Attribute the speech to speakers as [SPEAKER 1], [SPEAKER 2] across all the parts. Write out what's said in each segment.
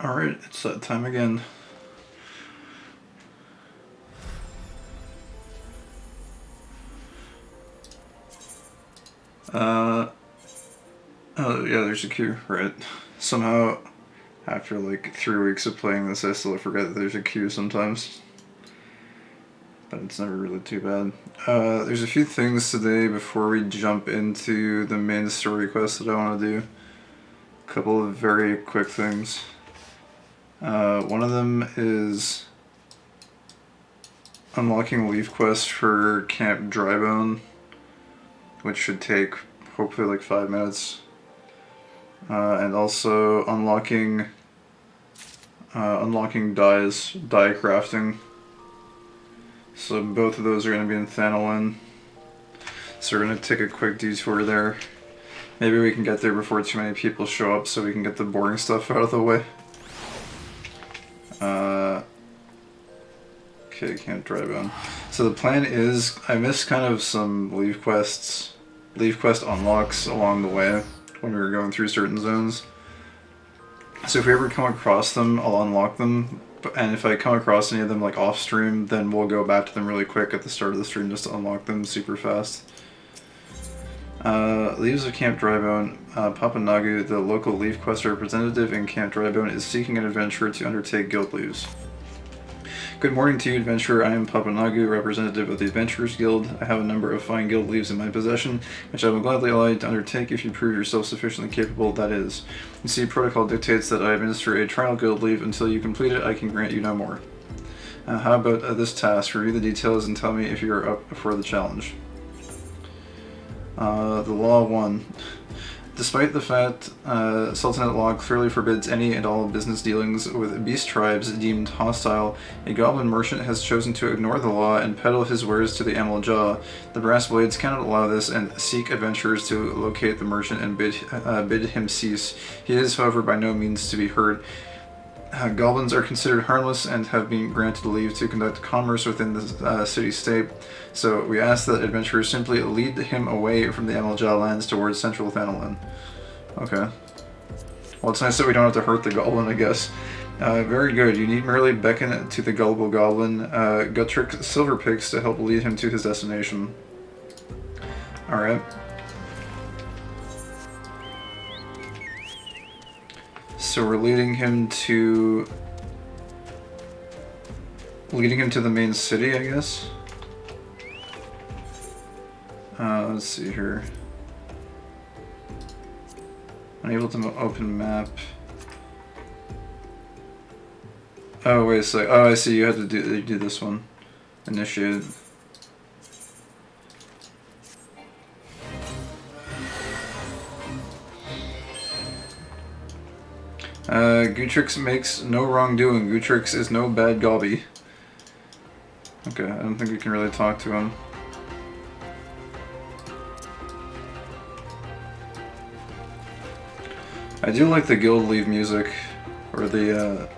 [SPEAKER 1] Alright, it's that time again. Oh yeah, there's a queue, right. Somehow, after like 3 weeks of playing this, I still forget that there's a queue sometimes. But it's never really too bad. There's a few things today before we jump into the main story quest that I want to do. A couple of very quick things. One of them is unlocking Leaf Quest for Camp Drybone, which should take hopefully like 5 minutes. And also unlocking die crafting. So both of those are going to be in Thanolin. So we're going to take a quick detour there. Maybe we can get there before too many people show up so we can get the boring stuff out of the way. Okay, Camp Drybone. So the plan is, I missed kind of some Leaf Quest unlocks along the way when we were going through certain zones. So if we ever come across them, I'll unlock them. And if I come across any of them like off stream, then we'll go back to them really quick at the start of the stream just to unlock them super fast. Leaves of Camp Drybone. Papa Nagu, the local Leaf Quest representative in Camp Drybone, is seeking an adventurer to undertake guild leaves. Good morning to you, adventurer. I am Papa Nagu, representative of the Adventurers Guild. I have a number of fine guild leaves in my possession, which I will gladly allow you to undertake if you prove yourself sufficiently capable, that is. You see, protocol dictates that I administer a trial guild leave. Until you complete it, I can grant you no more. How about this task? Review the details and tell me if you are up for the challenge. The Law 1. Despite the fact Sultanate law clearly forbids any and all business dealings with beast tribes deemed hostile, a goblin merchant has chosen to ignore the law and peddle his wares to the Emerald Jaw. The Brass Blades cannot allow this and seek adventurers to locate the merchant and bid him cease. He is, however, by no means to be heard. Goblins are considered harmless and have been granted leave to conduct commerce within the city-state, so we ask that adventurers simply lead him away from the Emerald Jaw lands towards central Thanolin. Okay. Well, it's nice that we don't have to hurt the goblin, I guess. Very good. You need merely beckon to the gullible goblin, Gutrick Silverpix, to help lead him to his destination. Alright. So we're leading him to the main city, I guess. Let's see here. Unable to open map. Oh wait a sec. Oh, I see. You had to do this one. Initiate. Gutrix makes no wrongdoing. Gutrix is no bad gobby. Okay, I don't think we can really talk to him. I do like the guild leave music, or the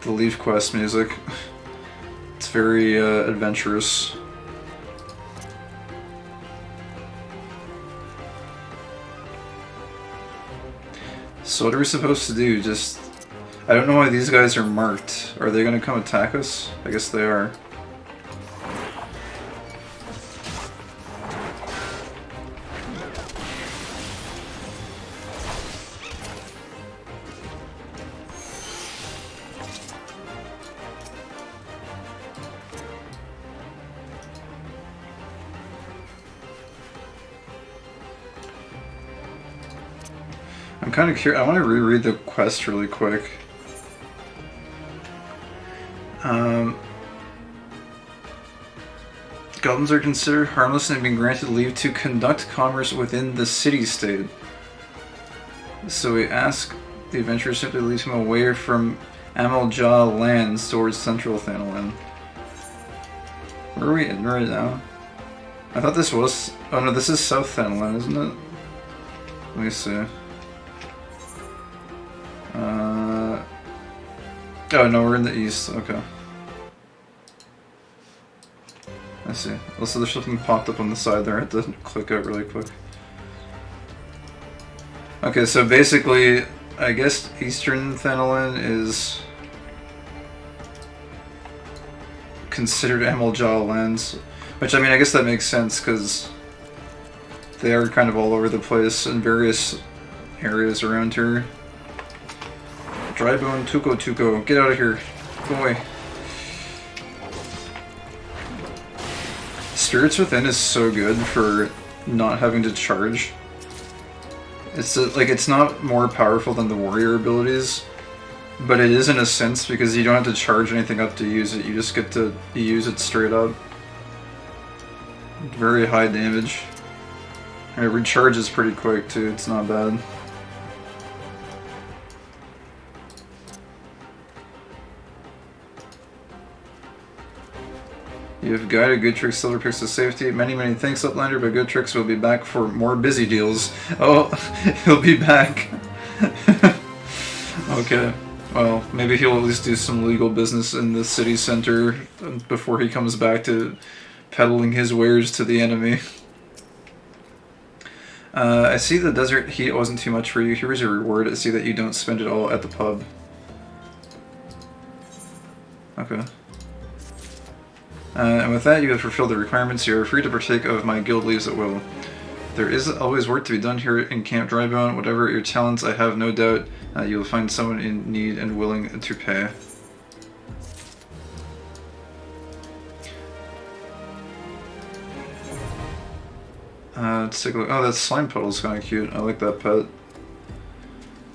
[SPEAKER 1] Leaf Quest music. It's very adventurous. So what are we supposed to do? Just... I don't know why these guys are marked. Are they gonna come attack us? I guess they are. I'm kind of curious. I want to reread the quest really quick. Goblins are considered harmless and have been granted leave to conduct commerce within the city-state. So we ask the adventurer simply lead him away from Emerald Jaw lands towards central Thanolin. Where are we in right now? I thought this was... Oh no, this is South Thanolin, isn't it? Let me see. Oh no, we're in the east, okay. I see. Also, there's something popped up on the side there. I had to click out really quick. Okay, so basically, I guess Eastern Thanalan is considered Emeljal lands, which I mean I guess that makes sense because they are kind of all over the place in various areas around here. Drybone Tuko, get out of here, go away. Spirits Within is so good for not having to charge. It's like it's not more powerful than the warrior abilities, but it is in a sense because you don't have to charge anything up to use it. You just get to use it straight up. Very high damage. And it recharges pretty quick too. It's not bad. You have guided Good Tricks Silver Picks to safety. Many thanks, Uplander, but Good Tricks will be back for more busy deals. Oh, he'll be back. Okay. Well, maybe he'll at least do some legal business in the city center before he comes back to peddling his wares to the enemy. I see the desert heat wasn't too much for you. Here's your reward. I see that you don't spend it all at the pub. Okay. And with that, you have fulfilled the requirements. You are free to partake of my guild leaves at will. There is always work to be done here in Camp Drybone. Whatever your talents, I have no doubt you will find someone in need and willing to pay. Let's take a look. Oh, that slime puddle's kind of cute. I like that pet.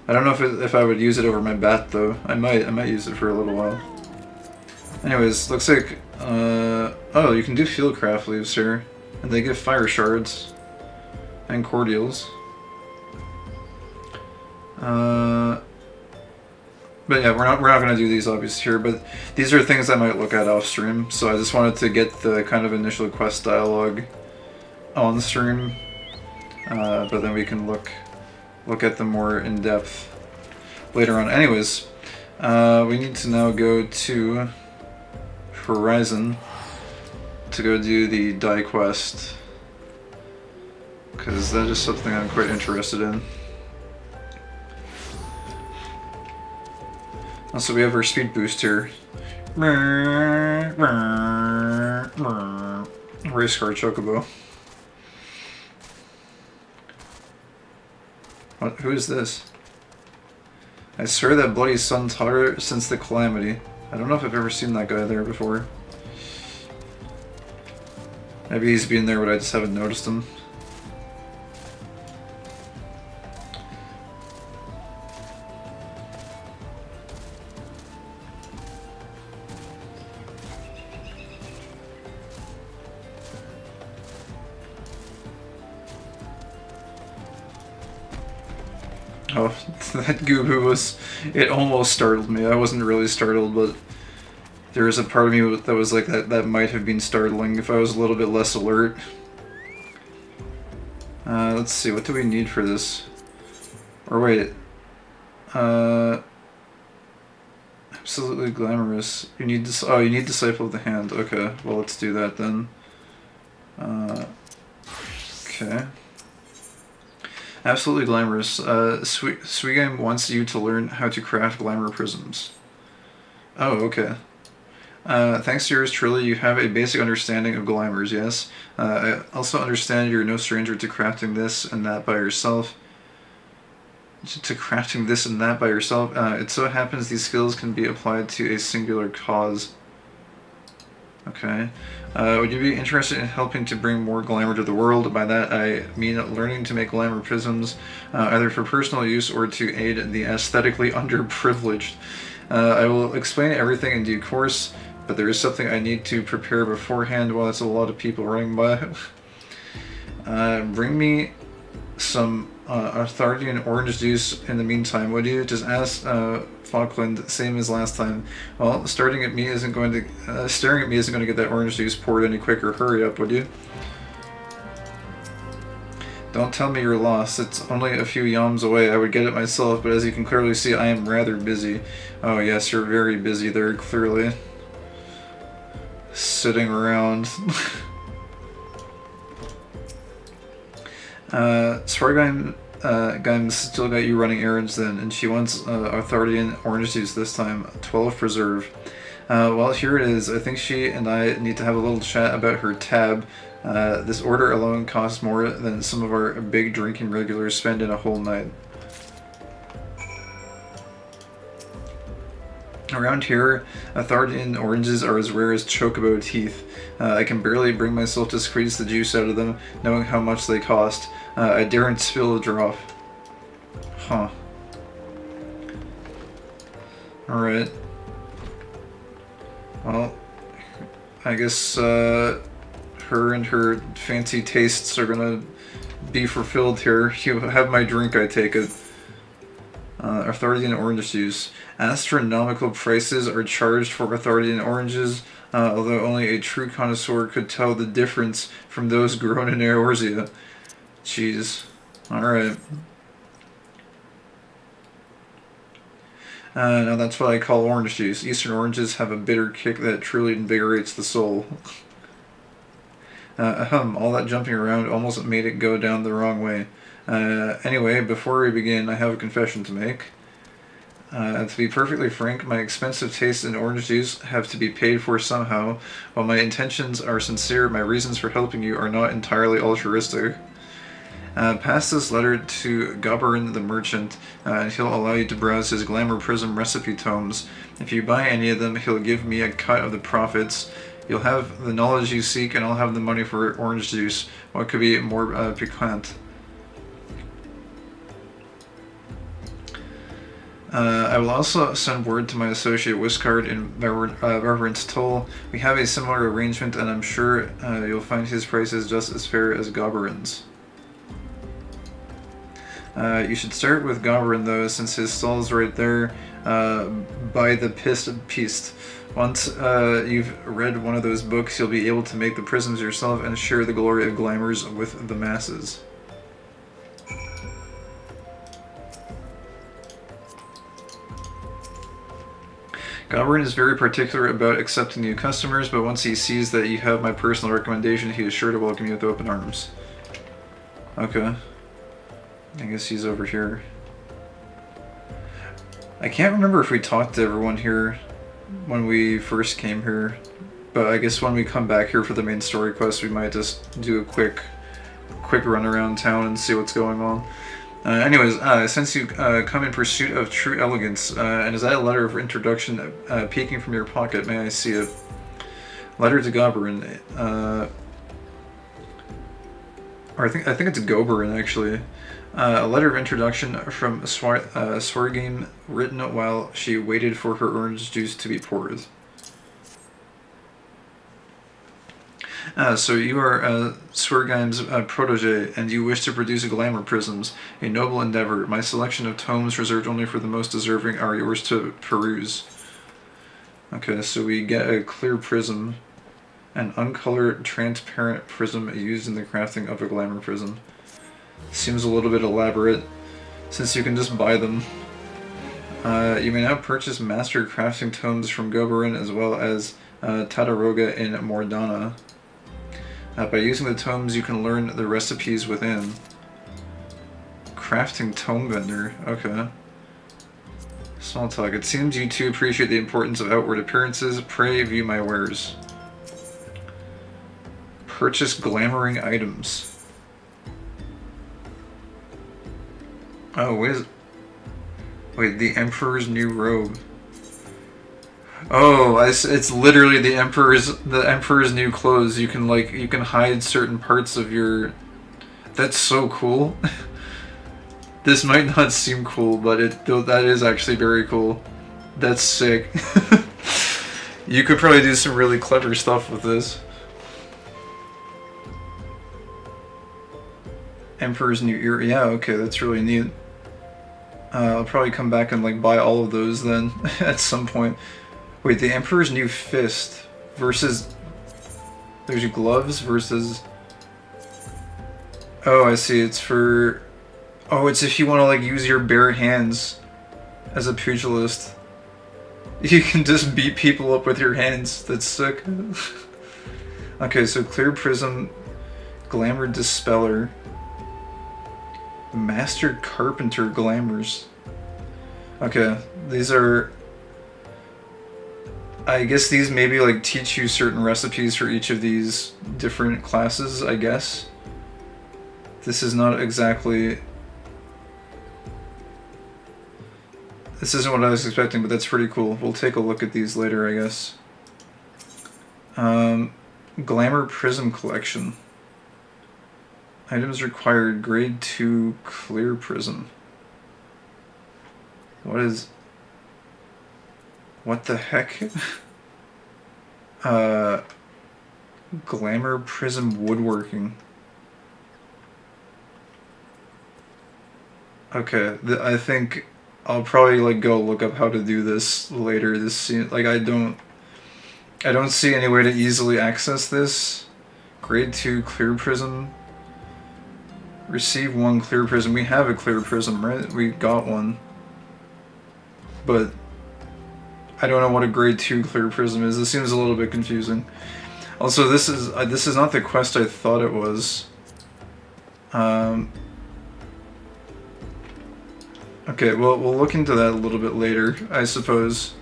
[SPEAKER 1] I don't know if I would use it over my bat though. I might use it for a little while. Anyways, looks like oh, you can do fieldcraft leaves here, and they give fire shards and cordials. But yeah, we're not gonna do these obviously here, but these are things I might look at off stream. So I just wanted to get the kind of initial quest dialogue on stream, but then we can look at them more in depth later on. Anyways, we need to now go to Horizon to go do the die quest, because that is something I'm quite interested in. Also, we have our speed boost here. Race car chocobo. What? Who is this? I swear that bloody sun taught her since the calamity. I don't know if I've ever seen that guy there before. Maybe he's been there, but I just haven't noticed him. Oh, that Goobu was... It almost startled me. I wasn't really startled, but there was a part of me that was like, that might have been startling if I was a little bit less alert. Let's see, what do we need for this? Or wait. Absolutely glamorous. You need this. Oh, you need Disciple of the Hand. Okay, well, let's do that then. Okay. Absolutely glamorous. Suigame wants you to learn how to craft glamour prisms. Oh, okay. Thanks to yours truly, you have a basic understanding of glamours, yes? I also understand you're no stranger to crafting this and that by yourself. It so happens these skills can be applied to a singular cause. Okay. Would you be interested in helping to bring more glamour to the world? By that I mean learning to make glamour prisms, either for personal use or to aid the aesthetically underprivileged. I will explain everything in due course, but there is something I need to prepare beforehand while it's a lot of people running by. Bring me some Artharian orange juice in the meantime, would you? Just ask Falkland, same as last time. Well, staring at me isn't going to get that orange juice poured any quicker. Hurry up, would you? Don't tell me you're lost. It's only a few yams away. I would get it myself, but as you can clearly see, I am rather busy. Oh yes, you're very busy there, clearly. Sitting around. Swargheim Gaim's still got you running errands then, and she wants authority and orange juice this time, 12 preserve. Well, here it is. I think she and I need to have a little chat about her tab. This order alone costs more than some of our big drinking regulars spend in a whole night. Around here, authority and oranges are as rare as chocobo teeth. I can barely bring myself to squeeze the juice out of them, knowing how much they cost. I daren't spill a drop. Huh. Alright. Well, I guess her and her fancy tastes are gonna be fulfilled here. You have my drink, I take it. Authority and orange juice. Astronomical prices are charged for authority and oranges, although only a true connoisseur could tell the difference from those grown in Eorzea. Jeez. Alright. Now that's what I call orange juice. Eastern oranges have a bitter kick that truly invigorates the soul. All that jumping around almost made it go down the wrong way. Anyway, before we begin, I have a confession to make. To be perfectly frank, my expensive tastes in orange juice have to be paid for somehow. While my intentions are sincere, my reasons for helping you are not entirely altruistic. Pass this letter to Goberin the merchant, and he'll allow you to browse his Glamour Prism recipe tomes. If you buy any of them, he'll give me a cut of the profits. You'll have the knowledge you seek, and I'll have the money for orange juice. What could be more piquant? I will also send word to my associate Wiscard in Reverence Toll. We have a similar arrangement, and I'm sure you'll find his prices just as fair as Goberin's. You should start with Goberin though, since his stall's right there by the Piste. Once you've read one of those books, you'll be able to make the prisms yourself and share the glory of glamours with the masses. Goberin is very particular about accepting new customers, but once he sees that you have my personal recommendation, he is sure to welcome you with open arms. Okay. I guess he's over here. I can't remember if we talked to everyone here when we first came here, but I guess when we come back here for the main story quest, we might just do a quick run around town and see what's going on. Anyways, since you come in pursuit of true elegance, and is that a letter of introduction peeking from your pocket? May I see it? Letter to Goberin. Or I think it's Goberin actually. A letter of introduction from Swargame, written while she waited for her orange juice to be poured. So you are Swargame's protege, and you wish to produce glamour prisms, a noble endeavor. My selection of tomes reserved only for the most deserving are yours to peruse. Okay, so we get a clear prism, an uncolored transparent prism used in the crafting of a glamour prism. Seems a little bit elaborate, since you can just buy them. You may now purchase master crafting tomes from Goberin as well as Tataroga in Mordana. By using the tomes, you can learn the recipes within. Crafting tome vendor, okay. Small talk. It seems you two appreciate the importance of outward appearances. Pray view my wares. Purchase glamoring items. Oh, wait, the Emperor's new robe. Oh, it's literally the Emperor's new clothes. You can hide certain parts of your. That's so cool. This might not seem cool, but that is actually very cool. That's sick. You could probably do some really clever stuff with this. Emperor's new ear. Yeah, okay, that's really neat. I'll probably come back and buy all of those then at some point. Wait, the Emperor's new fist versus. There's gloves versus. Oh, I see. It's for. Oh, it's if you want to use your bare hands as a pugilist. You can just beat people up with your hands. That's sick. Okay, so clear prism, glamour dispeller. Master Carpenter Glamours. Okay, these are... I guess these maybe like teach you certain recipes for each of these different classes, I guess. This is not exactly... This isn't what I was expecting, but that's pretty cool. We'll take a look at these later, I guess. Glamour Prism Collection. Items required, grade 2 clear prism. What is... What the heck? Glamour Prism Woodworking. Okay, I think I'll probably like go look up how to do this later. This scene, like I don't see any way to easily access this. Grade 2 clear prism. Receive 1 clear prism. We have a clear prism, right? We got one. But I don't know what a grade 2 clear prism is. This seems a little bit confusing. Also, this is not the quest I thought it was. Okay, well, we'll look into that a little bit later, I suppose.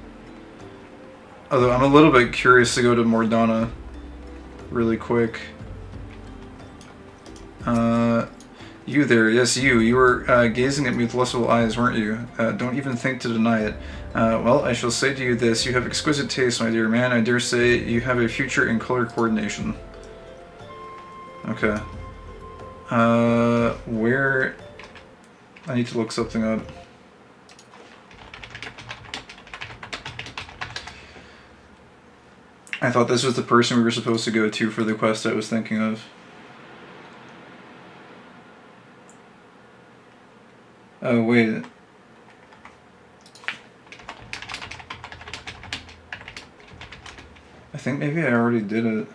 [SPEAKER 1] Although I'm a little bit curious to go to Mordana really quick. You there, yes you. You were gazing at me with lustful eyes, weren't you? Don't even think to deny it. Well, I shall say to you this, you have exquisite taste, my dear man. I dare say you have a future in color coordination. Okay. Where... I need to look something up. I thought this was the person we were supposed to go to for the quest I was thinking of. Oh, wait. I think maybe I already did it.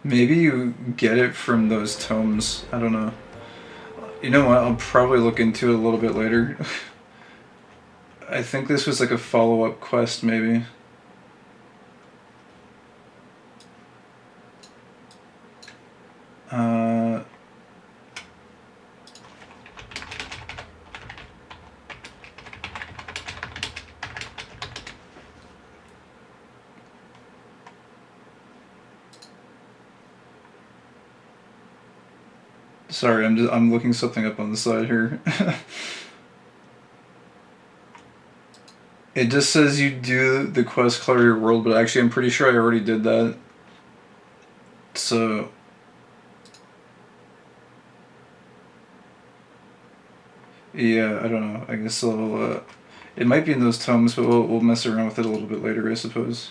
[SPEAKER 1] Maybe you get it from those tomes. I don't know. You know what? I'll probably look into it a little bit later. I think this was like a follow-up quest, maybe. Sorry, I'm looking something up on the side here. It just says you do the quest Color Your World, but actually I'm pretty sure I already did that. So... yeah, I don't know. I guess I'll, it might be in those tomes, but we'll mess around with it a little bit later, I suppose.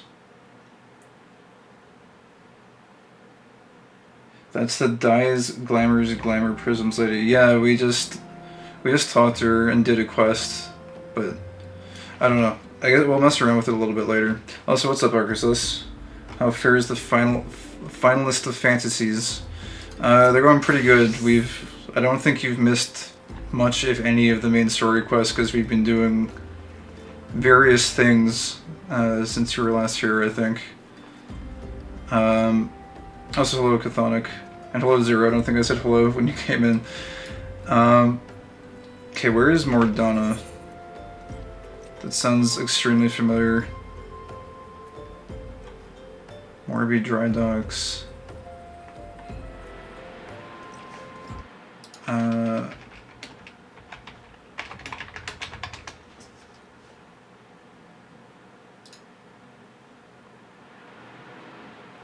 [SPEAKER 1] That's the Dyes, Glamours, Glamour Prisms lady. Yeah, we just talked to her and did a quest, but I don't know. I guess we'll mess around with it a little bit later. Also, what's up, Arcus? How fares the finalist of fantasies? They're going pretty good. I don't think you've missed much, if any, of the main story quests because we've been doing various things since you were last here, I think. Also, hello, Chthonic. And hello, Zero. I don't think I said hello when you came in. Okay, where is Mordana? That sounds extremely familiar. Morby Dry Docks.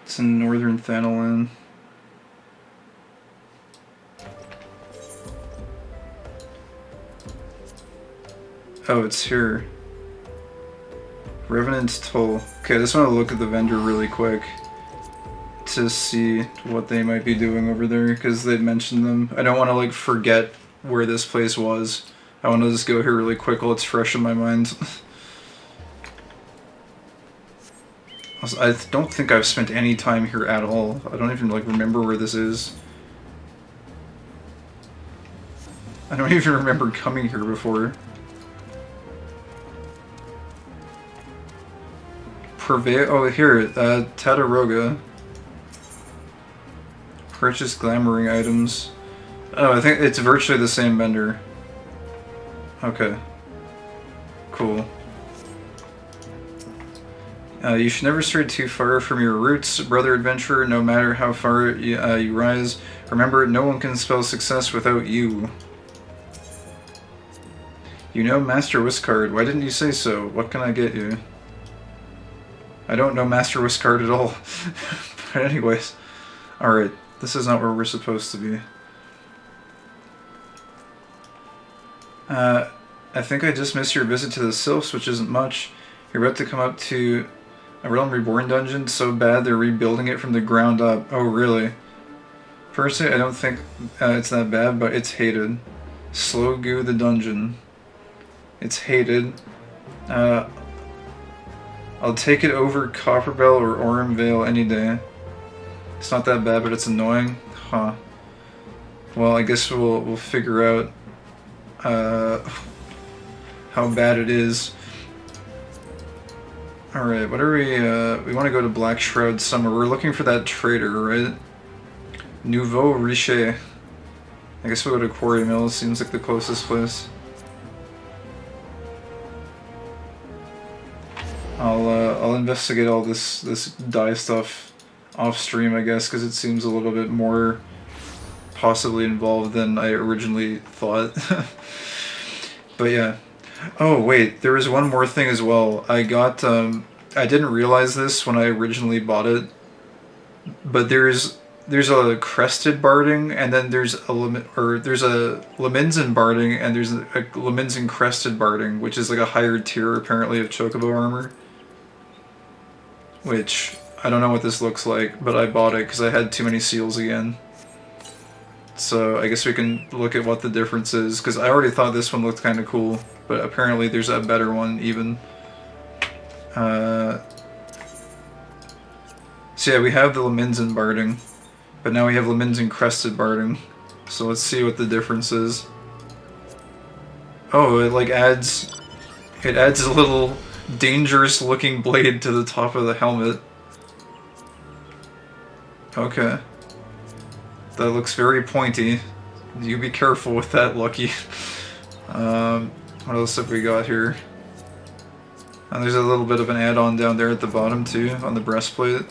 [SPEAKER 1] It's in northern Thanalan. Oh, it's here. Revenant's Toll. Okay, I just want to look at the vendor really quick to see what they might be doing over there, because they'd mentioned them. I don't want to, like, forget where this place was. I want to just go here really quick while it's fresh in my mind. Also, I don't think I've spent any time here at all. I don't even, like, remember where this is. I don't even remember coming here before. Prevail. Oh, here, Tataroga. Purchase glamoring items. Oh, I think it's virtually the same vendor. Okay. Cool. You should never stray too far from your roots, brother adventurer, no matter how far you rise. Remember, no one can spell success without you. You know Master Whiskard. Why didn't you say so? What can I get you? I don't know Master Whiskard at all. But anyways. Alright, this is not where we're supposed to be. I think I just missed your visit to the Sylphs, which isn't much. You're about to come up to a Realm Reborn dungeon so bad they're rebuilding it from the ground up. Oh, really? Personally, I don't think it's that bad, but it's hated. Slow Goo the dungeon. It's hated. I'll take it over Copperbell or Orem Vale any day. It's not that bad, but it's annoying. Huh. Well, I guess we'll figure out how bad it is. Alright, what are we want to go to Black Shroud Summer. We're looking for that trader, right? Nouveau Riche. I guess we'll go to Quarry Mills, seems like the closest place. I'll investigate all this dye stuff off stream, I guess, because it seems a little bit more possibly involved than I originally thought. But yeah. Oh wait, there was one more thing as well. I got I didn't realize this when I originally bought it, but there's a crested barding, and then there's a Leminzen barding, and there's a Leminzen crested barding, which is like a higher tier apparently of chocobo armor. Which I don't know what this looks like, but I bought it because I had too many seals again. So I guess we can look at what the difference is, because I already thought this one looked kind of cool, but apparently there's a better one even. So yeah, we have the Leminzen barding, but now we have Leminzen crested barding. So let's see what the difference is. Oh, it like adds a little dangerous looking blade to the top of the helmet. Okay. That looks very pointy. You be careful with that, Lucky. What else have we got here? And there's a little bit of an add-on down there at the bottom too, on the breastplate.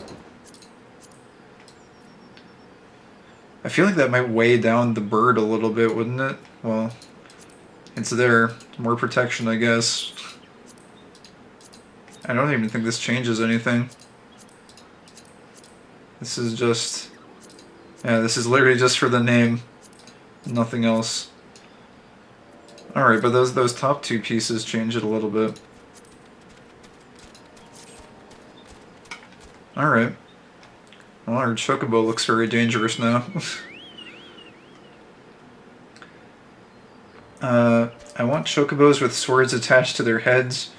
[SPEAKER 1] I feel like that might weigh down the bird a little bit, wouldn't it? Well, it's there. More protection, I guess. I don't even think this changes anything. This is just... yeah, this is literally just for the name. Nothing else. Alright, but those top two pieces change it a little bit. Alright. Well, our chocobo looks very dangerous now. I want chocobos with swords attached to their heads.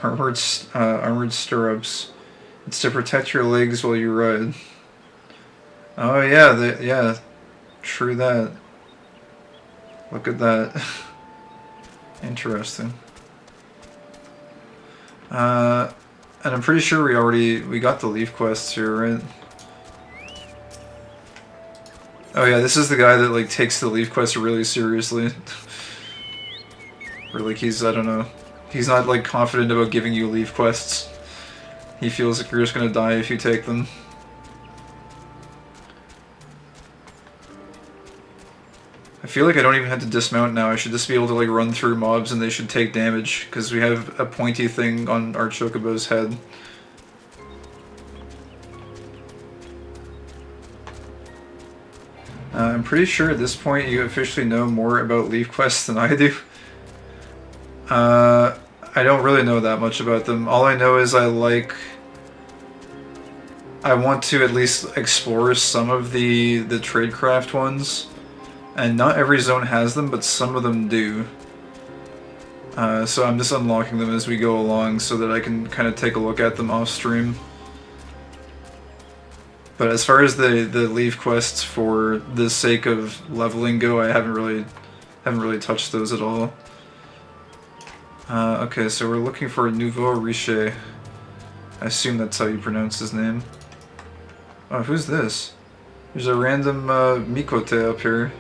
[SPEAKER 1] Armored stirrups. It's to protect your legs while you ride. Oh yeah, yeah, true that. Look at that. Interesting. And I'm pretty sure we got the leaf quests here, right? Oh yeah, this is the guy that like takes the leaf quests really seriously. Or like he's, I don't know, he's not like confident about giving you leaf quests. He feels like you're just gonna die if you take them. I feel like I don't even have to dismount now. I should just be able to like run through mobs and they should take damage, because we have a pointy thing on our chocobo's head. I'm pretty sure at this point you officially know more about leaf quests than I do. I don't really know that much about them. All I know is I want to at least explore some of the tradecraft ones. And not every zone has them, but some of them do. So I'm just unlocking them as we go along so that I can kind of take a look at them off stream. But as far as the leaf quests for the sake of leveling go, I haven't really touched those at all. Okay, so we're looking for a Nouveau Riche. I assume that's how you pronounce his name. Oh, who's this? There's a random Mikote up here.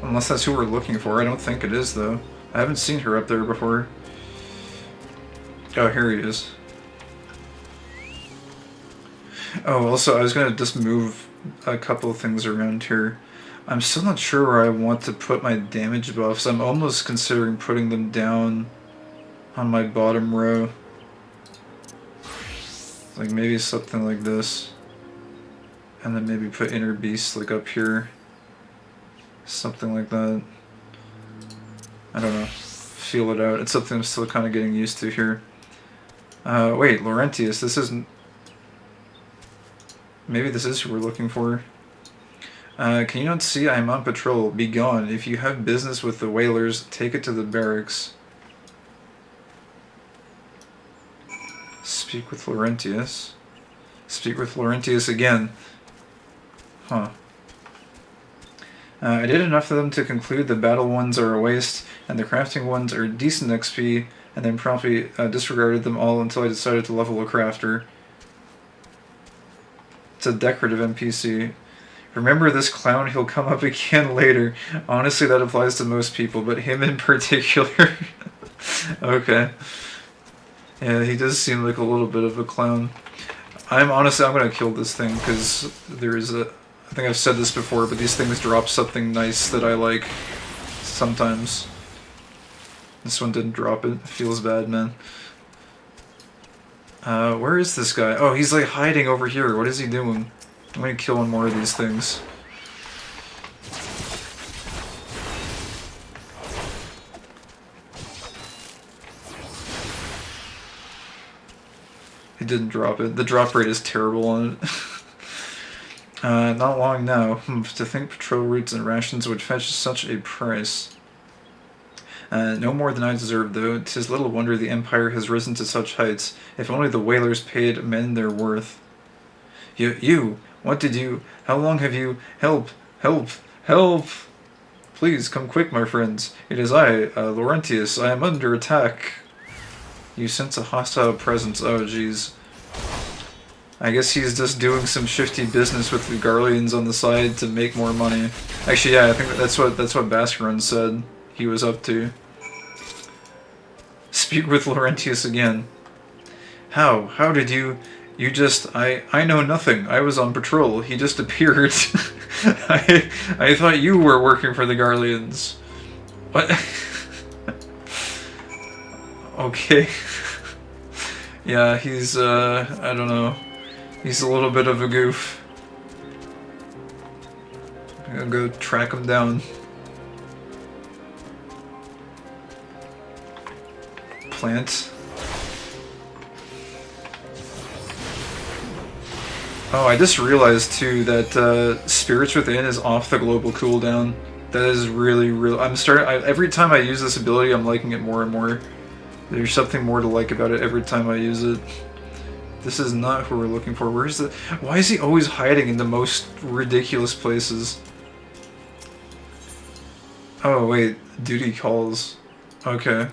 [SPEAKER 1] Unless that's who we're looking for. I don't think it is, though. I haven't seen her up there before. Oh, here he is. Oh, also, I was gonna just move a couple of things around here. I'm still not sure where I want to put my damage buffs. I'm almost considering putting them down on my bottom row. Like maybe something like this. And then maybe put Inner Beast like up here. Something like that. I don't know. Feel it out. It's something I'm still kind of getting used to here. Wait, Laurentius, this isn't... Maybe this is who we're looking for. Can you not see I am on patrol? Be gone. If you have business with the whalers, take it to the barracks. Speak with Laurentius. Speak with Laurentius again. Huh. I did enough of them to conclude the battle ones are a waste, and the crafting ones are decent XP, and then promptly disregarded them all until I decided to level a crafter. It's a decorative NPC. Remember this clown, he'll come up again later. Honestly, that applies to most people, but him in particular. Okay. Yeah, he does seem like a little bit of a clown. I'm gonna kill this thing, because there's a... I think I've said this before, but these things drop something nice that I like sometimes. This one didn't drop it. Feels bad, man. Where is this guy? Oh, he's like hiding over here. What is he doing? I'm gonna kill one more of these things. He didn't drop it. The drop rate is terrible on it. Not long now. To think patrol routes and rations would fetch such a price. No more than I deserve, though. 'Tis little wonder the Empire has risen to such heights. If only the whalers paid men their worth. You! What did you... How long have you... Help! Help! Help! Please, come quick, my friends. It is I, Laurentius. I am under attack. You sense a hostile presence. Oh, jeez. I guess he's just doing some shifty business with the Garleans on the side to make more money. Actually, yeah, I think that's what Bascaron said he was up to. Speak with Laurentius again. How? How did you... You just... I know nothing. I was on patrol. He just appeared. I thought you were working for the Garleans. What? Okay. Yeah, he's, I don't know. He's a little bit of a goof. I'm gonna go track him down. Plant. Oh, I just realized too that Spirits Within is off the global cooldown. That is really, every time I use this ability, I'm liking it more and more. There's something more to like about it every time I use it. This is not who we're looking for. Where's the... Why is he always hiding in the most ridiculous places? Oh, wait. Duty calls. Okay.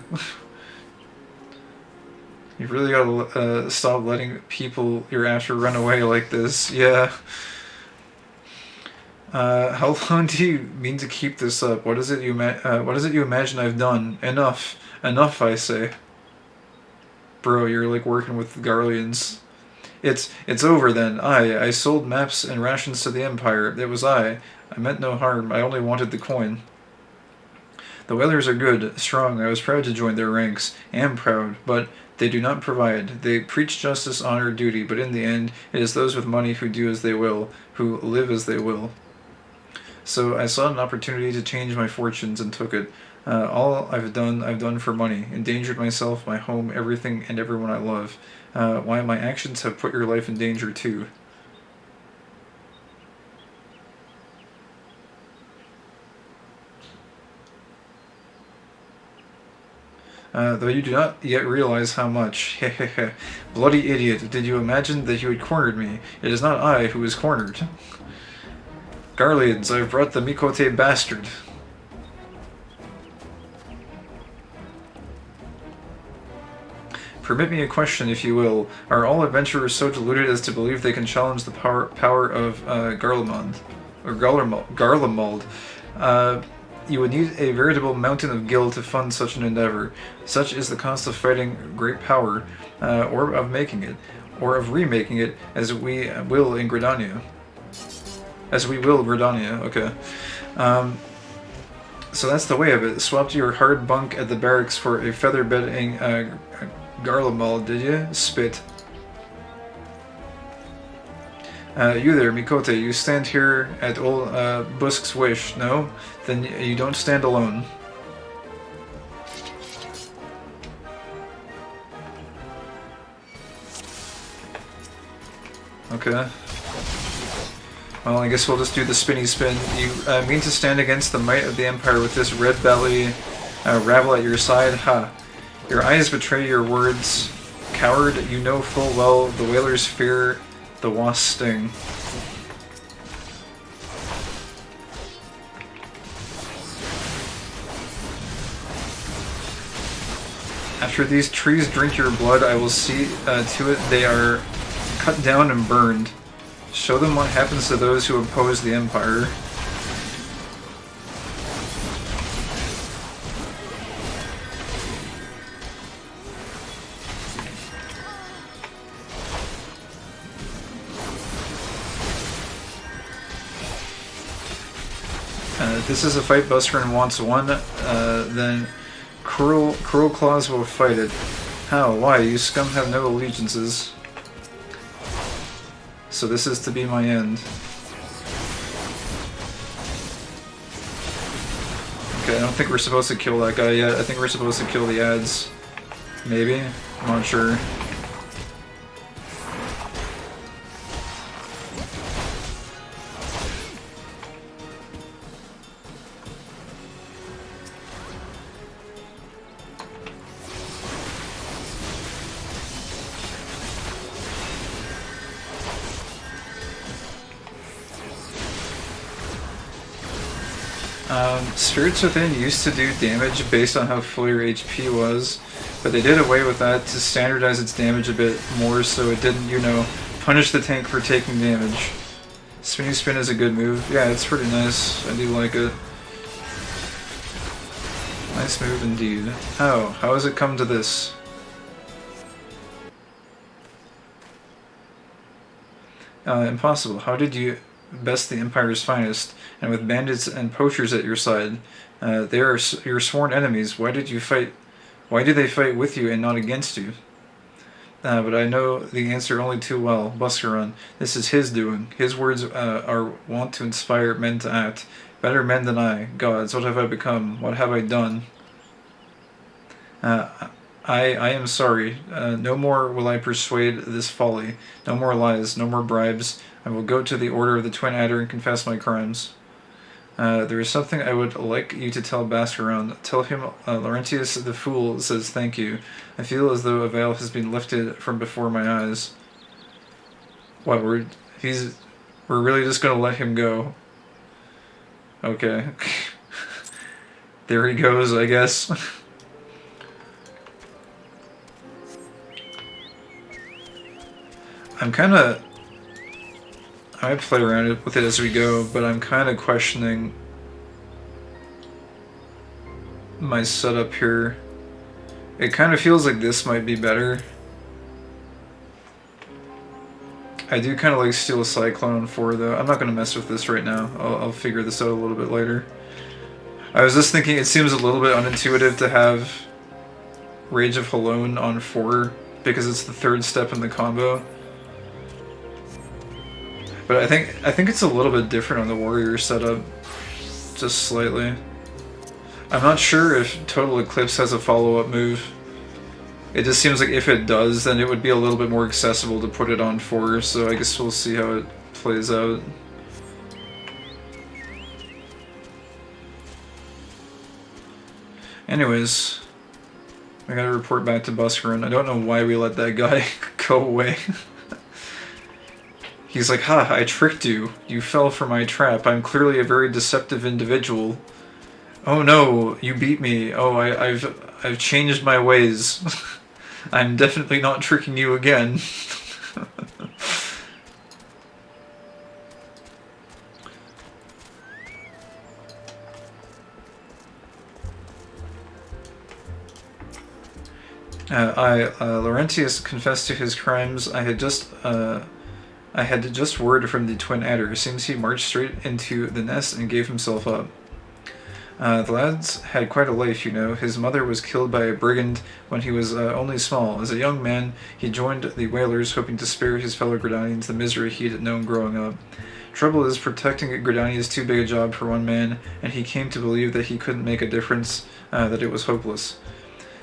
[SPEAKER 1] You really gotta stop letting people you're after run away like this. Yeah. How long do you mean to keep this up? What is it you imagine I've done? Enough. Enough, I say. Bro, you're like working with the Garleans. It's over then. I sold maps and rations to the Empire. It was I meant no harm. I only wanted the coin. The whalers are good, strong. I was proud to join their ranks. Am proud, but they do not provide. They preach justice, honor, duty, but in the end, it is those with money who do as they will, who live as they will. So I saw an opportunity to change my fortunes and took it. All I've done for money. Endangered myself, my home, everything, and everyone I love. Why my actions have put your life in danger too. Though you do not yet realize how much. Hehehe. Bloody idiot, did you imagine that you had cornered me? It is not I who is cornered. Garleans, I've brought the Mikote bastard. Permit me a question, if you will. Are all adventurers so deluded as to believe they can challenge the power of Garlemald? Or Garlemald? You would need a veritable mountain of gil to fund such an endeavor. Such is the cost of fighting great power, or of making it, or of remaking it, as we will in Gridania. As we will Gridania, okay. So that's the way of it. Swapped your hard bunk at the barracks for a feather bedding Garlemald, did you? Spit. You there, Mikote, you stand here at old Busk's wish, no? Then you don't stand alone. Okay. Well, I guess we'll just do the spinny spin. You mean to stand against the might of the Empire with this red belly rabble at your side? Ha! Your eyes betray your words. Coward, you know full well the whalers fear the wasp's sting. After these trees drink your blood, I will see to it they are cut down and burned. Show them what happens to those who oppose the Empire. If this is a fight Buskern wants won, then Cruel Claws will fight it. How? Why? You scum have no allegiances. So this is to be my end. Okay, I don't think we're supposed to kill that guy yet. I think we're supposed to kill the ads. Maybe? I'm not sure. Spirits Within used to do damage based on how full your HP was, but they did away with that to standardize its damage a bit more so it didn't, you know, punish the tank for taking damage. Spinny Spin is a good move. Yeah, it's pretty nice. I do like it. Nice move indeed. How? How has it come to this? Impossible. How did you best the Empire's finest, and with bandits and poachers at your side? They are your sworn enemies. Why did you fight? Why do they fight with you and not against you? But I know the answer only too well. Buscaron, this is his doing. His words are wont to inspire men to act. Better men than I. Gods, what have I become? What have I done? I am sorry. No more will I persuade this folly. No more lies. No more bribes. I will go to the Order of the Twin Adder and confess my crimes. There is something I would like you to tell Bascaron. Tell him Laurentius the Fool says thank you. I feel as though a veil has been lifted from before my eyes. What, we're really just gonna let him go? Okay. There he goes, I guess. I might play around with it as we go, but I'm kind of questioning my setup here. It kind of feels like this might be better. I do kind of like Steel Cyclone on 4 though. I'm not going to mess with this right now. I'll figure this out a little bit later. I was just thinking it seems a little bit unintuitive to have Rage of Halone on 4 because it's the 3rd step in the combo. But I think it's a little bit different on the warrior setup, just slightly. I'm not sure if Total Eclipse has a follow-up move. It just seems like if it does, then it would be a little bit more accessible to put it on 4, so I guess we'll see how it plays out. Anyways, I gotta report back to Buscaron. I don't know why we let that guy go away. He's like, ha, I tricked you. You fell for my trap. I'm clearly a very deceptive individual. Oh no, you beat me. Oh, I've changed my ways. I'm definitely not tricking you again. Laurentius confessed to his crimes. I had just word from the twin adder. Seems he marched straight into the nest and gave himself up. The lad's had quite a life, you know. His mother was killed by a brigand when he was only small. As a young man, he joined the Whalers, hoping to spare his fellow Gridanians the misery he'd known growing up. Trouble is, protecting Gridania is too big a job for one man, and he came to believe that he couldn't make a difference, that it was hopeless.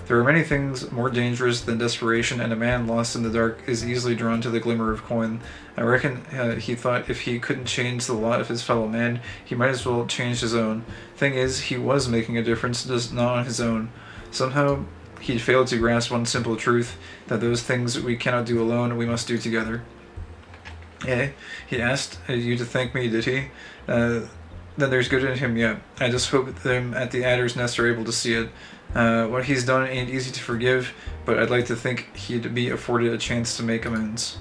[SPEAKER 1] There are many things more dangerous than desperation, and a man lost in the dark is easily drawn to the glimmer of coin. I reckon he thought if he couldn't change the lot of his fellow man, he might as well change his own. Thing is, he was making a difference, just not on his own. Somehow, he'd failed to grasp one simple truth, that those things we cannot do alone, we must do together. Eh? He asked you to thank me, did he? Then there's good in him yet. I just hope them at the Adder's Nest are able to see it. What he's done ain't easy to forgive, but I'd like to think he'd be afforded a chance to make amends.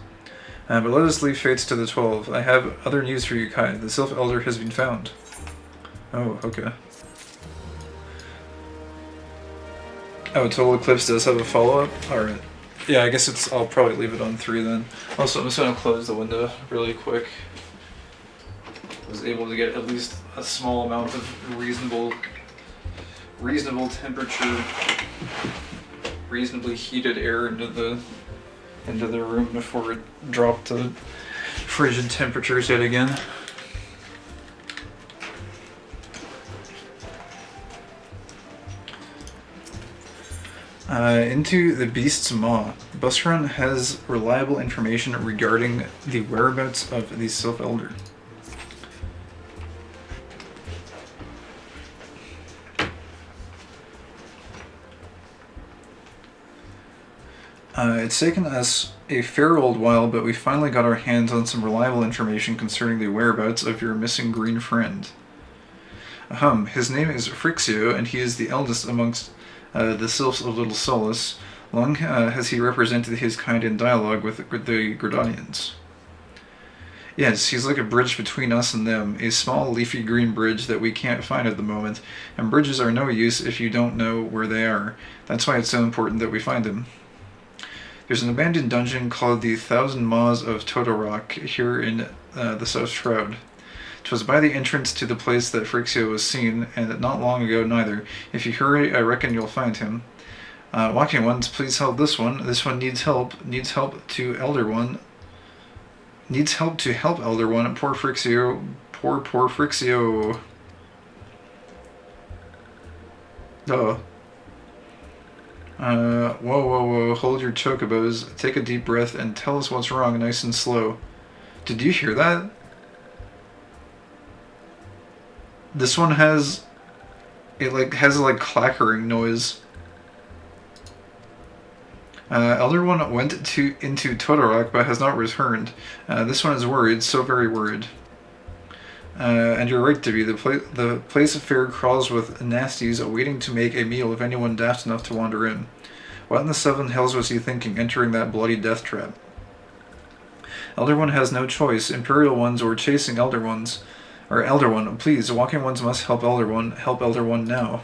[SPEAKER 1] But let us leave fates to the 12. I have other news for you, Kai. The Sylph Elder has been found. Oh, okay. Oh, Total Eclipse does have a follow-up? Alright. Yeah, I guess I'll probably leave it on 3 then. Also, I'm just gonna close the window really quick. I was able to get at least a small amount of reasonable temperature, reasonably heated air into the room before it dropped to frigid temperatures yet again. Into the Beast's Maw. Busrun has reliable information regarding the whereabouts of the Sylph Elder. It's taken us a fair old while, but we finally got our hands on some reliable information concerning the whereabouts of your missing green friend. His name is Frixio, and he is the eldest amongst the Sylphs of Little Solace. Long has he represented his kind in dialogue with the Gridanians. Yes, he's like a bridge between us and them, a small leafy green bridge that we can't find at the moment, and bridges are no use if you don't know where they are. That's why it's so important that we find him. There's an abandoned dungeon called the Thousand Maws of Todorok here in the South Shroud. 'Twas by the entrance to the place that Frixio was seen, and not long ago neither. If you hurry, I reckon you'll find him. Walking ones, please help this one. This one needs help. Needs help to Elder One. Needs help to help Elder One. Poor Frixio. Poor Frixio. Whoa, hold your chocobos, take a deep breath, and tell us what's wrong nice and slow. Did you hear that? This one has a clackering noise. Elder One went into Todorok but has not returned. This one is worried, so very worried. And you're right, Dibby. The place of fair crawls with nasties waiting to make a meal of anyone daft enough to wander in. What in the 7 hells was he thinking, entering that bloody death trap? Elder One has no choice. Imperial Ones were chasing Elder Ones. Or Elder One, please, Walking Ones must help Elder One. Help Elder One now.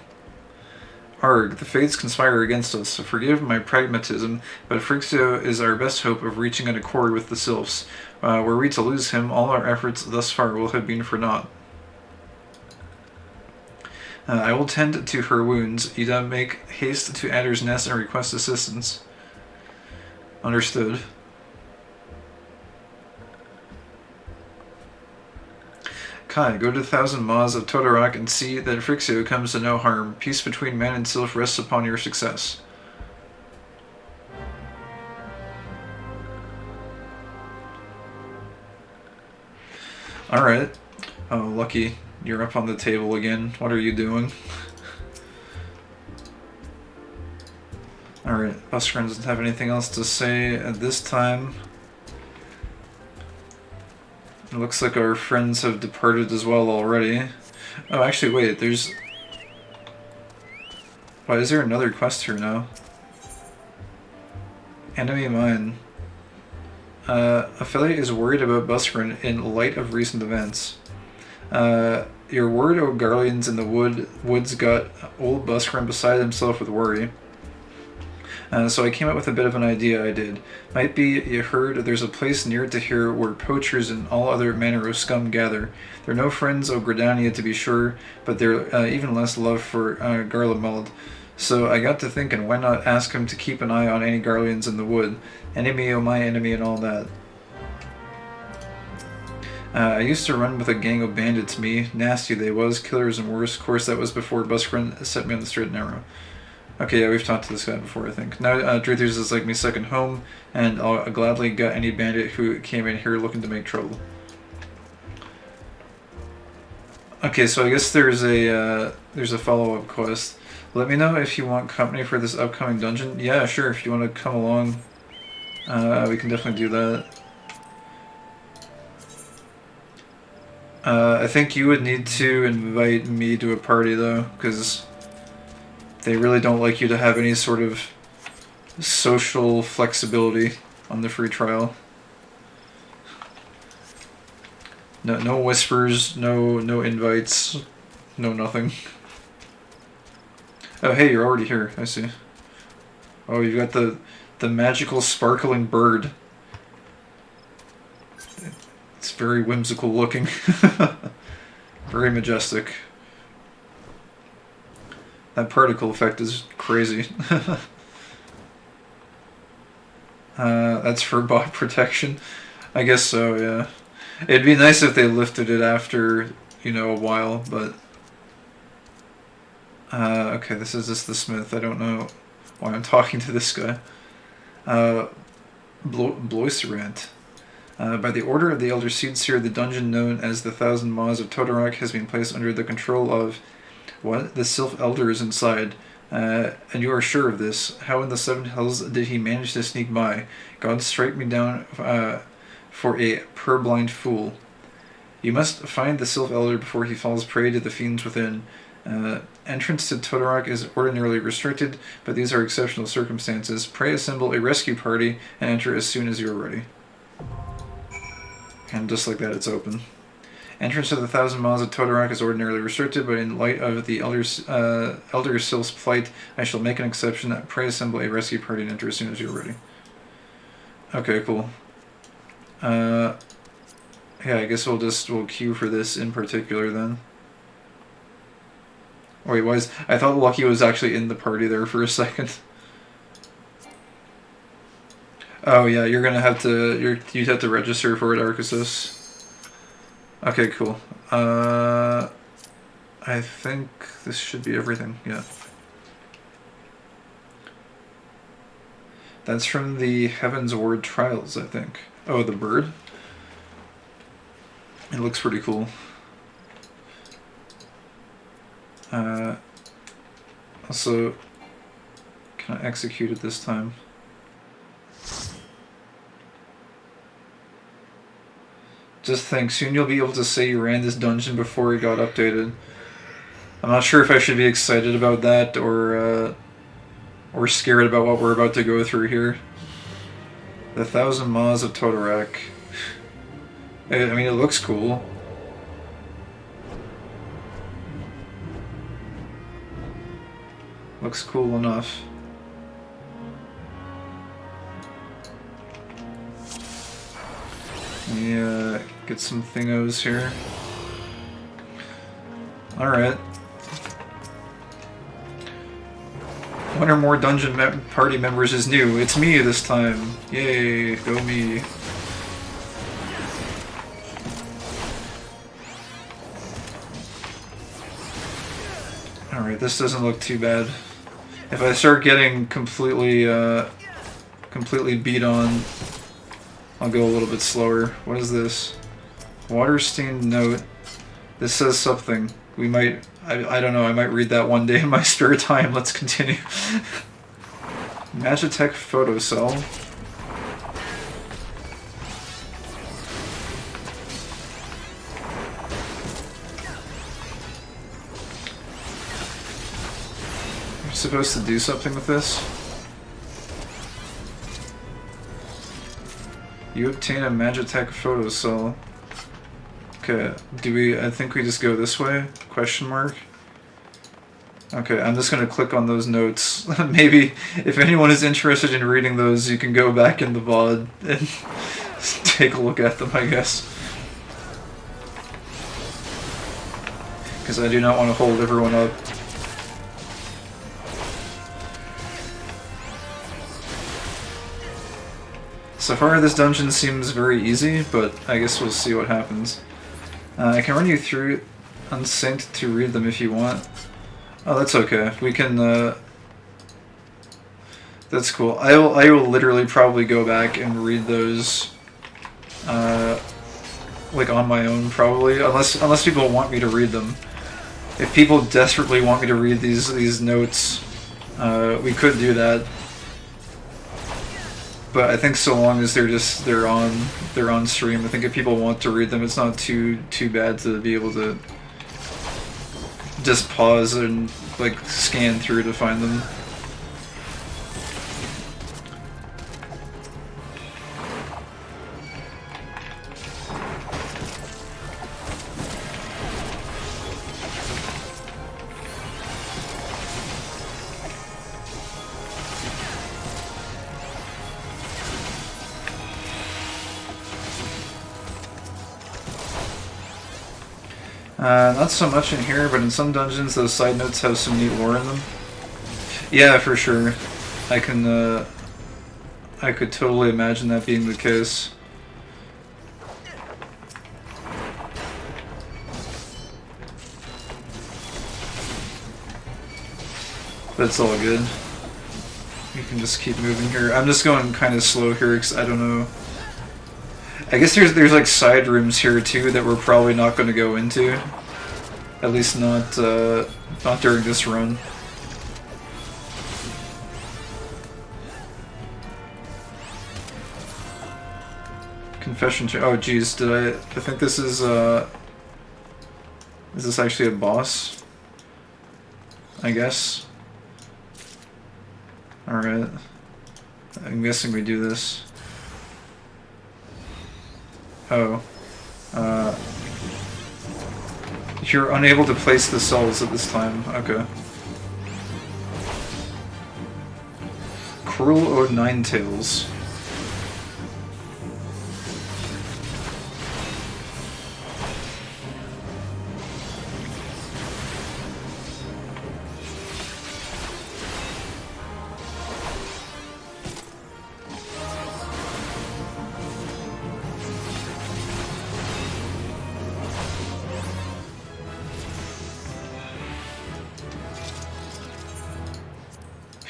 [SPEAKER 1] Arg, the fates conspire against us. Forgive my pragmatism, but Frixio is our best hope of reaching an accord with the Sylphs. Were we to lose him, all our efforts thus far will have been for naught. I will tend to her wounds. Ida, make haste to Adder's Nest and request assistance. Understood. Kai, go to the Thousand Maws of Todorok and see that Frixio comes to no harm. Peace between man and sylph rests upon your success. Alright. Oh, lucky. You're up on the table again. What are you doing? Alright, Busrun doesn't have anything else to say at this time. It looks like our friends have departed as well already. Oh, actually, wait, there's... Why, is there another quest here now? Enemy mine. Affiliate is worried about Buscarin in light of recent events. Your word, O Garleans in the woods got old Buscarin beside himself with worry. So I came up with a bit of an idea I did. Might be you heard there's a place near to here where poachers and all other manner of scum gather. They're no friends o' Gridania to be sure, but they're even less love for Garlemald. So I got to thinking, why not ask him to keep an eye on any Garleans in the wood? Enemy o' my enemy and all that. I used to run with a gang of bandits, me. Nasty they was, killers and worse. Of course, that was before Buscarin set me on the straight and narrow. Okay, yeah, we've talked to this guy before, I think. Now, Drithers is like me second home, and I'll gladly gut any bandit who came in here looking to make trouble. Okay, so I guess there's a follow-up quest. Let me know if you want company for this upcoming dungeon. Yeah, sure, if you want to come along, we can definitely do that. I think you would need to invite me to a party, though, because they really don't like you to have any sort of social flexibility on the free trial. No whispers, no invites, no nothing. Oh hey, you're already here, I see. Oh, you got the magical sparkling bird. It's very whimsical looking. Very majestic. That particle effect is crazy. That's for bot protection? I guess so, yeah. It'd be nice if they lifted it after, you know, a while, but... okay, this is just the smith. I don't know why I'm talking to this guy. Bloiserant. By the order of the Elder Seedseer, the dungeon known as the Thousand Maws of Totorak has been placed under the control of... What? The Sylph Elder is inside. And you are sure of this. How in the Seven Hells did he manage to sneak by? God strike me down for a purblind fool. You must find the Sylph Elder before he falls prey to the fiends within. Entrance to Totorak is ordinarily restricted, but these are exceptional circumstances. Pray assemble a rescue party and enter as soon as you are ready. And just like that, it's open. Entrance to the Thousand Maws of Totorak is ordinarily restricted, but in light of the Elder Sylph's plight, I shall make an exception. Pray assemble a rescue party and enter as soon as you're ready. Okay, cool. Yeah, I guess we'll queue for this in particular then. Oh, wait, I thought Lucky was actually in the party there for a second. Oh yeah, you're gonna have to you'd have to register for it, Arceus. Okay, cool. I think this should be everything, yeah. That's from the Heaven's Ward Trials, I think. Oh, the bird? It looks pretty cool. Also, can I execute it this time? Just think, soon you'll be able to say you ran this dungeon before it got updated. I'm not sure if I should be excited about that or scared about what we're about to go through here. The Thousand Maws of Totorak. I mean, it looks cool. Looks cool enough. Yeah, get some thingos here. Alright. One or more dungeon party members is new. It's me this time. Yay, go me. Alright, this doesn't look too bad. If I start getting completely beat on, I'll go a little bit slower. What is this? Water-stained note. This says something. We might... I don't know, I might read that one day in my spare time. Let's continue. Magitech photocell. You're supposed to do something with this? You obtain a Magitech photo cell. Okay, do we... I think we just go this way? Question mark? Okay, I'm just gonna click on those notes. Maybe if anyone is interested in reading those, you can go back in the VOD and take a look at them, I guess. Because I do not want to hold everyone up. So far this dungeon seems very easy, but I guess we'll see what happens. I can run you through unsynced to read them if you want. Oh, that's okay. We can, that's cool. I will literally probably go back and read those, like on my own probably, unless people want me to read them. If people desperately want me to read these notes, we could do that. But I think so long as they're on stream, I think if people want to read them, it's not too bad to be able to just pause and like scan through to find them. Not so much in here, but in some dungeons those side notes have some neat lore in them. Yeah, for sure. I could totally imagine that being the case. But it's all good. You can just keep moving here. I'm just going kind of slow here because I don't know. I guess there's like side rooms here too that we're probably not going to go into. At least not during this run. Confession check. Oh geez, I think this is this actually a boss? I guess. Alright. I'm guessing we do this. Oh. You're unable to place the cells at this time. Okay. Cruel Ode Ninetails.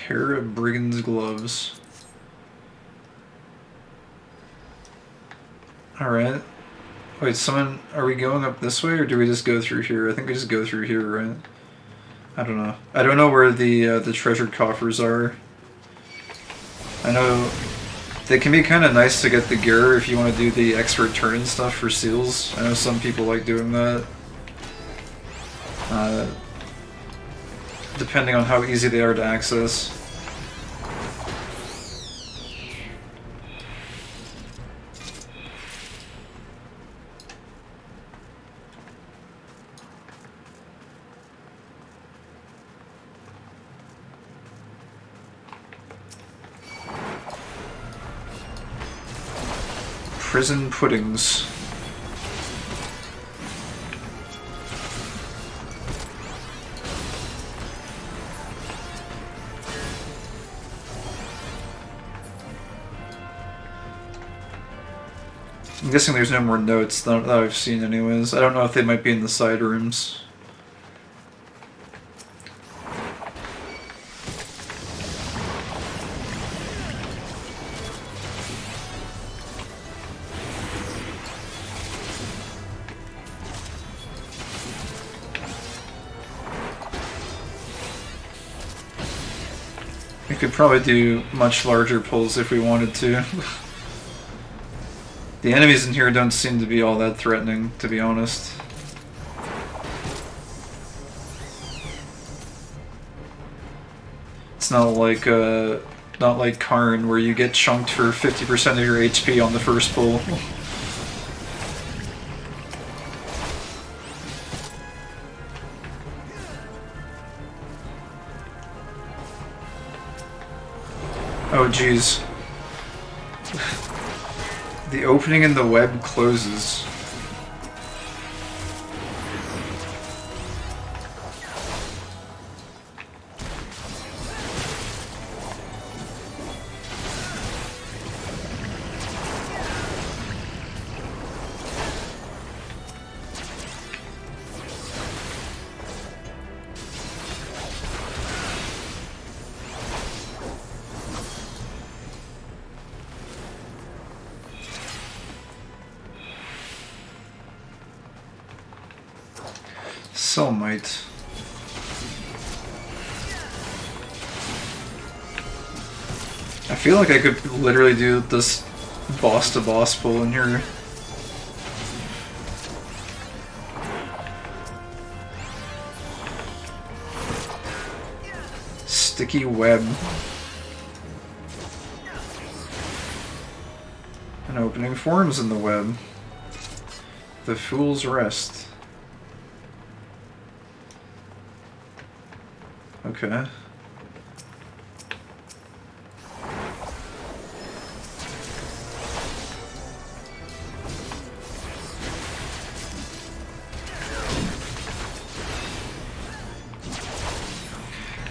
[SPEAKER 1] Pair of brigand's gloves. Alright. Wait, someone... Are we going up this way, or do we just go through here? I think we just go through here, right? I don't know. I don't know where the treasured coffers are. I know they can be kind of nice to get the gear if you want to do the expert turn and stuff for seals. I know some people like doing that. Depending on how easy they are to access. Prison puddings. I'm guessing there's no more notes that I've seen anyways. I don't know if they might be in the side rooms. We could probably do much larger pulls if we wanted to. The enemies in here don't seem to be all that threatening, to be honest. It's not like Not like Karn, where you get chunked for 50% of your HP on the first pull. Oh jeez. The opening in the web closes. So might. I feel like I could literally do this boss to boss pull in here. Sticky web. An opening forms in the web. The Fool's Rest. Okay.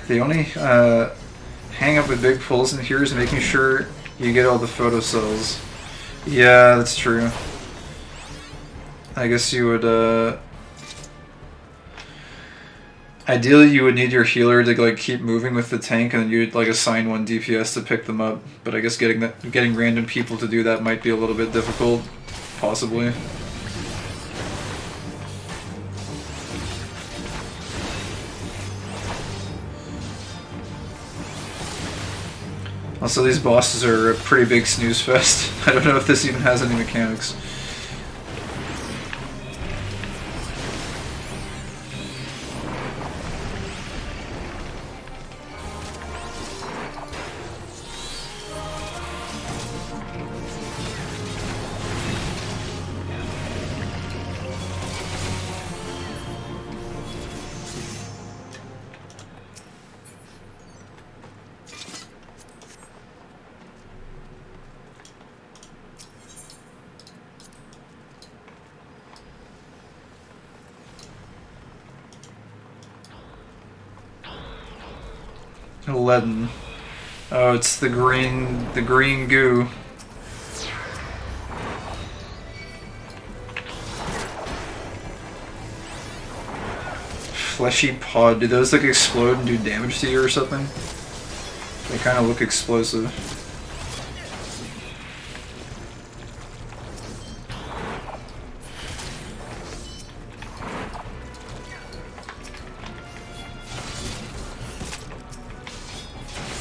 [SPEAKER 1] The only hang up with big pulls in here is making sure you get all the photo cells. Yeah, that's true. I guess you would ideally, you would need your healer to like keep moving with the tank, and then you'd like assign one DPS to pick them up. But I guess getting random people to do that might be a little bit difficult, possibly. Also, these bosses are a pretty big snooze fest. I don't know if this even has any mechanics. Leaden. Oh, it's the green goo. Fleshy pod. Do those like explode and do damage to you or something? They kind of look explosive.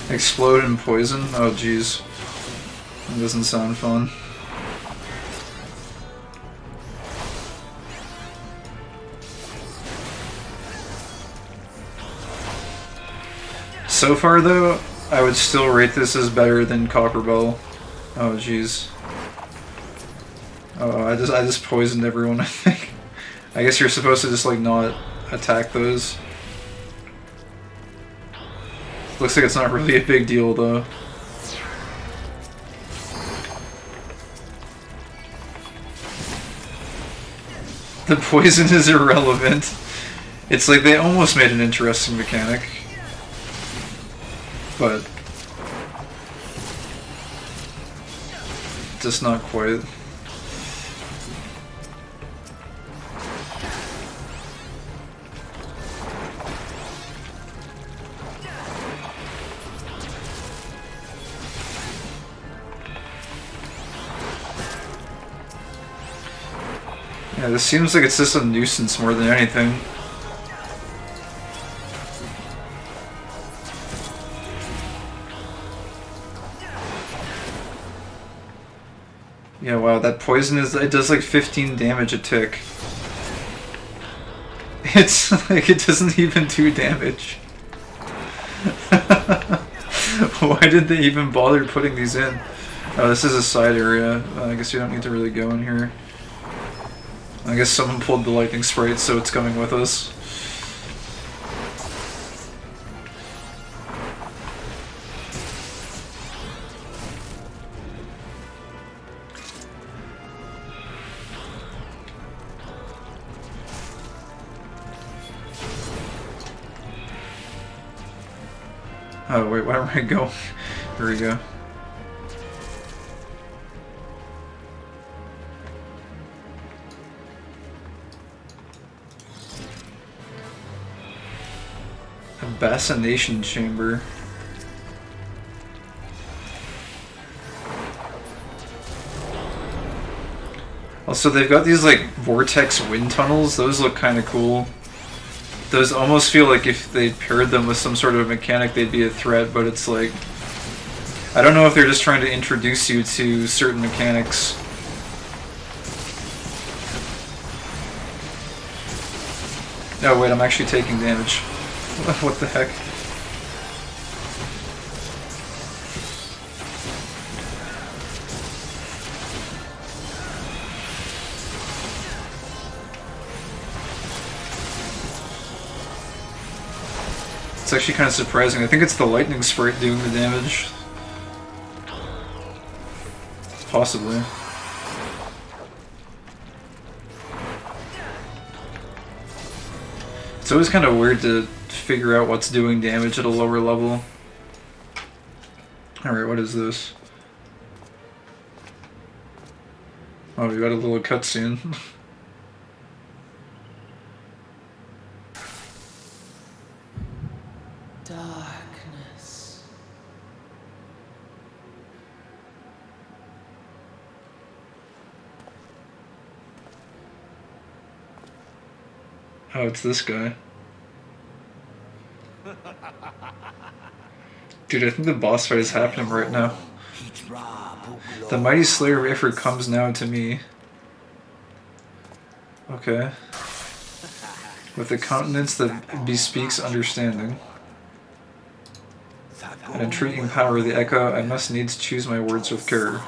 [SPEAKER 1] Explode and poison? Oh jeez. That doesn't sound fun. So far though, I would still rate this as better than Copperbell. Oh jeez. Oh, I just poisoned everyone, I think. I guess you're supposed to just like not attack those. Looks like it's not really a big deal though. The poison is irrelevant. It's like they almost made an interesting mechanic. But just not quite. Yeah, this seems like it's just a nuisance more than anything. Yeah, wow, that poison it does like 15 damage a tick. It's like it doesn't even do damage. Why did they even bother putting these in? Oh, this is a side area. I guess you don't need to really go in here. I guess someone pulled the lightning sprite, so it's coming with us. Oh wait, where am I going? Here we go. A bassination chamber. Also, they've got these like vortex wind tunnels. Those look kind of cool. Those almost feel like if they paired them with some sort of mechanic, they'd be a threat, but it's like... I don't know if they're just trying to introduce you to certain mechanics. Oh wait, I'm actually taking damage. What the heck? It's actually kind of surprising. I think it's the lightning sprite doing the damage. Possibly. It's always kind of weird to figure out what's doing damage at a lower level. Alright, what is this? Oh, we got a little cutscene.
[SPEAKER 2] Darkness.
[SPEAKER 1] Oh, it's this guy. Dude, I think the boss fight is happening right now. The mighty slayer of Ifrit comes now to me. Okay. With a countenance that bespeaks understanding. An intriguing power of the echo, I must needs choose my words with care.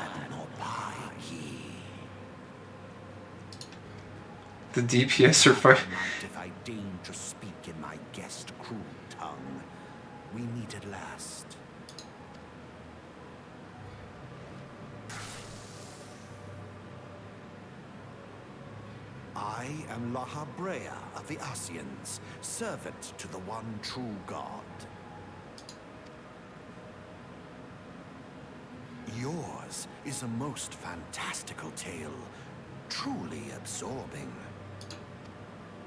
[SPEAKER 1] The DPS are fire.
[SPEAKER 3] If I deign to speak in my guest cruel tongue, we meet at last. I am Lahabrea of the Asians, servant to the one true God. Yours is a most fantastical tale, truly absorbing.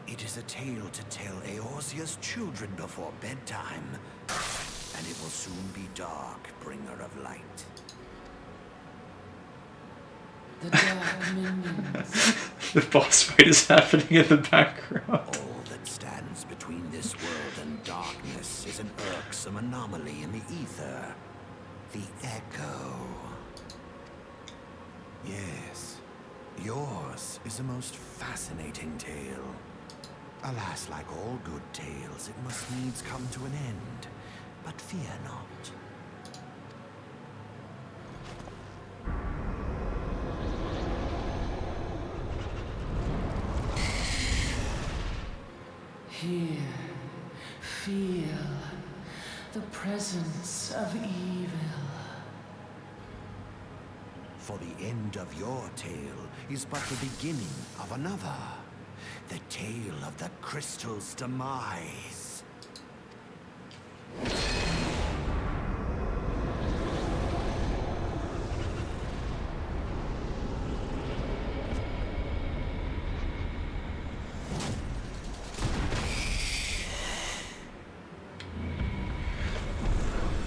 [SPEAKER 3] It is a tale to tell Eorzea's children before bedtime, and it will soon be dark, bringer of light.
[SPEAKER 2] The dark minions.
[SPEAKER 1] The boss fight is happening in the background.
[SPEAKER 3] All that stands between this world and darkness is an irksome anomaly in the ether. The Echo. Yes, yours is a most fascinating tale. Alas, like all good tales, it must needs come to an end. But fear not.
[SPEAKER 2] Here, feel the presence of evil.
[SPEAKER 3] For the end of your tale is but the beginning of another. The tale of the crystal's demise.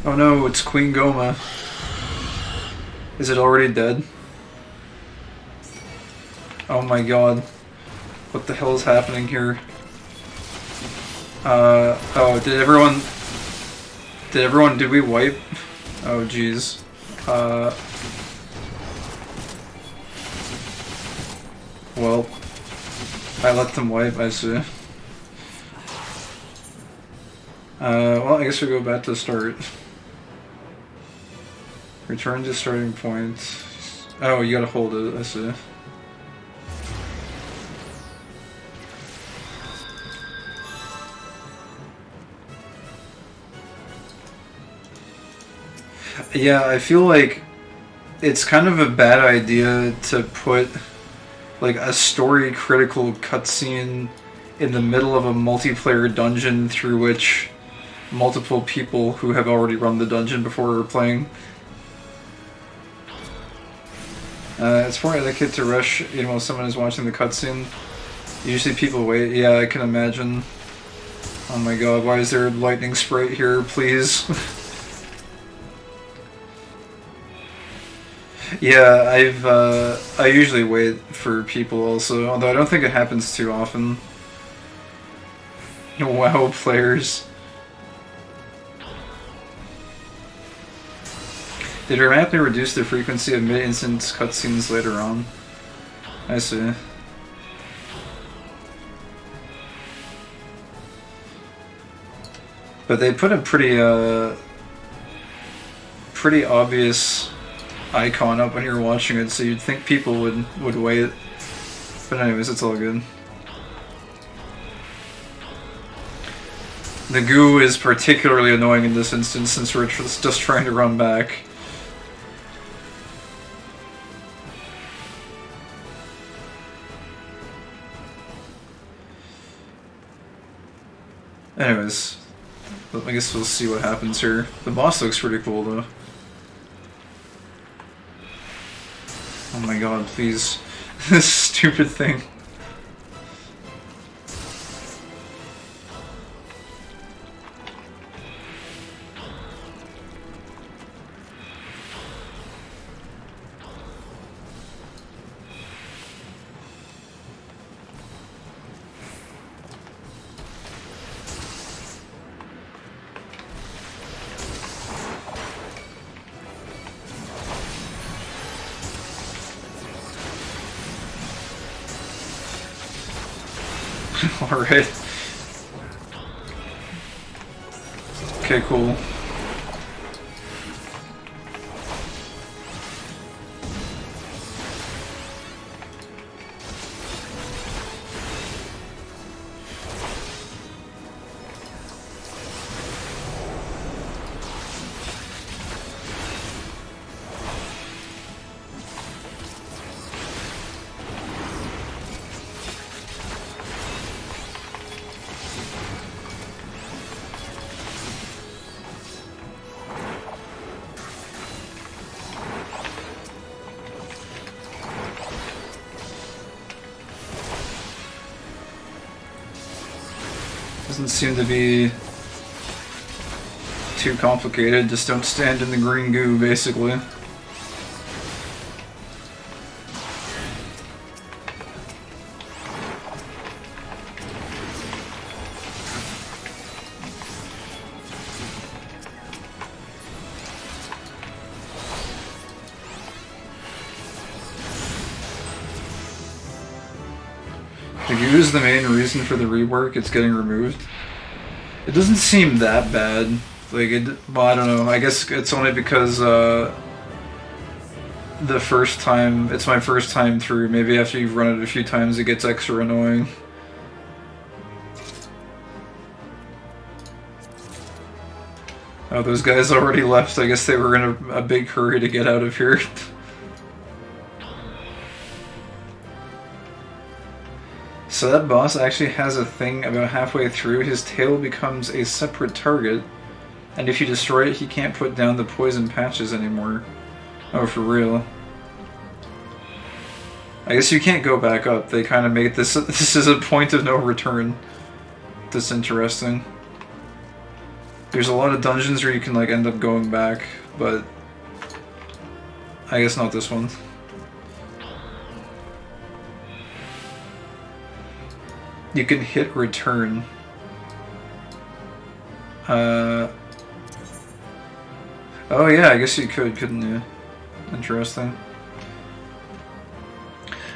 [SPEAKER 1] Oh no, it's Queen Goma. Is it already dead? Oh my god. What the hell is happening here? Oh, did we wipe? Oh jeez. Well, I let them wipe, I see. Well, I guess we go back to the start. Return to starting point. Oh, you gotta hold it, I see. Yeah, I feel like it's kind of a bad idea to put like a story critical cutscene in the middle of a multiplayer dungeon through which multiple people who have already run the dungeon before are playing. It's more etiquette to rush, you know, while someone is watching the cutscene. Usually people wait. Yeah, I can imagine. Oh my god, why is there a lightning sprite here, please? Yeah, I usually wait for people also, although I don't think it happens too often. WoW players. They dramatically reduce the frequency of mid-instance cutscenes later on. I see. But they put a pretty obvious icon up when you're watching it, so you'd think people would wait. But anyways, it's all good. The goo is particularly annoying in this instance since we're just trying to run back. Anyways, I guess we'll see what happens here. The boss looks pretty cool though. Oh my god, please. This stupid thing. Alright. Okay, cool. Doesn't seem to be too complicated, just don't stand in the green goo, basically. The goo is the main reason for the rework, it's getting removed. It doesn't seem that bad. Like, well, I don't know, I guess it's only because, the first time, it's my first time through, maybe after you've run it a few times it gets extra annoying. Oh, those guys already left, I guess they were in a big hurry to get out of here. So that boss actually has a thing about halfway through, his tail becomes a separate target, and if you destroy it, he can't put down the poison patches anymore. Oh, for real. I guess you can't go back up, they kind of made this is a point of no return. That's interesting. There's a lot of dungeons where you can like end up going back, but I guess not this one. You can hit return. Oh yeah, I guess you could, couldn't you? Interesting.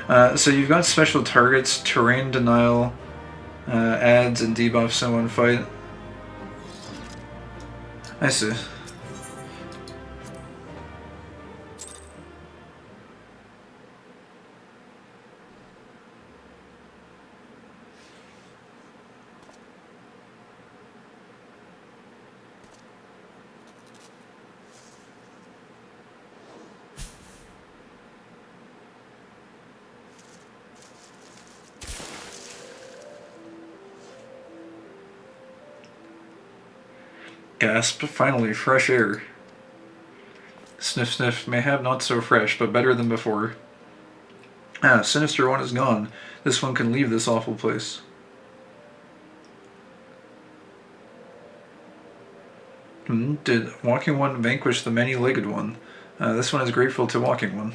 [SPEAKER 1] So you've got special targets, terrain denial, adds and debuffs in one fight. I see. Gasp, finally, fresh air. Sniff sniff, mayhap not so fresh, but better than before. Ah, sinister one is gone. This one can leave this awful place. Did Walking One vanquish the many-legged one? This one is grateful to Walking One.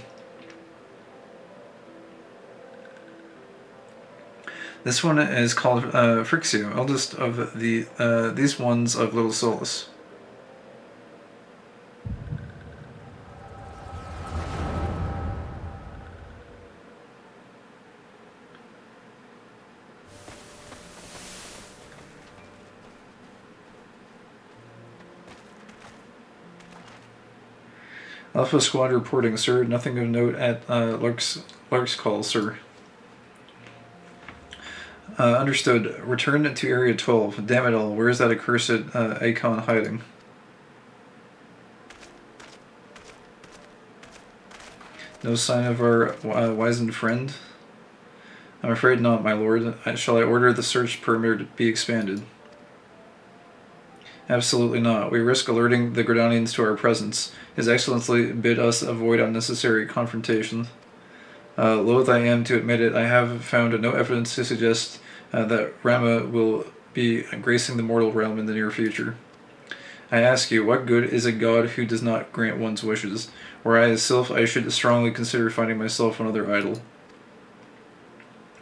[SPEAKER 1] This one is called Frixio, eldest of these ones of Little Solace. Alpha Squad reporting, sir. Nothing of note at Lark's call, sir. Understood. Return to Area 12. Damn it all, where is that accursed Akon hiding? No sign of our wizened friend? I'm afraid not, my lord. Shall I order the search perimeter to be expanded? Absolutely not. We risk alerting the Gridanians to our presence. His Excellency bid us avoid unnecessary confrontation. Loath I am to admit it, I have found no evidence to suggest that Rama will be gracing the mortal realm in the near future. I ask you, what good is a god who does not grant one's wishes? Were I a sylph, I should strongly consider finding myself another idol.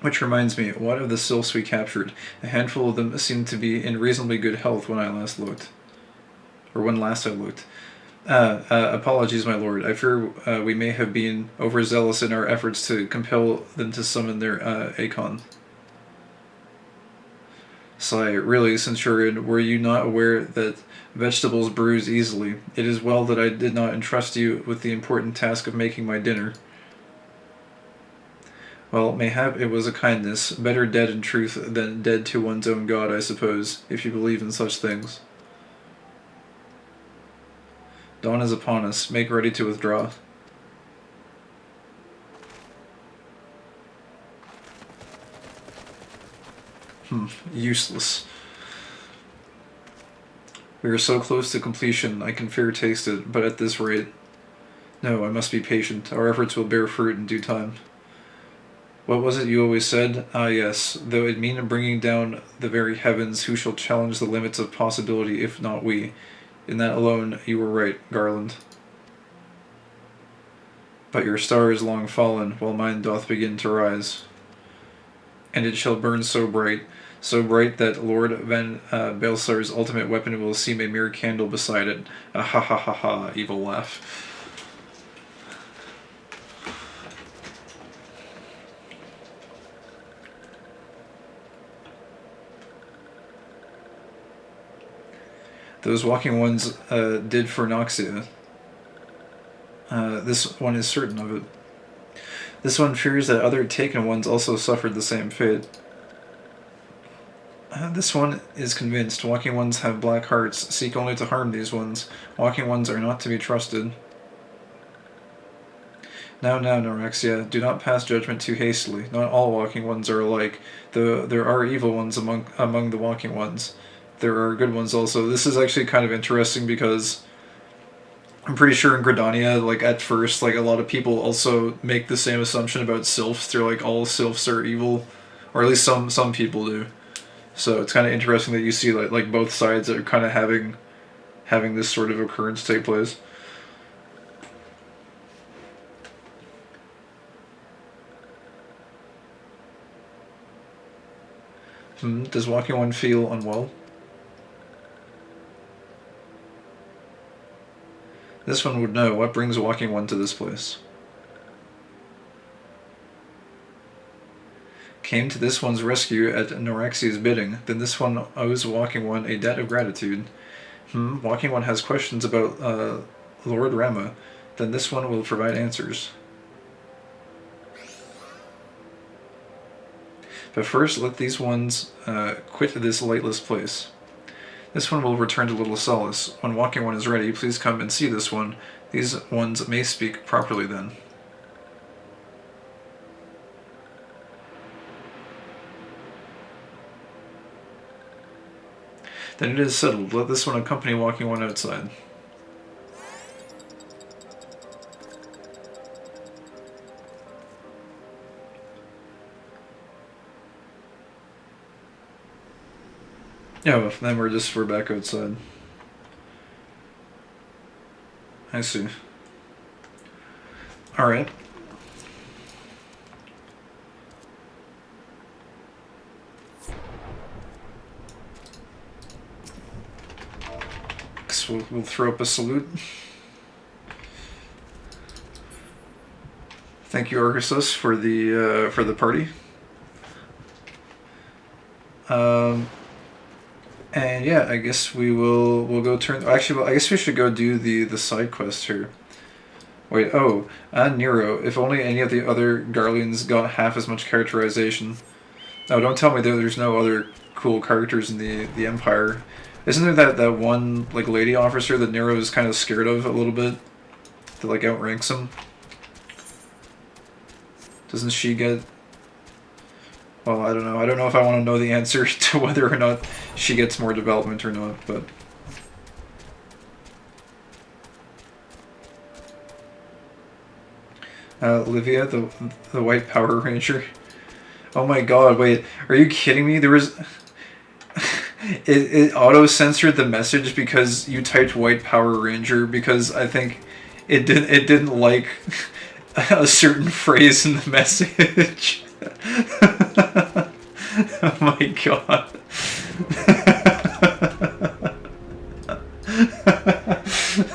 [SPEAKER 1] Which reminds me, what of the sylphs we captured? A handful of them seemed to be in reasonably good health when I last looked. Or when last I looked. Apologies, my lord. I fear we may have been overzealous in our efforts to compel them to summon their Akon. Sigh, really, Centurion, were you not aware that vegetables bruise easily? It is well that I did not entrust you with the important task of making my dinner. Well, mayhap it was a kindness, better dead in truth than dead to one's own god, I suppose, if you believe in such things. Dawn is upon us. Make ready to withdraw. Useless. We are so close to completion, I can fair taste it, but at this rate... No, I must be patient. Our efforts will bear fruit in due time. What was it you always said? Ah, yes. Though it mean bringing down the very heavens, who shall challenge the limits of possibility, if not we? In that alone, you were right, Garland. But your star is long fallen, while mine doth begin to rise. And it shall burn so bright that Lord Van Baelsar's ultimate weapon will seem a mere candle beside it. Ah ha ha ha ha, evil laugh. Those walking ones did for Noxia. This one is certain of it. This one fears that other taken ones also suffered the same fate. This one is convinced. Walking ones have black hearts, seek only to harm these ones. Walking ones are not to be trusted. Now, Norexia, do not pass judgment too hastily. Not all walking ones are alike, though there are evil ones among the walking ones. There are good ones also. This is actually kind of interesting because I'm pretty sure in Gridania, like at first, like a lot of people also make the same assumption about sylphs. They're like all sylphs are evil, or at least some people do. So it's kind of interesting that you see like both sides are kind of having this sort of occurrence take place. Does Walking One feel unwell? This one would know. What brings Walking One to this place? Came to this one's rescue at Norexia's bidding. Then this one owes Walking One a debt of gratitude. Walking One has questions about Lord Rama. Then this one will provide answers. But first, let these ones quit this lightless place. This one will return to Little Solace. When Walking One is ready, please come and see this one. These ones may speak properly then. Then it is settled. Let this one accompany walking one outside. Yeah, well, then we're back outside. I see. Alright. So we'll throw up a salute. Thank you, Argus, for the party. And yeah, I guess we'll go turn. Actually, well, I guess we should go do the side quest here. Wait, oh, Nero. If only any of the other Garleans got half as much characterization. Oh, don't tell me there's no other cool characters in the Empire. Isn't there that one like lady officer that Nero is kind of scared of a little bit? That like outranks him? Doesn't she get... Well, I don't know. I don't know if I want to know the answer to whether or not she gets more development or not, but... Livia, the White Power Ranger. Oh my god, wait, are you kidding me? There was... it auto-censored the message because you typed White Power Ranger because I think it didn't like a certain phrase in the message. Oh my god.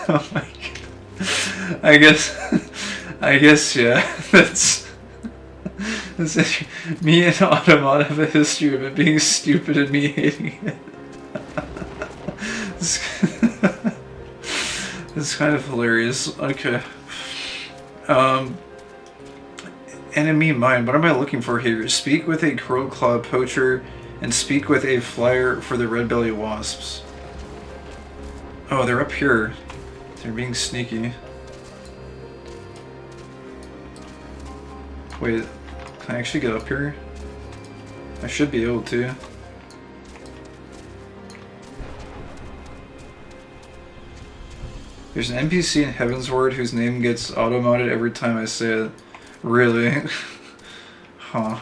[SPEAKER 1] Oh my god. I guess yeah. That's me and Automata have a history of it being stupid and me hating it. It's kind of hilarious. Okay. Enemy mine. What am I looking for here? Speak with a crow-claw poacher and speak with a flyer for the red-belly wasps. Oh, they're up here. They're being sneaky. Wait, can I actually get up here? I should be able to. There's an NPC in Heavensward whose name gets auto-modded every time I say it. Really? Huh.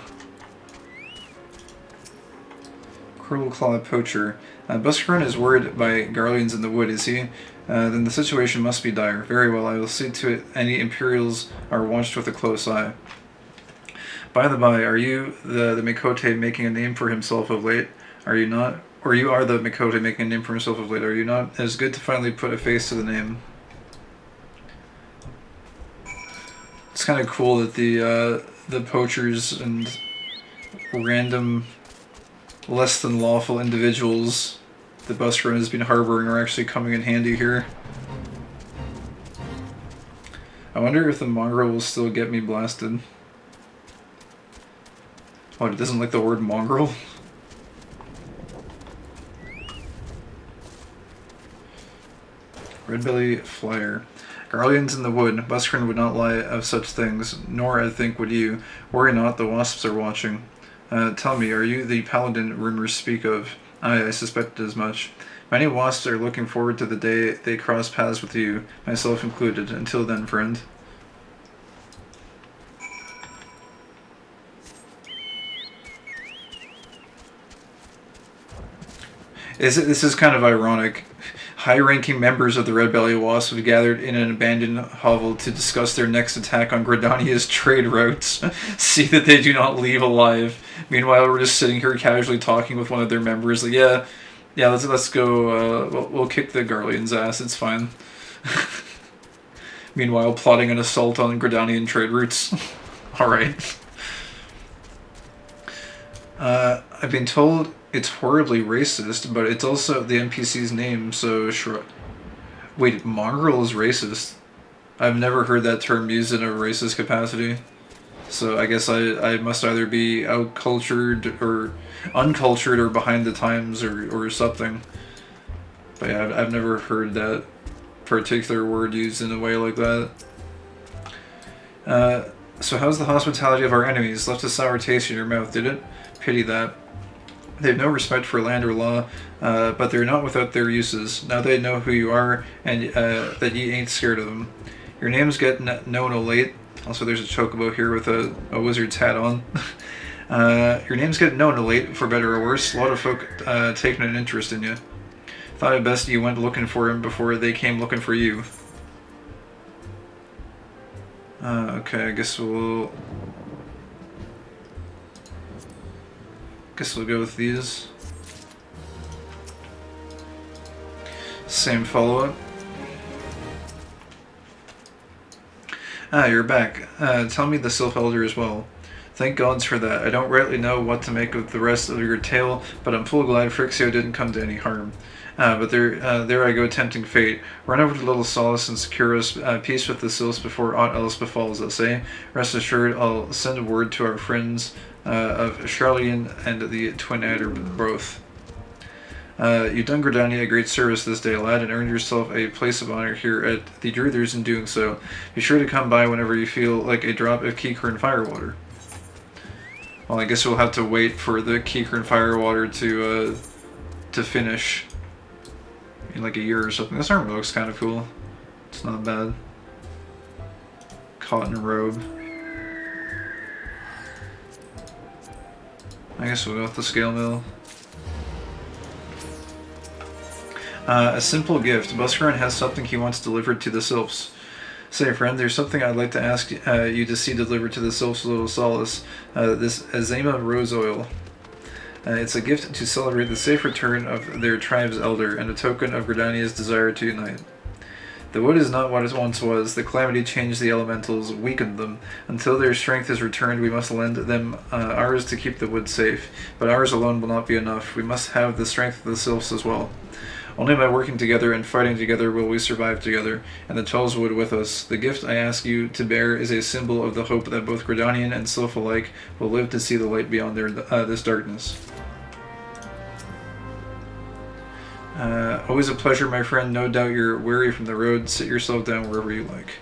[SPEAKER 1] Cruel-clawed poacher. Buscarron is worried by Garleans in the wood, is he? Then the situation must be dire. Very well, I will see to it any Imperials are watched with a close eye. By the by, are you the Mikote making a name for himself of late? Are you not? Or you are the Mikote making a name for himself of late, are you not? It's good to finally put a face to the name. It's kind of cool that the poachers and random less than lawful individuals that Buscarron has been harboring are actually coming in handy here. I wonder if the mongrel will still get me blasted. Oh, it doesn't like the word mongrel? Redbelly Flyer. Garleans in the wood. Buscarron would not lie of such things, nor, I think, would you. Worry not, the wasps are watching. Tell me, are you the paladin rumors speak of? I suspected as much. Many wasps are looking forward to the day they cross paths with you, myself included. Until then, friend. This is kind of ironic. High-ranking members of the Red Belly Wasp have gathered in an abandoned hovel to discuss their next attack on Gridania's trade routes. See that they do not leave alive. Meanwhile, we're just sitting here casually talking with one of their members. Like, yeah, let's go. We'll kick the Garlean's ass. It's fine. Meanwhile, plotting an assault on Gridanian trade routes. All right. I've been told it's horribly racist, but it's also the NPC's name, so sure. Wait, mongrel is racist? I've never heard that term used in a racist capacity. So I guess I must either be out-cultured or uncultured or behind the times or something. But yeah, I've never heard that particular word used in a way like that. So how's the hospitality of our enemies? Left a sour taste in your mouth, did it? Pity that. They have no respect for land or law, but they're not without their uses. Now they know who you are, and that ye ain't scared of them. Your names get known o' late. Also, there's a chocobo here with a wizard's hat on. Your names get known o' late, for better or worse. A lot of folk taking an interest in you. Thought it best you went looking for him before they came looking for you. Okay, I guess we'll go with these. Same follow-up. Ah, you're back. Tell me the Sylph Elder as well. Thank gods for that. I don't rightly know what to make of the rest of your tale, but I'm full glad Phrixio didn't come to any harm. But there I go tempting fate. Run over to Little Solace and secure us peace with the Sylphs before aught else befalls us, eh? Rest assured, I'll send a word to our friends of Charlene and the Twin Adder both. You've done Gridania a great service this day, lad, and earned yourself a place of honor here at the Druiders in doing so. Be sure to come by whenever you feel like a drop of Keycorn Firewater. Well, I guess we'll have to wait for the Keycorn Firewater to finish in like a year or something. This armor looks kind of cool. It's not bad. Cotton robe. I guess we'll go with the scale mill. A simple gift. Buscaron has something he wants delivered to the Sylphs. Say, friend, there's something I'd like to ask you to see delivered to the Sylphs Little Solace. This Azema Rose Oil. It's a gift to celebrate the safe return of their tribe's elder, and a token of Gridania's desire to unite. The wood is not what it once was. The calamity changed the elementals, weakened them. Until their strength is returned, we must lend them ours to keep the wood safe. But ours alone will not be enough. We must have the strength of the Sylphs as well. Only by working together and fighting together will we survive together, and the Trolls would with us. The gift I ask you to bear is a symbol of the hope that both Gridanian and Sylph alike will live to see the light beyond this darkness. Always a pleasure, my friend. No doubt you're weary from the road. Sit yourself down wherever you like.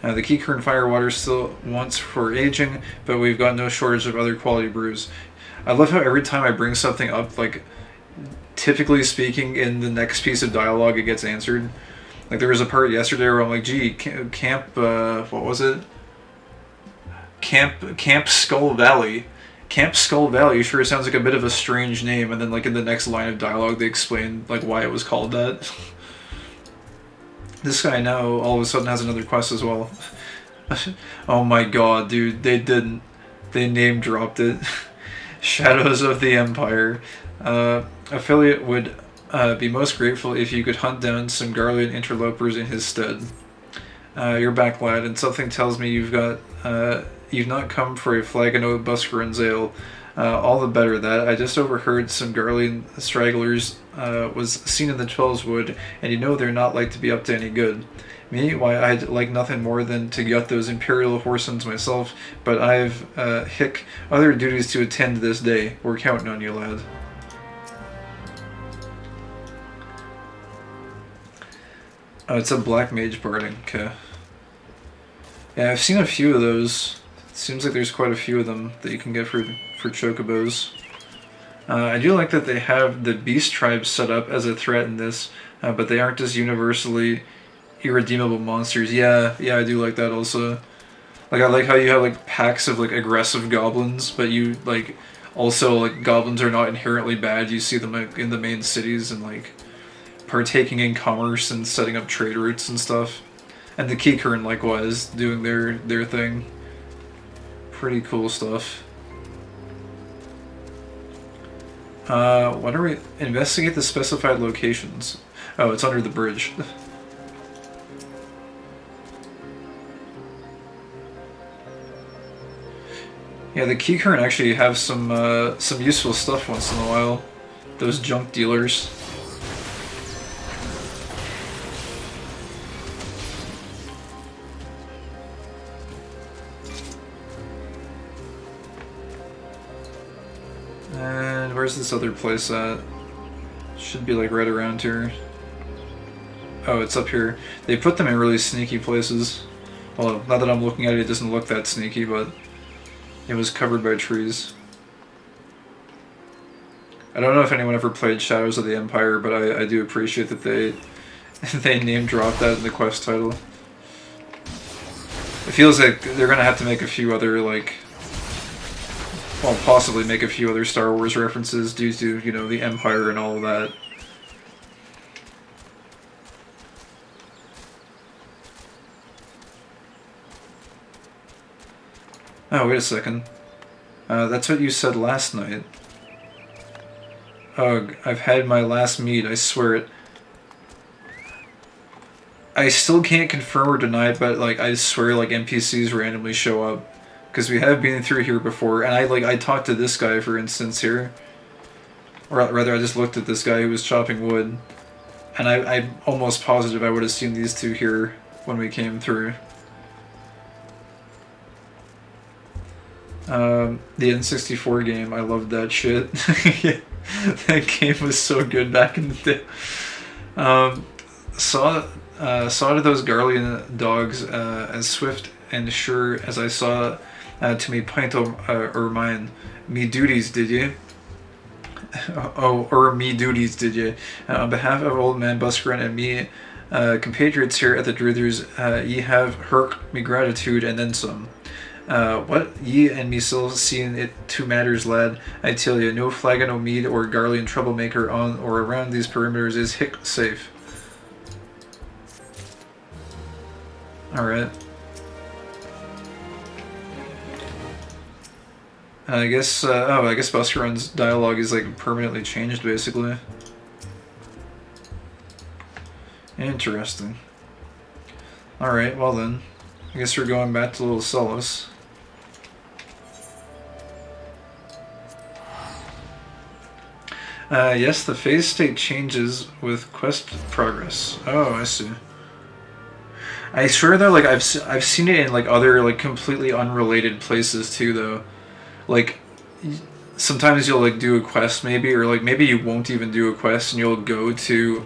[SPEAKER 1] The Keycorn Firewater still wants for aging, but we've got no shortage of other quality brews. I love how every time I bring something up, like, typically speaking, in the next piece of dialogue, it gets answered. Like, there was a part yesterday where I'm like, gee, what was it? Camp Skull Valley. Camp Skull Valley sure sounds like a bit of a strange name, and then, like, in the next line of dialogue, they explain, like, why it was called that. This guy now, all of a sudden, has another quest as well. Oh my god, dude, they didn't. They name-dropped it. Shadows of the Empire. Affiliate would be most grateful if you could hunt down some Garlean interlopers in his stead. You're back, lad, and something tells me you've not come for a flagon of Buscaron's ale. All the better that. I just overheard some Garlean stragglers was seen in the Twellswood, and you know they're not like to be up to any good. Me, why, I'd like nothing more than to gut those Imperial horsens myself, but I've, other duties to attend this day. We're counting on you, lad. Oh, it's a Black Mage barding. Okay. Yeah, I've seen a few of those. It seems like there's quite a few of them that you can get for chocobos. I do like that they have the beast tribes set up as a threat in this, but they aren't just universally irredeemable monsters. Yeah, I do like that also. Like, I like how you have, like, packs of, like, aggressive goblins, but you, like, also, like, goblins are not inherently bad. You see them, like, in the main cities and, like, partaking in commerce and setting up trade routes and stuff. And the Keycorn, likewise, doing their thing. Pretty cool stuff. Why don't we investigate the specified locations? Oh, it's under the bridge. Yeah, the Keycorn actually have some useful stuff once in a while. Those junk dealers. And where's this other place at? Should be like right around here. Oh, it's up here. They put them in really sneaky places. Well, now that I'm looking at it, it doesn't look that sneaky, but it was covered by trees. I don't know if anyone ever played Shadows of the Empire, but I do appreciate that they they name dropped that in the quest title. It feels like they're gonna have to make a few other, like, well, possibly make a few other Star Wars references due to, you know, the Empire and all of that. Oh, wait a second. That's what you said last night. Ugh, I've had my last mead, I swear it. I still can't confirm or deny it, but, like, I swear, like, NPCs randomly show up. Because we have been through here before, and I talked to this guy, for instance, here. Or rather, I just looked at this guy who was chopping wood. And I'm almost positive I would have seen these two here when we came through. The N64 game, I loved that shit. That game was so good back in the day. Saw to those Garlean dogs as swift and sure as I saw to me pint or mine. Me duties, did ye? Oh, or me duties, did ye? On behalf of old man Buskerun and me, compatriots here at the Druthers, ye have herk me gratitude and then some. What ye and me still seeing it two matters, lad. I tell ye, no flagon o' mead or Garlean troublemaker on or around these perimeters is hick safe. Alright. I guess, I guess Buskerun's dialogue is, like, permanently changed, basically. Interesting. Alright, well then. I guess we're going back to Little Solace. Yes, the phase state changes with quest progress. Oh, I see. I swear though, like, I've seen it in, like, other, like, completely unrelated places too, though. Like, sometimes you'll, like, do a quest maybe, or, like, maybe you won't even do a quest and you'll go to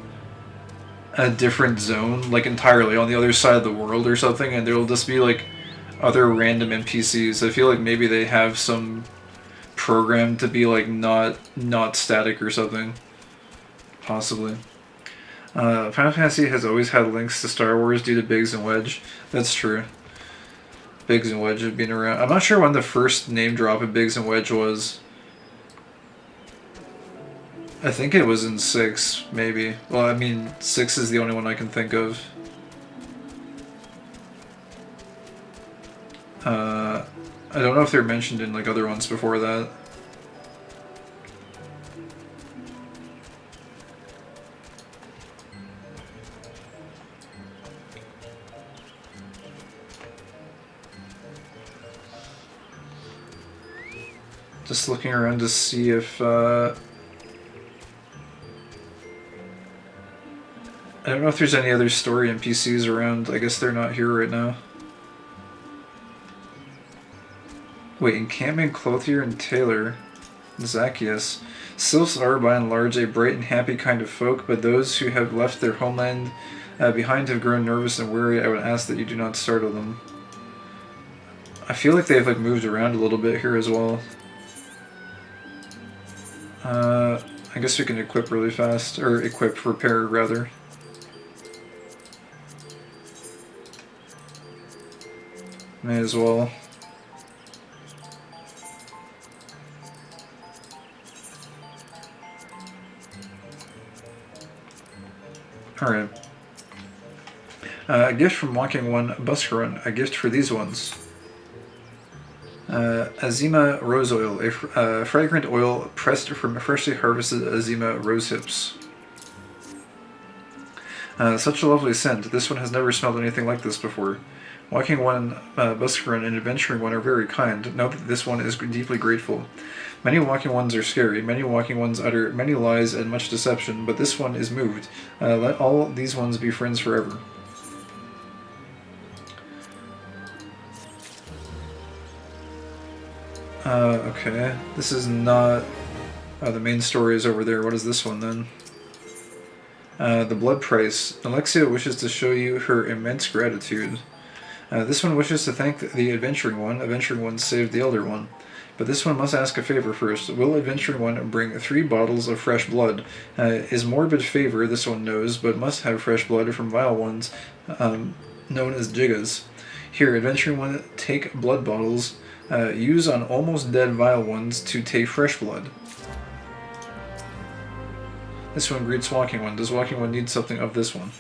[SPEAKER 1] a different zone, like, entirely on the other side of the world or something, and there'll just be, like, other random NPCs. I feel like maybe they have some program to be, like, not static or something. Possibly. Final Fantasy has always had links to Star Wars due to Biggs and Wedge. That's true. Biggs and Wedge have been around. I'm not sure when the first name drop of Biggs and Wedge was. I think it was in 6, maybe. Well, I mean, 6 is the only one I can think of. I don't know if they're mentioned in, like, other ones before that. Just looking around to see if, I don't know if there's any other story NPCs around. I guess they're not here right now. Wait, encampment, clothier, and tailor. Zacchaeus. Sylphs are, by and large, a bright and happy kind of folk, but those who have left their homeland behind have grown nervous and weary. I would ask that you do not startle them. I feel like they've, like, moved around a little bit here as well. I guess we can equip really fast, or equip, repair rather. May as well. Alright. A gift from Walking One, Buskerun. A gift for these ones. Azima rose oil, a fragrant oil pressed from freshly harvested Azima rose hips. Such a lovely scent. This one has never smelled anything like this before. Walking One, Buskerun, and Adventuring One are very kind. Note that this one is deeply grateful. Many Walking Ones are scary. Many Walking Ones utter many lies and much deception, but this one is moved. Let all these ones be friends forever. Okay. This is not... the main story is over there. What is this one, then? The Blood Price. Alexia wishes to show you her immense gratitude. This one wishes to thank the Adventuring One. Adventuring One saved the Elder One. But this one must ask a favor first. Will Adventuring One bring 3 bottles of fresh blood? Is morbid favor, this one knows, but must have fresh blood from vile ones, known as Jiggas. Here, Adventuring One, take blood bottles. Use on almost dead vile ones to take fresh blood. This one greets Walking One. Does Walking One need something of this one?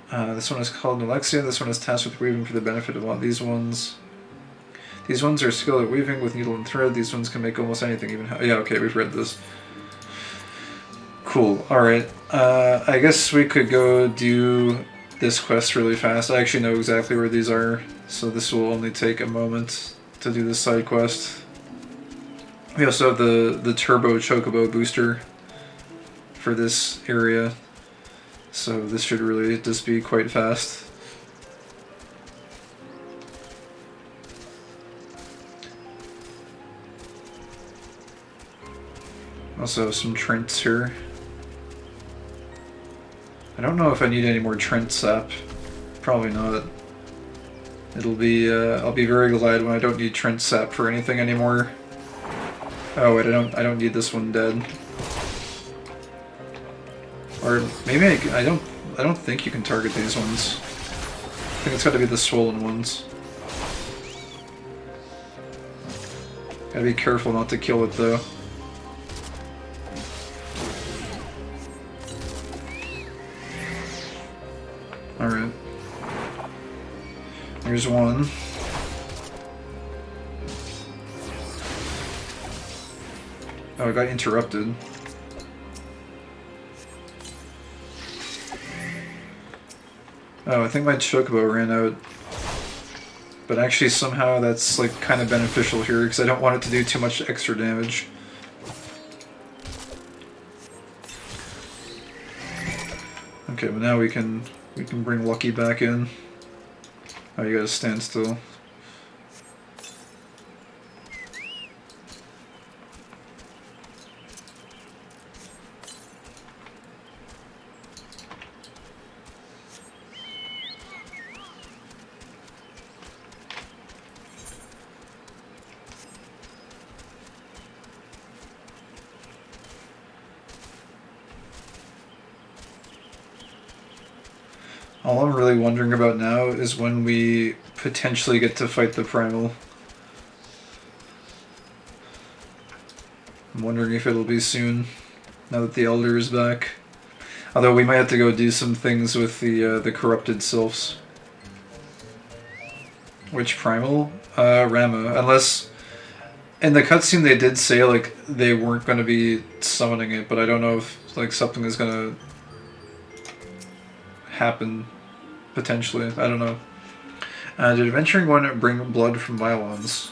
[SPEAKER 1] This one is called Alexia. This one is tasked with weaving for the benefit of all these ones. These ones are skilled at weaving with needle and thread. These ones can make almost anything, even yeah, okay, we've read this. Cool, alright. I guess we could go do this quest really fast. I actually know exactly where these are, so this will only take a moment to do this side quest. We also have the Turbo Chocobo booster for this area, so this should really just be quite fast. Also have some Trents here. I don't know if I need any more Trent sap. Probably not. It'll be, I'll be very glad when I don't need Trent sap for anything anymore. Oh wait, I don't need this one dead. Or maybe I don't think you can target these ones. I think it's got to be the swollen ones. Gotta be careful not to kill it though. Alright. Here's one. Oh, I got interrupted. Oh, I think my Chocobo ran out. But actually somehow that's like kind of beneficial here because I don't want it to do too much extra damage. Okay, but now we can bring Lucky back in. Oh, you gotta stand still. All I'm really wondering about now is when we potentially get to fight the Primal. I'm wondering if it'll be soon, now that the Elder is back. Although we might have to go do some things with the corrupted sylphs. Which Primal? Rama. Unless, in the cutscene they did say like they weren't going to be summoning it, but I don't know if like something is going to happen. Potentially, I don't know. Did Adventuring One bring blood from vile ones?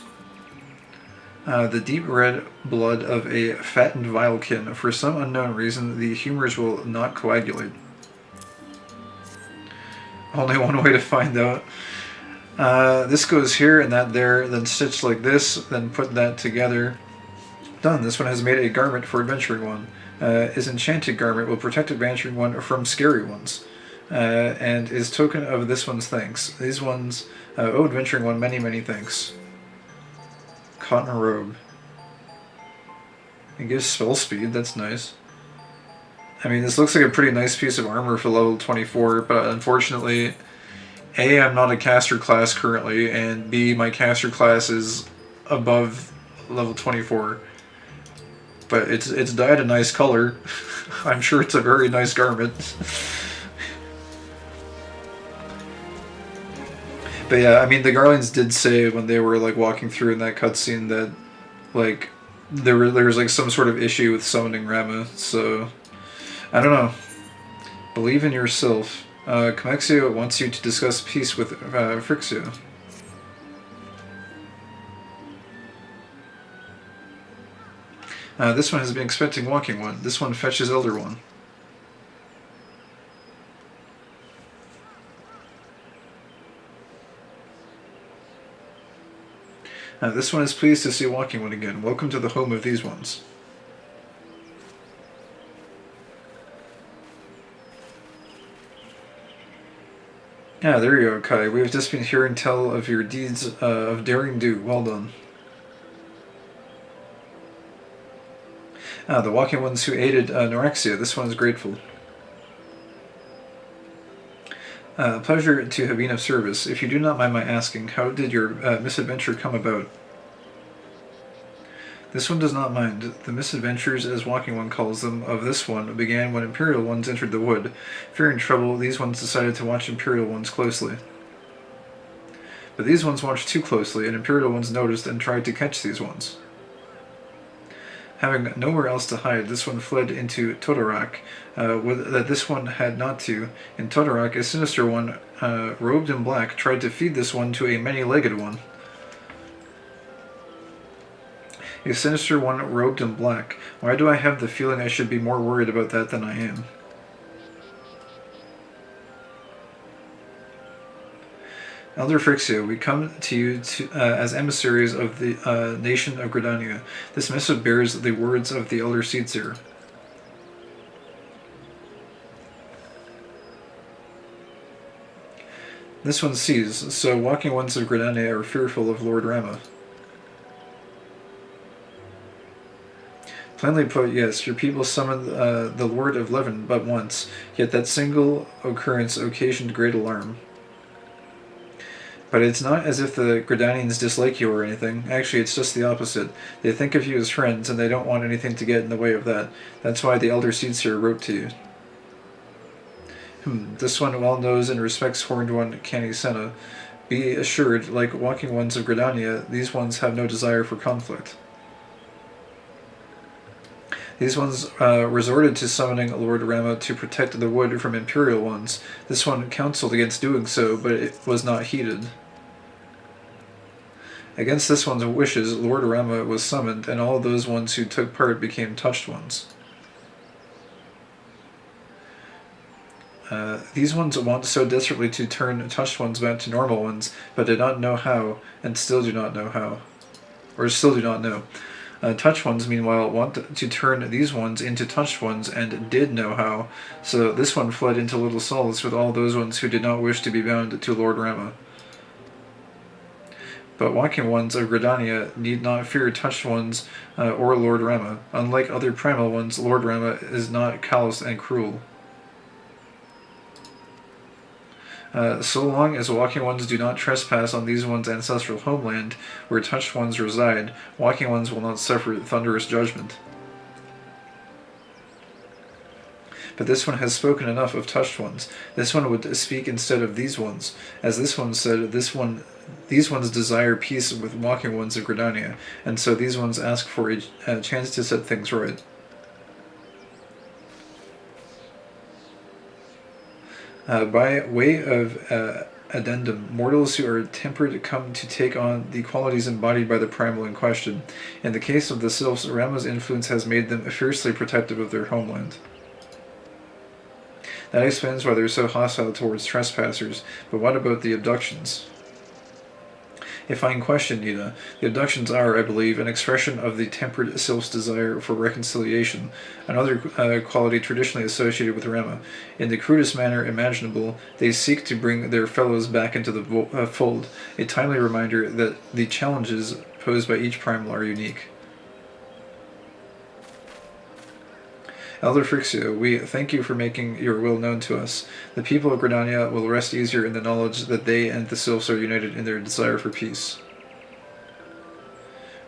[SPEAKER 1] The deep red blood of a fattened vilekin. For some unknown reason, the humors will not coagulate. Only one way to find out. This goes here and that there, then stitched like this, then put that together. Done. This one has made a garment for Adventuring One. His enchanted garment will protect Adventuring One from scary ones. And is token of this one's thanks. These ones owe Adventuring One many, many thanks. Cotton robe. It gives spell speed, that's nice. I mean, this looks like a pretty nice piece of armor for level 24, but unfortunately, A, I'm not a caster class currently, and B, my caster class is above level 24. But it's dyed a nice color. I'm sure it's a very nice garment. But yeah, I mean, the Garlands did say when they were like walking through in that cutscene that like there was like some sort of issue with summoning Rama. So I don't know. Believe in yourself. Comexio wants you to discuss peace with Frixio. This one has been expecting Walking One. This one fetches Elder One. This one is pleased to see Walking One again. Welcome to the home of these ones. Yeah, there you go, Kai. We have just been hearing tell of your deeds of daring do. Well done. The walking ones who aided Norexia. This one is grateful. Pleasure to have been of service. If you do not mind my asking, how did your misadventure come about? This one does not mind. The misadventures, as Walking One calls them, of this one began when Imperial ones entered the wood. Fearing trouble, these ones decided to watch Imperial ones closely. But these ones watched too closely, and Imperial ones noticed and tried to catch these ones. Having nowhere else to hide, this one fled into Totorak, that this one had not to. In Totorak, a sinister one, robed in black, tried to feed this one to a many-legged one. A sinister one robed in black. Why do I have the feeling I should be more worried about that than I am? Elder Phrixia, we come to you as emissaries of the nation of Gridania. This missive bears the words of the Elder Seedseer. This one sees, so walking ones of Gridania are fearful of Lord Rama. Plainly put, yes, your people summoned the Lord of Leven but once, yet that single occurrence occasioned great alarm. But it's not as if the Gridanians dislike you or anything. Actually, it's just the opposite. They think of you as friends, and they don't want anything to get in the way of that. That's why the Elder Seedseer wrote to you. This one well knows and respects Horned One Canny Senna. Be assured, like walking ones of Gridania, these ones have no desire for conflict. These ones resorted to summoning Lord Rama to protect the wood from Imperial ones. This one counseled against doing so, but it was not heeded. Against this one's wishes, Lord Rama was summoned, and all those ones who took part became touched ones. These ones want so desperately to turn touched ones back to normal ones, but did not know how, and still do not know how. Or still do not know. Touched ones, meanwhile, want to turn these ones into touched ones, and did know how, so this one fled into little solace with all those ones who did not wish to be bound to Lord Rama. But walking ones of Gridania need not fear touched ones or Lord Rama. Unlike other primal ones, Lord Rama is not callous and cruel. So long as walking ones do not trespass on these ones' ancestral homeland, where touched ones reside, walking ones will not suffer thunderous judgment. But this one has spoken enough of touched ones. This one would speak instead of these ones. As this one said, these ones desire peace with walking ones of Gridania, and so these ones ask for a chance to set things right. By way of addendum, mortals who are tempered come to take on the qualities embodied by the primal in question. In the case of the sylphs, Rama's influence has made them fiercely protective of their homeland. That explains why they're so hostile towards trespassers, but what about the abductions? A fine question, Nita. The abductions are, I believe, an expression of the tempered sylph's desire for reconciliation, another quality traditionally associated with Rama. In the crudest manner imaginable, they seek to bring their fellows back into the fold, a timely reminder that the challenges posed by each primal are unique. Elder Phrixia, we thank you for making your will known to us. The people of Gridania will rest easier in the knowledge that they and the sylphs are united in their desire for peace.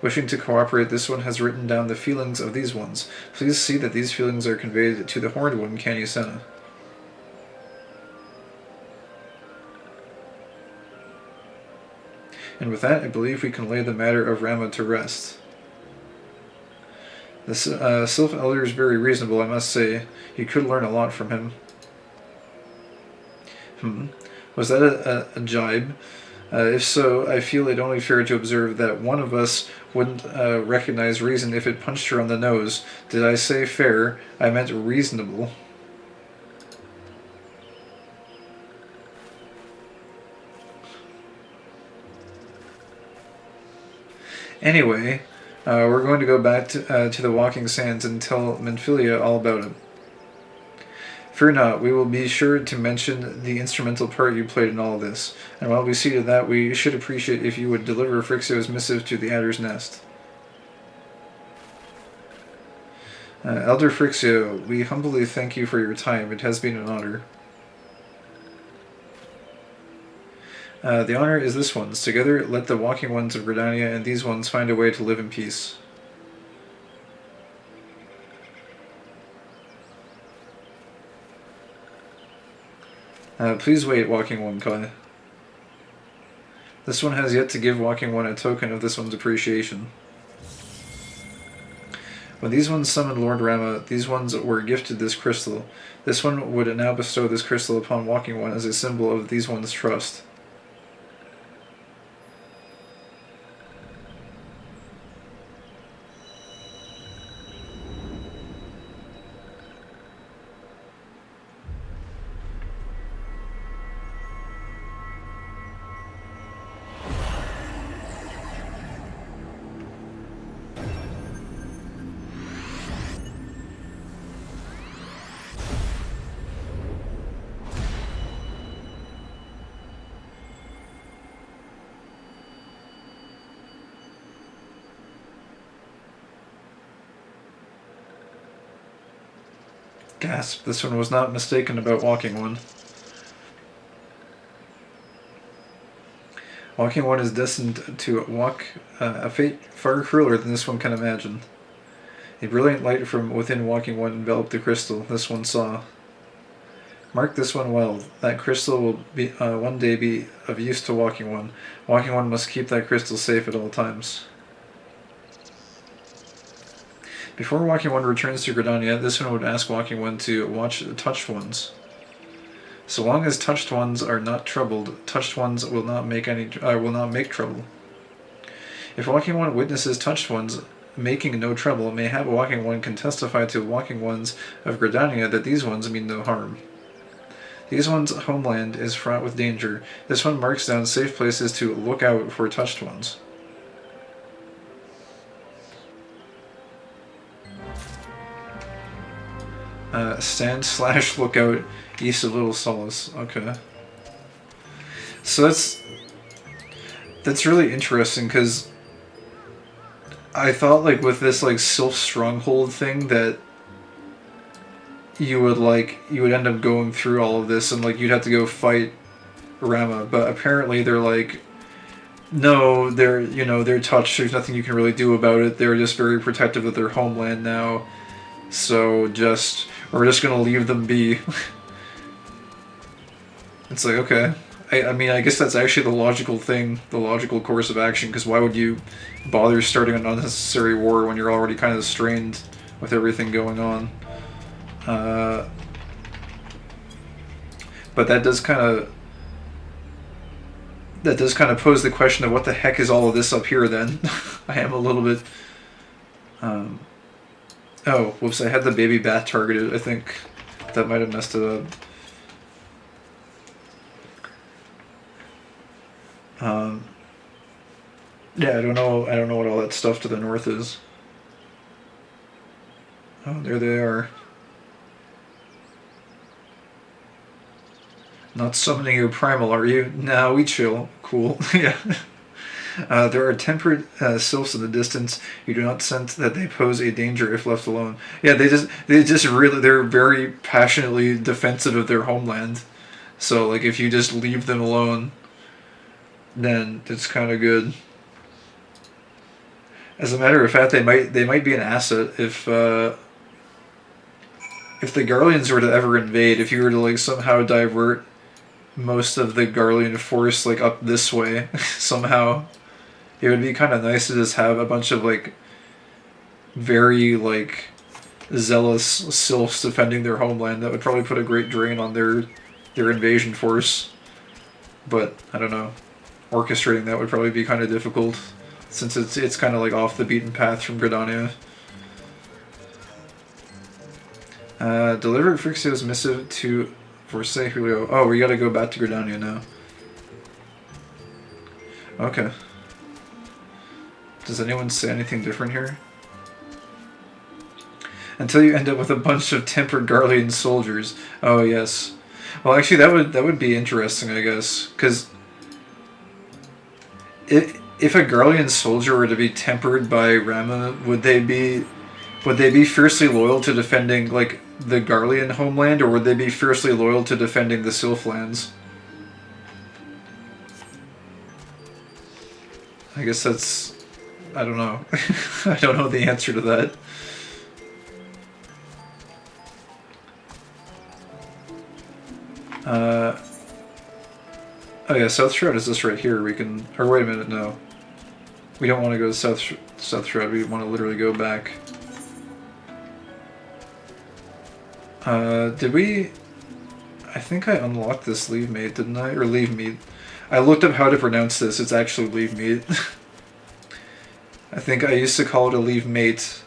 [SPEAKER 1] Wishing to cooperate, this one has written down the feelings of these ones. Please see that these feelings are conveyed to the Horned One, Canny Senna. And with that, I believe we can lay the matter of Rama to rest. The Sylph Elder is very reasonable, I must say. You could learn a lot from him. Was that a jibe? If so, I feel it only fair to observe that one of us wouldn't recognize reason if it punched her on the nose. Did I say fair? I meant reasonable. Anyway, we're going to go back to the Walking Sands and tell Menphilia all about it. Fear not, we will be sure to mention the instrumental part you played in all this, and while we see to that, we should appreciate if you would deliver Frixio's missive to the Adder's Nest. Elder Frixio, we humbly thank you for your time. It has been an honor. The honor is this one's. Together, let the walking ones of Gridania and these ones find a way to live in peace. Please wait, Walking One, Kai. This one has yet to give Walking One a token of this one's appreciation. When these ones summoned Lord Rama, these ones were gifted this crystal. This one would now bestow this crystal upon Walking One as a symbol of these ones' trust. Gasp, this one was not mistaken about Walking One. Walking One is destined to walk a fate far crueler than this one can imagine. A brilliant light from within Walking One enveloped the crystal this one saw. Mark this one well. That crystal will be one day be of use to Walking One. Walking One must keep that crystal safe at all times. Before Walking One returns to Gridania, this one would ask Walking One to watch touched ones. So long as touched ones are not troubled, touched ones will not make trouble. If Walking One witnesses touched ones making no trouble, mayhap Walking One can testify to Walking Ones of Gridania that these ones mean no harm. These ones' homeland is fraught with danger. This one marks down safe places to look out for touched ones. Stand/lookout east of Little Solace. Okay. So that's really interesting, because I thought, like, with this, like, Sylph Stronghold thing that you would end up going through all of this and, like, you'd have to go fight Rama, but apparently they're like, no, they're touched, there's nothing you can really do about it, they're just very protective of their homeland now, so we're just gonna leave them be. It's like, okay. I mean, I guess that's actually the logical thing, the logical course of action, because why would you bother starting an unnecessary war when you're already kind of strained with everything going on? But that does kind of pose the question of what the heck is all of this up here then? I am a little bit... oh, whoops, I had the baby bat targeted. I think that might have messed it up. Yeah, I don't know what all that stuff to the north is. Oh, there they are. Not summoning your primal, are you? Nah, we chill. Cool. Yeah. There are temperate sylphs in the distance. You do not sense that they pose a danger if left alone. Yeah, they're very passionately defensive of their homeland. So, like, if you just leave them alone, then it's kind of good. As a matter of fact, they might be an asset if the Garleans were to ever invade. If you were to, like, somehow divert most of the Garlean force, like, up this way somehow, it would be kind of nice to just have a bunch of, like, very, like, zealous sylphs defending their homeland. That would probably put a great drain on their invasion force. But I don't know, orchestrating that would probably be kind of difficult, since it's kind of like off the beaten path from Gridania. Deliver Frixio's missive to Forsay Julio. Oh, we gotta go back to Gridania now. Okay. Does anyone say anything different here? until you end up with a bunch of tempered Garlean soldiers. Oh yes. Well, actually, that would be interesting, I guess, because if a Garlean soldier were to be tempered by Rama, would they be fiercely loyal to defending like the Garlean homeland, or would they be fiercely loyal to defending the Sylph lands? I guess that's... I don't know. I don't know the answer to that. Oh yeah, South Shroud is this right here. We can... Or wait a minute, no. We don't want to go to South Shroud, we want to literally go back. Did we... I think I unlocked this Leave Mate, didn't I? Or Leave Meat. I looked up how to pronounce this, it's actually Leave Meat. I think I used to call it a Leave Mate.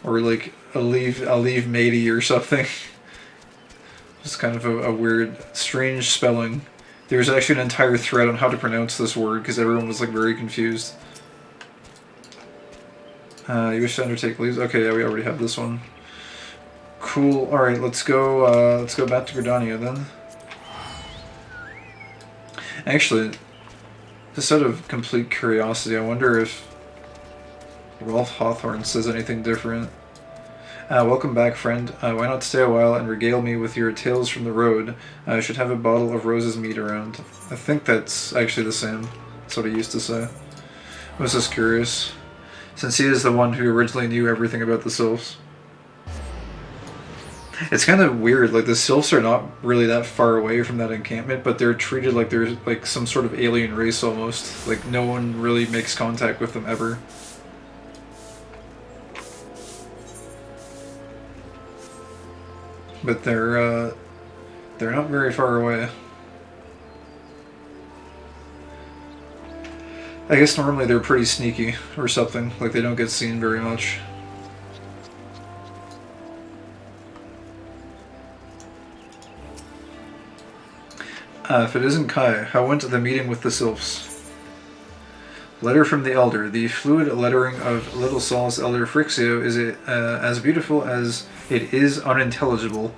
[SPEAKER 1] Or like a leave matey or something. It's kind of a weird, strange spelling. There's actually an entire thread on how to pronounce this word because everyone was like very confused. You wish to undertake leaves? Okay, yeah, we already have this one. Cool. All right, let's go back to Gridania then. Actually, just out of complete curiosity, I wonder if Rolf Hawthorne says anything different. Welcome back, friend. Why not stay a while and regale me with your tales from the road? I should have a bottle of Rose's meat around. I think that's actually the same. That's what he used to say. I was just curious, since he is the one who originally knew everything about the Sylphs. It's kind of weird, like the Sylphs are not really that far away from that encampment, but they're treated like they're like some sort of alien race almost. Like no one really makes contact with them ever. But they're not very far away. I guess normally they're pretty sneaky or something, like they don't get seen very much. If it isn't Kai, how went the meeting with the Sylphs? Letter from the Elder. The fluid lettering of Little Saul's Elder Frixio is as beautiful as it is unintelligible.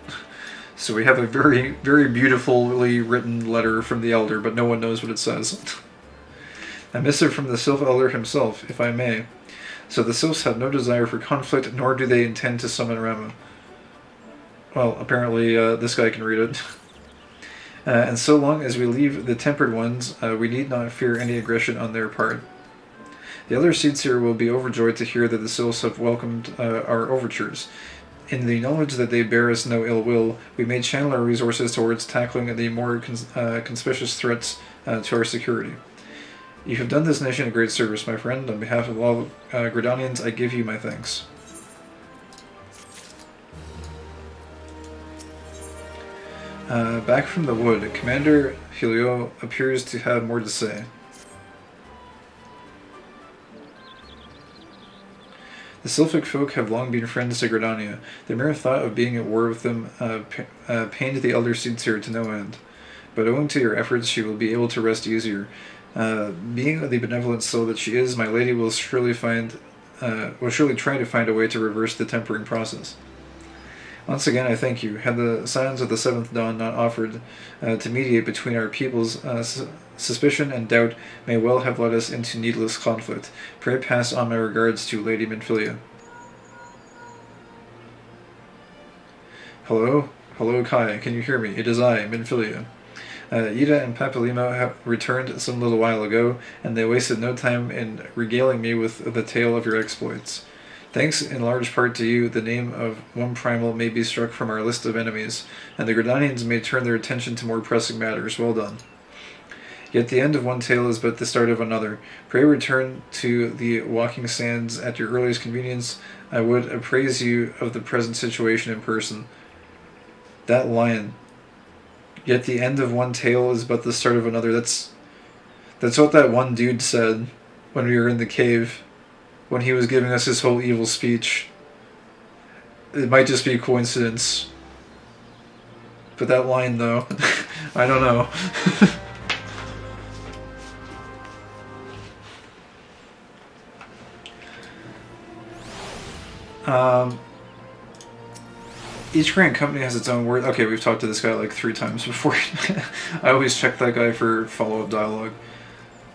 [SPEAKER 1] So we have a very, very beautifully written letter from the Elder, but no one knows what it says. A missive from the Sylph Elder himself, if I may. So the Sylphs have no desire for conflict, nor do they intend to summon Rama. Well, apparently this guy can read it. And so long as we leave the tempered ones, we need not fear any aggression on their part. The other Seedseer will be overjoyed to hear that the Sylphs have welcomed our overtures. In the knowledge that they bear us no ill will, we may channel our resources towards tackling the more conspicuous threats to our security. You have done this nation a great service, my friend. On behalf of all Gridanians, I give you my thanks. Back from the wood, Commander Helio appears to have more to say. The Sylphic folk have long been friends to Gridania. The mere thought of being at war with them pained the Elder Seedseer to no end. But owing to your efforts, she will be able to rest easier. Being the benevolent soul that she is, my lady will surely try to find a way to reverse the tempering process. Once again, I thank you. Had the signs of the Seventh Dawn not offered to mediate between our peoples, suspicion and doubt may well have led us into needless conflict. Pray pass on my regards to Lady Minfilia. Hello? Hello, Kai. Can you hear me? It is I, Minfilia. Ida and Papalimo have returned some little while ago, and they wasted no time in regaling me with the tale of your exploits. Thanks in large part to you, the name of one primal may be struck from our list of enemies, and the Gridanians may turn their attention to more pressing matters. Well done. Yet the end of one tale is but the start of another. Pray return to the walking sands at your earliest convenience. I would appraise you of the present situation in person. That line. Yet the end of one tale is but the start of another. That's what that one dude said when we were in the cave. When he was giving us his whole evil speech. It might just be a coincidence. But that line, though, I don't know. Each grand company has its own word. Okay, we've talked to this guy like 3 times before. I always check that guy for follow-up dialogue.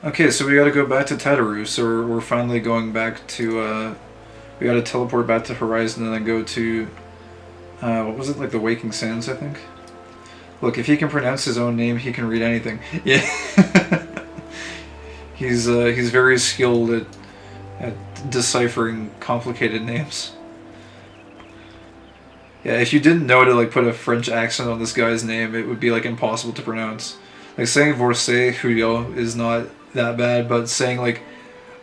[SPEAKER 1] Okay, so we gotta go back to Tataru, so we're finally going back to, we gotta teleport back to Horizon and then go to, what was it, like the Waking Sands, I think? Look, if he can pronounce his own name, he can read anything. Yeah. He's very skilled at deciphering complicated names. Yeah, if you didn't know to like put a French accent on this guy's name, it would be like impossible to pronounce. Like saying Vorse Julio is not that bad, but saying like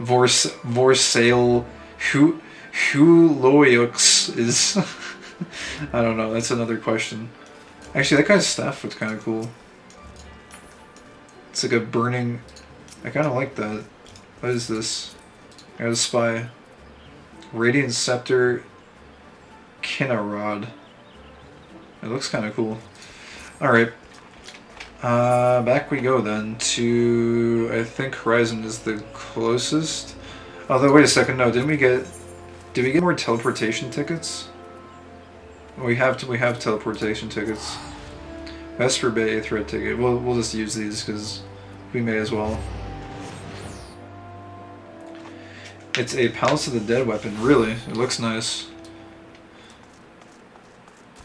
[SPEAKER 1] Vorsail Huloyox is I don't know, that's another question. Actually, that guy's staff was kind of cool. It's like a burning... I kind of like that. What is this? I got a spy. Radiant Scepter Kinarod. It looks kind of cool. Alright. Back we go then to... I think Horizon is the closest. Although, wait a second, no, did we get more teleportation tickets? We have teleportation tickets. Vesper Bay threat ticket. We'll just use these because we may as well. It's a Palace of the Dead weapon. Really, it looks nice.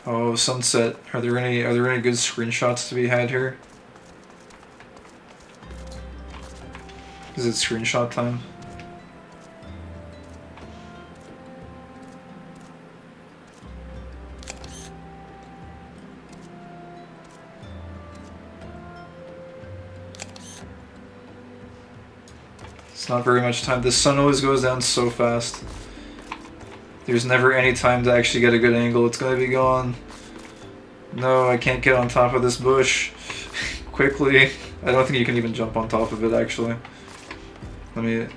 [SPEAKER 1] Oh, sunset. Are there any good screenshots to be had here? Is it screenshot time? It's not very much time. The sun always goes down so fast. There's never any time to actually get a good angle. It's gonna be gone. No, I can't get on top of this bush quickly. I don't think you can even jump on top of it, actually. Let me...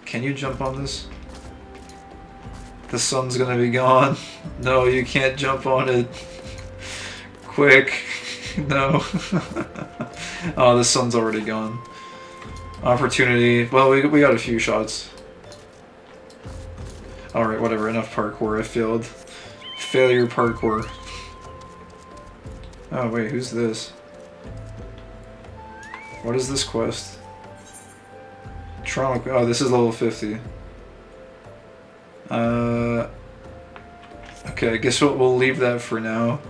[SPEAKER 1] Can you jump on this? The sun's gonna be gone. No, you can't jump on it. Quick. No. Oh, the sun's already gone. Opportunity. Well, we got a few shots. Alright, whatever. Enough parkour. I failed. Failure parkour. Oh, wait. Who's this? What is this quest? Trauma... Oh, this is level 50. Okay, I guess we'll leave that for now.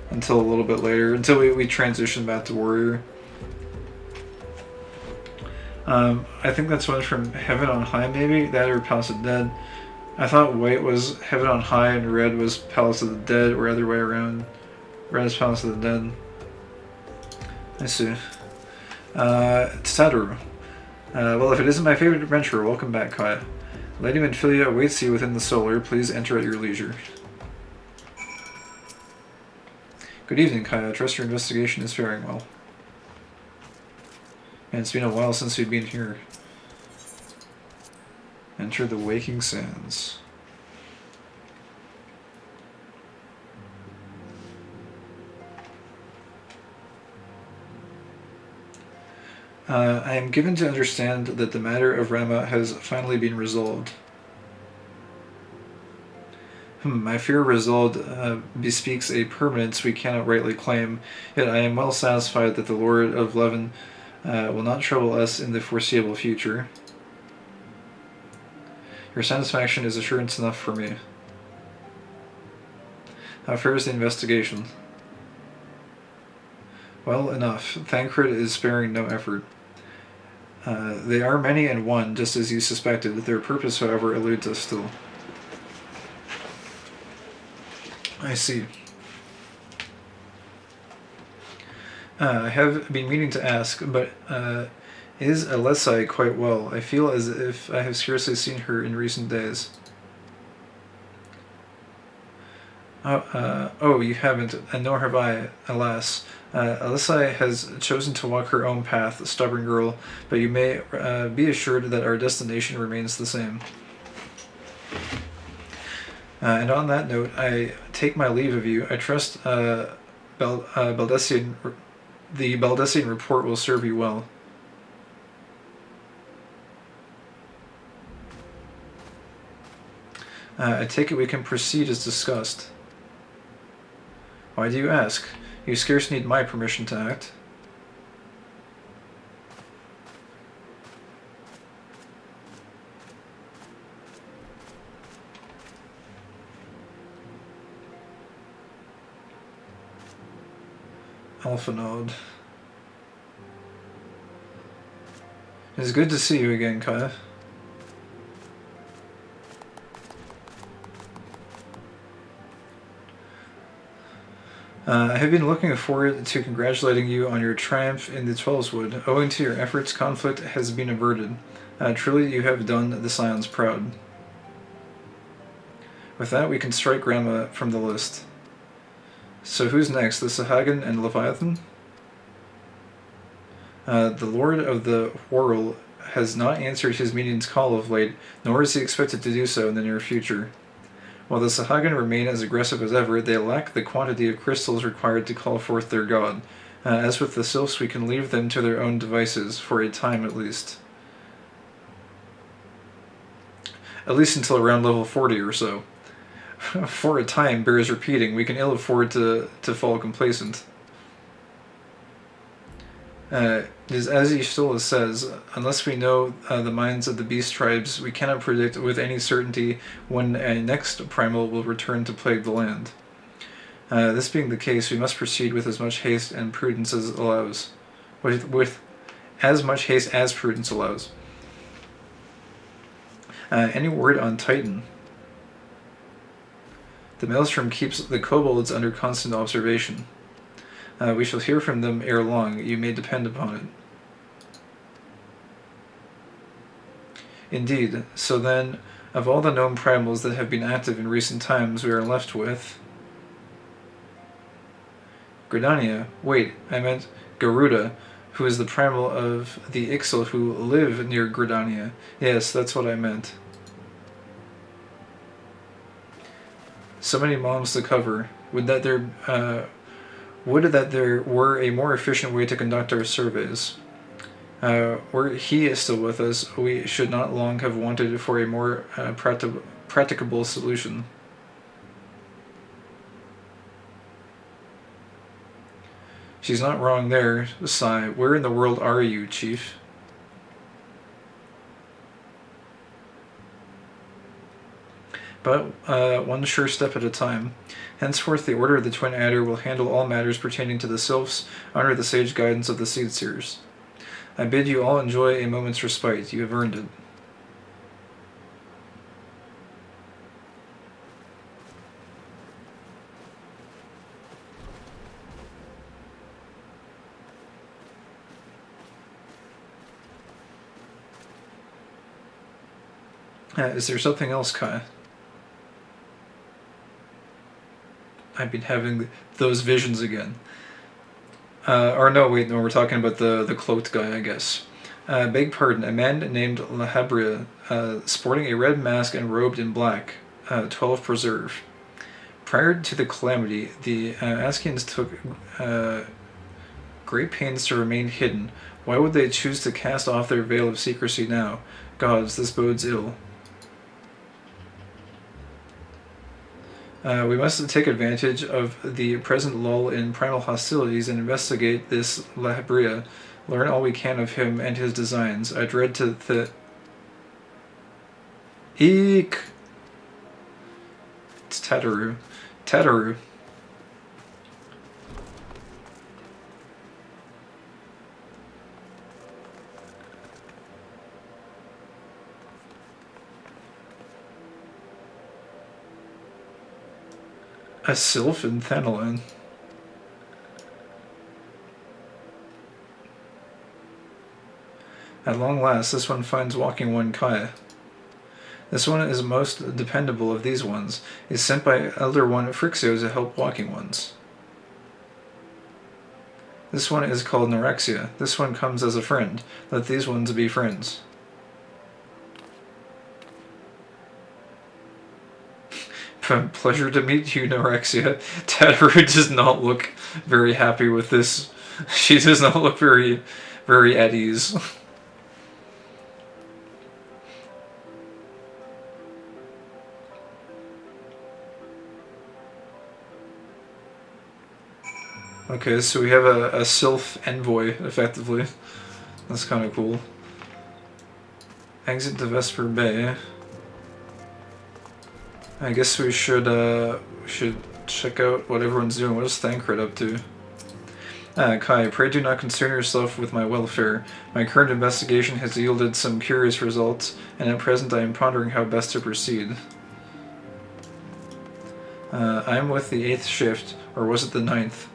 [SPEAKER 1] Until a little bit later. Until we transition back to Warrior. I think that's one from Heaven on High, maybe? That or Palace of the Dead. I thought white was Heaven on High and red was Palace of the Dead, or other way around. Red is Palace of the Dead. I see. It's Tataru. Well, if it isn't my favorite adventure, welcome back, Kai. Lady Minfilia awaits you within the solar. Please enter at your leisure. Good evening, Kai. I trust your investigation is faring well. And it's been a while since we've been here. Enter the Waking Sands. I am given to understand that the matter of Rama has finally been resolved. My fear resolved bespeaks a permanence we cannot rightly claim, yet I am well satisfied that the Lord of Levin will not trouble us in the foreseeable future. Your satisfaction is assurance enough for me. How fares the investigation? Well, enough. Thancred is sparing no effort. They are many and one, just as you suspected. Their purpose, however, eludes us still. I see. I have been meaning to ask, but is Alessi quite well? I feel as if I have scarcely seen her in recent days. Oh, you haven't, and nor have I, alas. Alessi has chosen to walk her own path, a stubborn girl, but you may be assured that our destination remains the same. And on that note, I take my leave of you. I trust Baldessian, the Baldessian report will serve you well. I take it we can proceed as discussed. Why do you ask? You scarce need my permission to act. Alpha Node. It's good to see you again, Kaya. I have been looking forward to congratulating you on your triumph in the Twelveswood. Owing to your efforts, conflict has been averted. Truly, you have done the Scions proud. With that, we can strike Grandma from the list. So who's next? The Sahagin and Leviathan? The Lord of the Whirl has not answered his meeting's call of late, nor is he expected to do so in the near future. While the Sahagin remain as aggressive as ever, they lack the quantity of crystals required to call forth their god. As with the Sylphs, we can leave them to their own devices, for a time at least. At least until around level 40 or so. For a time bears repeating, we can ill afford to fall complacent. As Ishtola says, unless we know the minds of the beast tribes, we cannot predict with any certainty when a next primal will return to plague the land. This being the case, we must proceed with as much haste and prudence as allows. With as much haste as prudence allows. Any word on Titan? The Maelstrom keeps the kobolds under constant observation. We shall hear from them ere long, you may depend upon it. Indeed, so then, of all the known primals that have been active in recent times, we are left with... Gridania. Wait, I meant Garuda, who is the primal of the Ixal who live near Gridania. Yes, that's what I meant. So many moms to cover. Would that there were a more efficient way to conduct our surveys. Were he still with us, we should not long have wanted for a more practicable solution. She's not wrong there, sigh. Where in the world are you, Chief? But one sure step at a time. Henceforth, the Order of the Twin Adder will handle all matters pertaining to the Sylphs under the sage guidance of the Seedseers. I bid you all enjoy a moment's respite. You have earned it. Is there something else, Kai? I've been having those visions again. Or no, wait, no, we're talking about the cloaked guy, I guess. Beg pardon, a man named Lahabria, sporting a red mask and robed in black, 12 preserve. Prior to the calamity, the Askians took great pains to remain hidden. Why would they choose to cast off their veil of secrecy now? Gods, this bodes ill. We must take advantage of the present lull in primal hostilities and investigate this Lahabria. Learn all we can of him and his designs. I dread to Eek! It's Tataru. Tataru. A sylph in Thanalan. At long last, this one finds walking one Kaya. This one is most dependable of these ones, is sent by elder one Phrixio to help walking ones. This one is called Norexia. This one comes as a friend. Let these ones be friends. Pleasure to meet you, Norexia. Tataru does not look very happy with this. She does not look very, very at ease. Okay, so we have a sylph envoy, effectively. That's kind of cool. Exit to Vesper Bay. I guess we should check out what everyone's doing. What is Thancred up to? Kai, pray do not concern yourself with my welfare. My current investigation has yielded some curious results, and at present I am pondering how best to proceed. I'm with the 8th shift, or was it the 9th?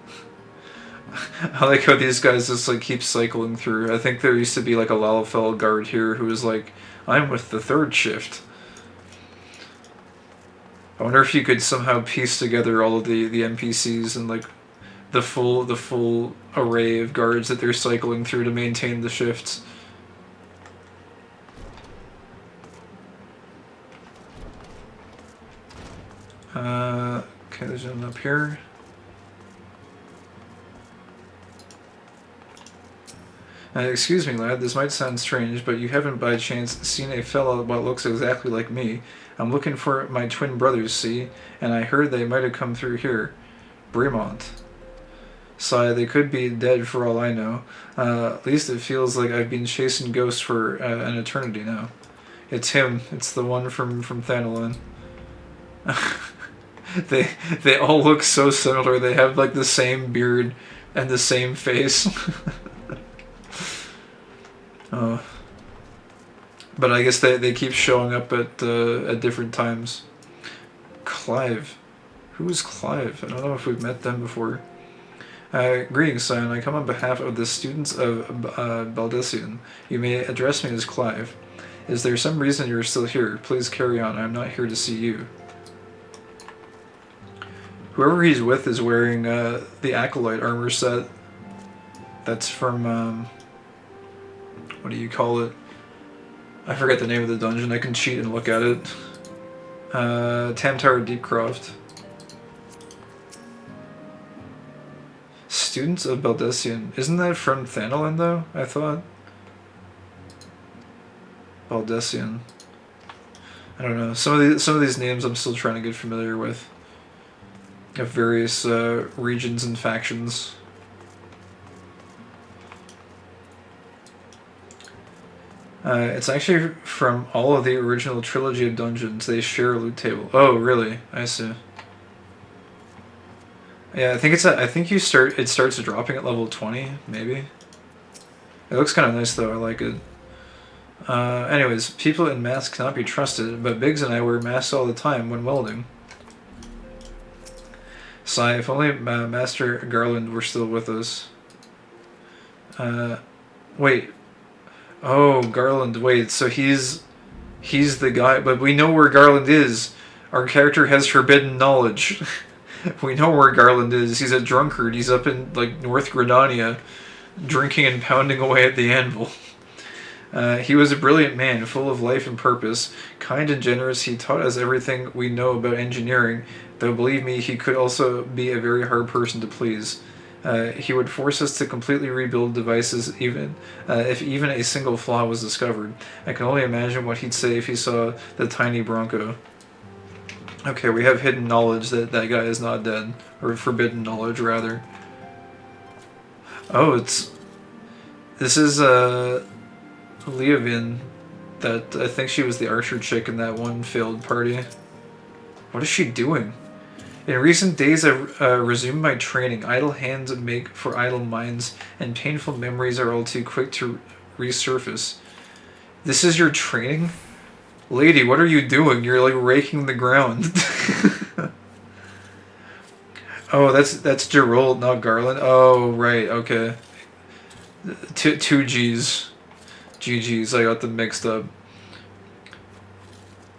[SPEAKER 1] I like how these guys just like keep cycling through. I think there used to be like a Lalafell guard here who was like, I'm with the 3rd shift. I wonder if you could somehow piece together all of the NPCs and like the full array of guards that they're cycling through to maintain the shifts. Okay, there's one up here. Excuse me, lad, this might sound strange, but you haven't by chance seen a fellow what looks exactly like me. I'm looking for my twin brothers, see? And I heard they might have come through here. Bremont. Sigh, they could be dead for all I know. At least it feels like I've been chasing ghosts for an eternity now. It's him. It's the one from Thanalon. They all look so similar. They have like the same beard and the same face. But I guess they keep showing up at different times. Clive. Who is Clive? I don't know if we've met them before. Greetings, Scion. I come on behalf of the students of Baldessian. You may address me as Clive. Is there some reason you're still here? Please carry on. I'm not here to see you. Whoever he's with is wearing the Acolyte armor set. That's from, what do you call it? I forget the name of the dungeon. I can cheat and look at it. Tamtar Deepcroft. Students of Baldessian. Isn't that from Thanalan though? I thought. Baldessian. I don't know. Some of these names I'm still trying to get familiar with. Of various regions and factions. It's actually from all of the original trilogy of dungeons. They share a loot table. Oh, really? I see. Yeah, I think it starts dropping at level 20, maybe. It looks kind of nice though. I like it. Anyways, people in masks cannot be trusted, but Biggs and I wear masks all the time when welding. Sigh, if only Master Garland were still with us. Wait. Oh, Garland, wait, so he's the guy, but we know where Garland is. Our character has forbidden knowledge. We know where Garland is. He's a drunkard. He's up in, like, North Gridania, drinking and pounding away at the anvil. He was a brilliant man, full of life and purpose. Kind and generous, he taught us everything we know about engineering, though believe me, he could also be a very hard person to please. He would force us to completely rebuild devices even if even a single flaw was discovered. I can only imagine what he'd say if he saw the tiny Bronco. Okay, we have hidden knowledge that that guy is not dead. Or forbidden knowledge, rather. Oh, this is Leovin. That I think she was the archer chick in that one failed party. What is she doing? In recent days, I've resumed my training. Idle hands make for idle minds, and painful memories are all too quick to resurface. This is your training? Lady, what are you doing? You're like raking the ground. Oh, that's Gerald, not Garland. Oh, right, okay. Two G's. GG's, I got them mixed up.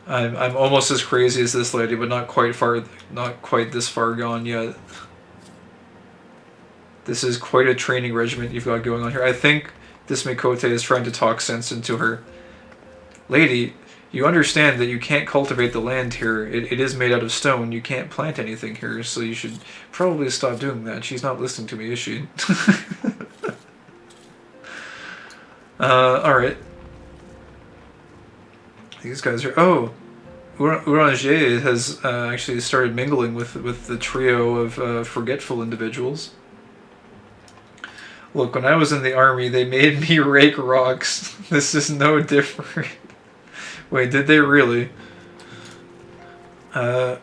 [SPEAKER 1] I'm almost as crazy as this lady, but not quite this far gone yet. This is quite a training regimen you've got going on here. I think this Mikote is trying to talk sense into her. Lady, you understand that you can't cultivate the land here. It is made out of stone. You can't plant anything here, so you should probably stop doing that. She's not listening to me, is she? Alright. These guys are... Oh! Ouranger has actually started mingling with the trio of forgetful individuals. Look, when I was in the army, they made me rake rocks. This is no different. Wait, did they really? Una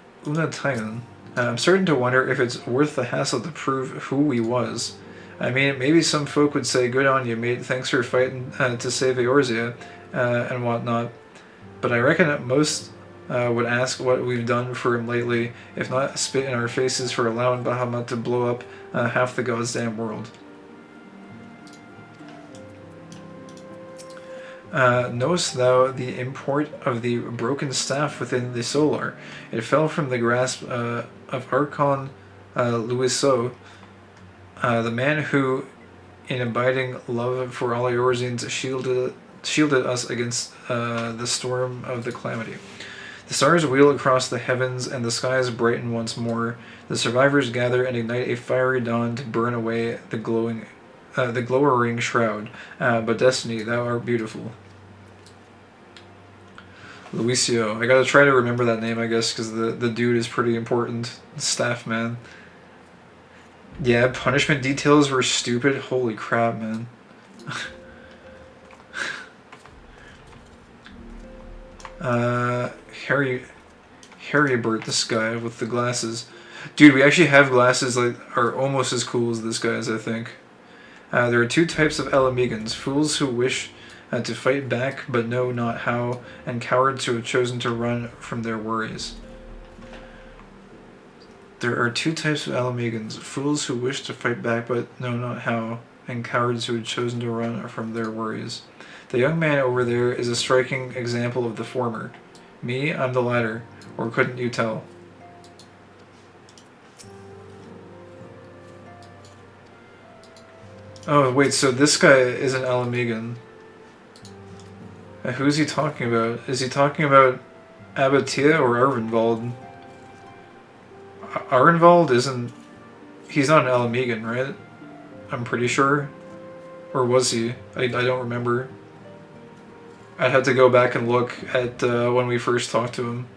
[SPEAKER 1] Titan. I'm starting to wonder if it's worth the hassle to prove who he was. I mean, maybe some folk would say, good on you, mate, thanks for fighting to save Eorzea, and whatnot. But I reckon that most would ask what we've done for him lately, if not spit in our faces for allowing Bahamut to blow up half the goddamn world. Knowest thou the import of the broken staff within the Solar? It fell from the grasp of Archon Louiseau, the man who, in abiding love for all Eorzeans, shielded us against the storm of the calamity. The stars wheel across the heavens, and the skies brighten once more. The survivors gather and ignite a fiery dawn to burn away the glowering shroud. But Destiny, thou art beautiful. Luisio. I gotta try to remember that name, I guess, because the dude is pretty important. Staff man. Yeah, punishment details were stupid. Holy crap, man. Harrybert, this guy with the glasses. Dude, we actually have glasses that are almost as cool as this guy's, I think. There are two types of Elamigans: fools who wish to fight back but know not how, and cowards who have chosen to run from their worries. There are two types of Elamigans: fools who wish to fight back but know not how, and cowards who have chosen to run from their worries. The young man over there is a striking example of the former. Me, I'm the latter. Or couldn't you tell? Oh, wait, so this guy is an Alamigan. Who's he talking about? Is he talking about Abatia or Arvenvald? Arvenvald isn't... He's not an Alamigan, right? I'm pretty sure. Or was he? I don't remember. I'd have to go back and look at when we first talked to him.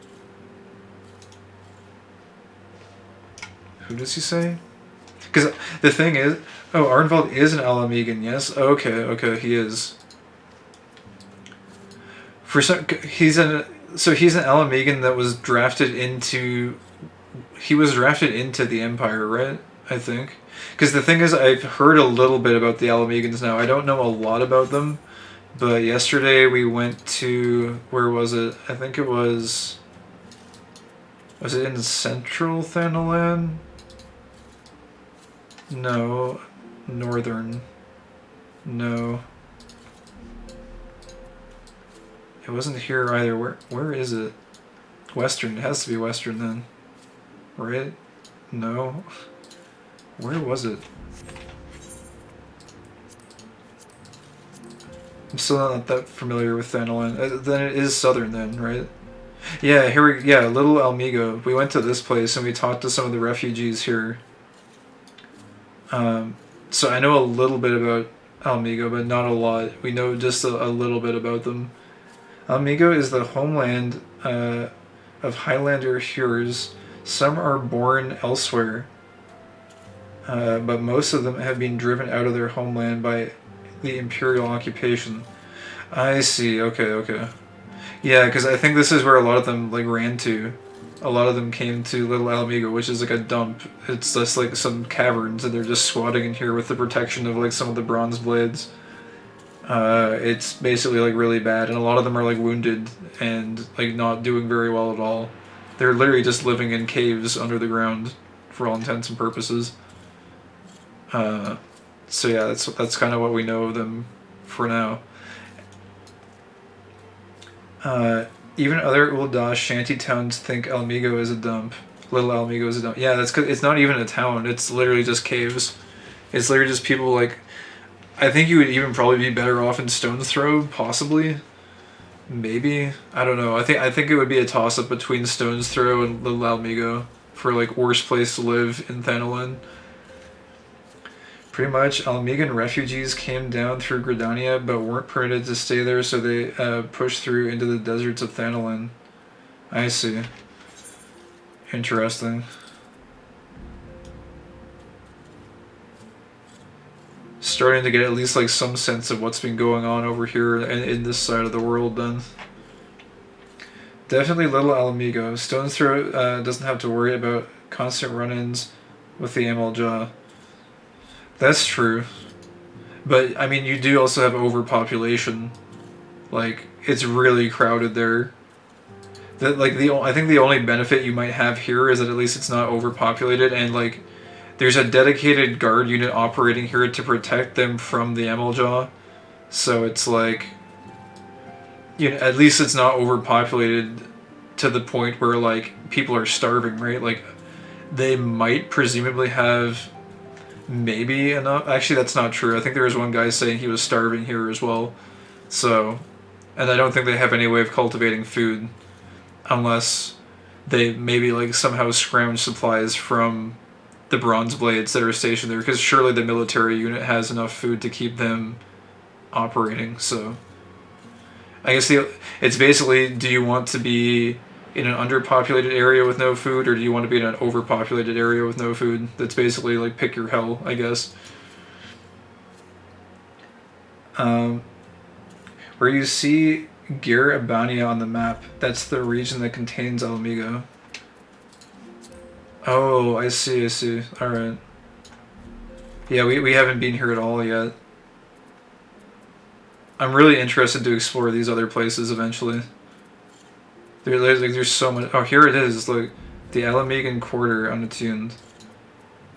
[SPEAKER 1] Who does he say? Because the thing is... Oh, Arnvald is an Alamigan, yes? Okay, he is. He's an Alamigan that was drafted into... He was drafted into the Empire, right? I think. Because the thing is, I've heard a little bit about the Alamigans now. I don't know a lot about them. But yesterday we went to... Where was it? I think it was... Was it in Central Thanalan? No. Northern. No. It wasn't here either. Where is it? Western. It has to be Western then. Right? No. Where was it? I'm still not that familiar with Thanalan. Then it is Southern then, right? Yeah, Little Almigo. We went to this place and we talked to some of the refugees here. So I know a little bit about Almigo, but not a lot. We know just a little bit about them. Almigo is the homeland of Highlander Hures. Some are born elsewhere, but most of them have been driven out of their homeland by the Imperial occupation. I see, okay. Yeah, because I think this is where a lot of them ran to. A lot of them came to Little Alamigo, which is like a dump. It's just like some caverns, and they're just squatting in here with the protection of some of the bronze blades. It's basically really bad, and a lot of them are wounded and not doing very well at all. They're literally just living in caves under the ground, for all intents and purposes. So yeah, that's kind of what we know of them for now. Even other Ul'dah shanty towns think Almigo is a dump. Little Almigo is a dump. Yeah, that's 'cause it's not even a town. It's literally just caves. It's literally just people I think you would even probably be better off in Stone's Throw, possibly. Maybe. I don't know. I think it would be a toss-up between Stone's Throw and Little Almigo for worst place to live in Thanalan. Pretty much, Alamigan refugees came down through Gridania, but weren't permitted to stay there, so they pushed through into the deserts of Thanalan. I see. Interesting. starting to get at least like some sense of what's been going on over here in this side of the world then. Definitely little Alamigo. Stone's Throw doesn't have to worry about constant run-ins with the ML Jaw. That's true. But, I mean, you do also have overpopulation. Like, it's really crowded there. I think the only benefit you might have here is that at least it's not overpopulated, and, like, there's a dedicated guard unit operating here to protect them from the ML Jaw. So it's like, you know, at least it's not overpopulated to the point where, like, people are starving, right? Like, they might presumably have maybe enough. Actually, that's not true. I think there was one guy saying he was starving here as well. So, and I don't think they have any way of cultivating food unless they maybe, like, somehow scrounge supplies from the bronze blades that are stationed there, because surely the military unit has enough food to keep them operating. So I guess it's basically, do you want to be in an underpopulated area with no food, or do you want to be in an overpopulated area with no food? That's basically like pick your hell, I guess. Where you see Gir Abania on the map, that's the region that contains Alamigo. Oh, I see, I see. Alright. Yeah, we haven't been here at all yet. I'm really interested to explore these other places eventually. There's so much. Oh, here it is. Look, the Alamigan Quarter unattuned.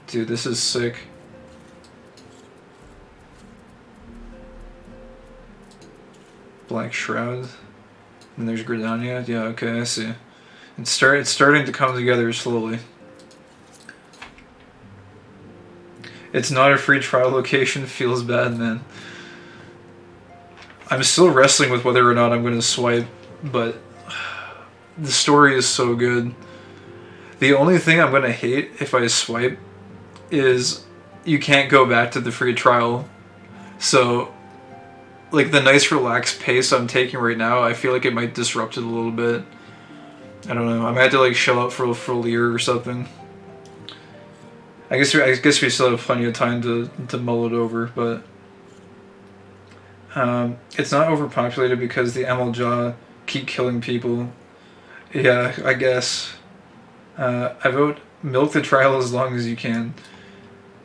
[SPEAKER 1] Dude, this is sick. Black Shroud. And there's Gridania. Yeah, okay, I see. It's starting to come together slowly. It's not a free trial location. Feels bad, man. I'm still wrestling with whether or not I'm going to swipe, but the story is so good. The only thing I'm going to hate if I swipe is you can't go back to the free trial. So, like, the nice relaxed pace I'm taking right now, I feel like it might disrupt it a little bit. I don't know. I might have to, like, shell out for a Lear or something. I guess we still have plenty of time to mull it over, but it's not overpopulated because the ML Jaw keep killing people. Yeah, I guess. I vote milk the trial as long as you can.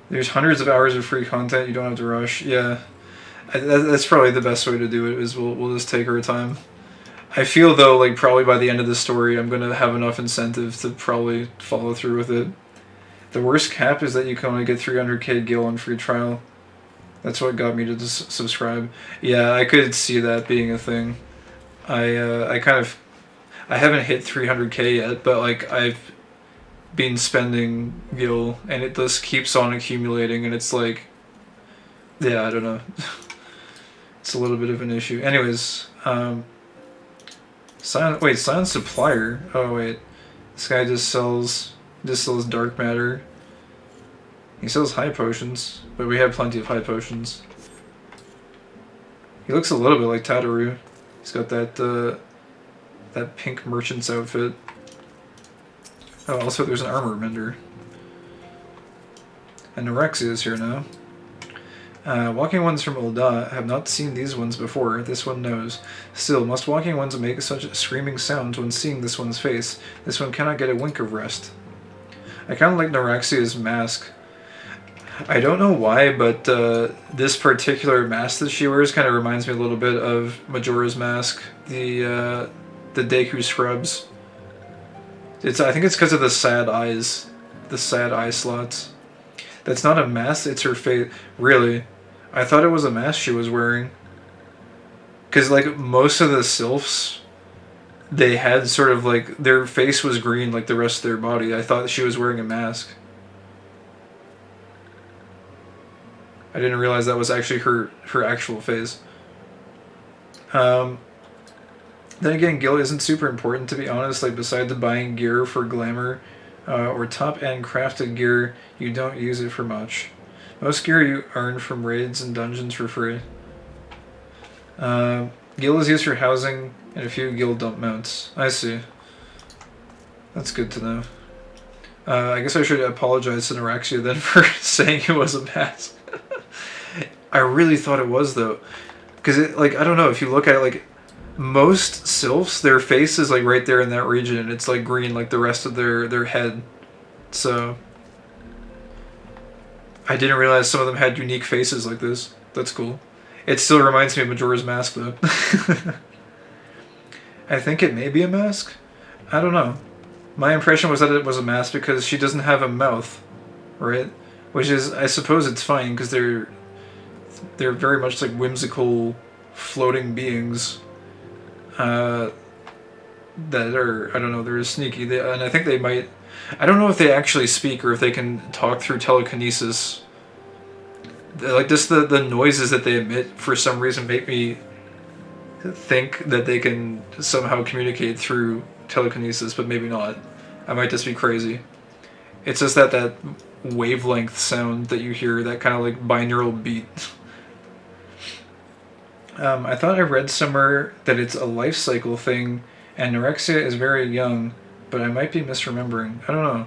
[SPEAKER 1] There's hundreds of hours of free content. You don't have to rush. Yeah, that's probably the best way to do it. Is we'll just take our time. I feel though like probably by the end of the story, I'm gonna have enough incentive to probably follow through with it. The worst cap is that you can only get 300k gil on free trial. That's what got me to subscribe. Yeah, I could see that being a thing. I haven't hit 300k yet, but like I've been spending gil, and it just keeps on accumulating, and it's like, yeah, I don't know. It's a little bit of an issue. Anyways, Silent Supplier. Oh wait, this guy just sells dark matter. He sells high potions, but we have plenty of high potions. He looks a little bit like Tataru. He's got that pink merchant's outfit. Oh, also there's an armor mender. And Norexia is here now. Walking ones from Ul'dah have not seen these ones before. This one knows. Still, must walking ones make such screaming sounds when seeing this one's face? This one cannot get a wink of rest. I kind of like Noraxia's mask. I don't know why, but this particular mask that she wears kind of reminds me a little bit of Majora's mask, the Deku scrubs. I think it's because of the sad eyes, the sad eye slots. That's not a mask, it's her face. Really? I thought it was a mask she was wearing. Because, like, most of the sylphs, they had sort of, like, their face was green like the rest of their body. I thought she was wearing a mask. I didn't realize that was actually her actual face. Then again, gil isn't super important, to be honest. Like, beside the buying gear for glamour or top-end crafted gear, you don't use it for much. Most gear you earn from raids and dungeons for free. Gil is used for housing and a few gil dump mounts. I see. That's good to know. I guess I should apologize to Norexia then for saying it was a mask. I really thought it was though, because like I don't know if you look at it like most sylphs, their face is like right there in that region, and it's like green like the rest of their head. So I didn't realize some of them had unique faces like this. That's cool. It still reminds me of Majora's Mask though. I think it may be a mask. I don't know. My impression was that it was a mask because she doesn't have a mouth, right? Which is, I suppose it's fine because they're very much like whimsical, floating beings. That are, I don't know, they're sneaky. And I think they might. I don't know if they actually speak or if they can talk through telekinesis. Like just the noises that they emit for some reason make me think that they can somehow communicate through telekinesis, but maybe not. I might just be crazy. It's just that wavelength sound that you hear, that kind of like binaural beat. I thought I read somewhere that it's a life cycle thing, and anorexia is very young, but I might be misremembering. I don't know.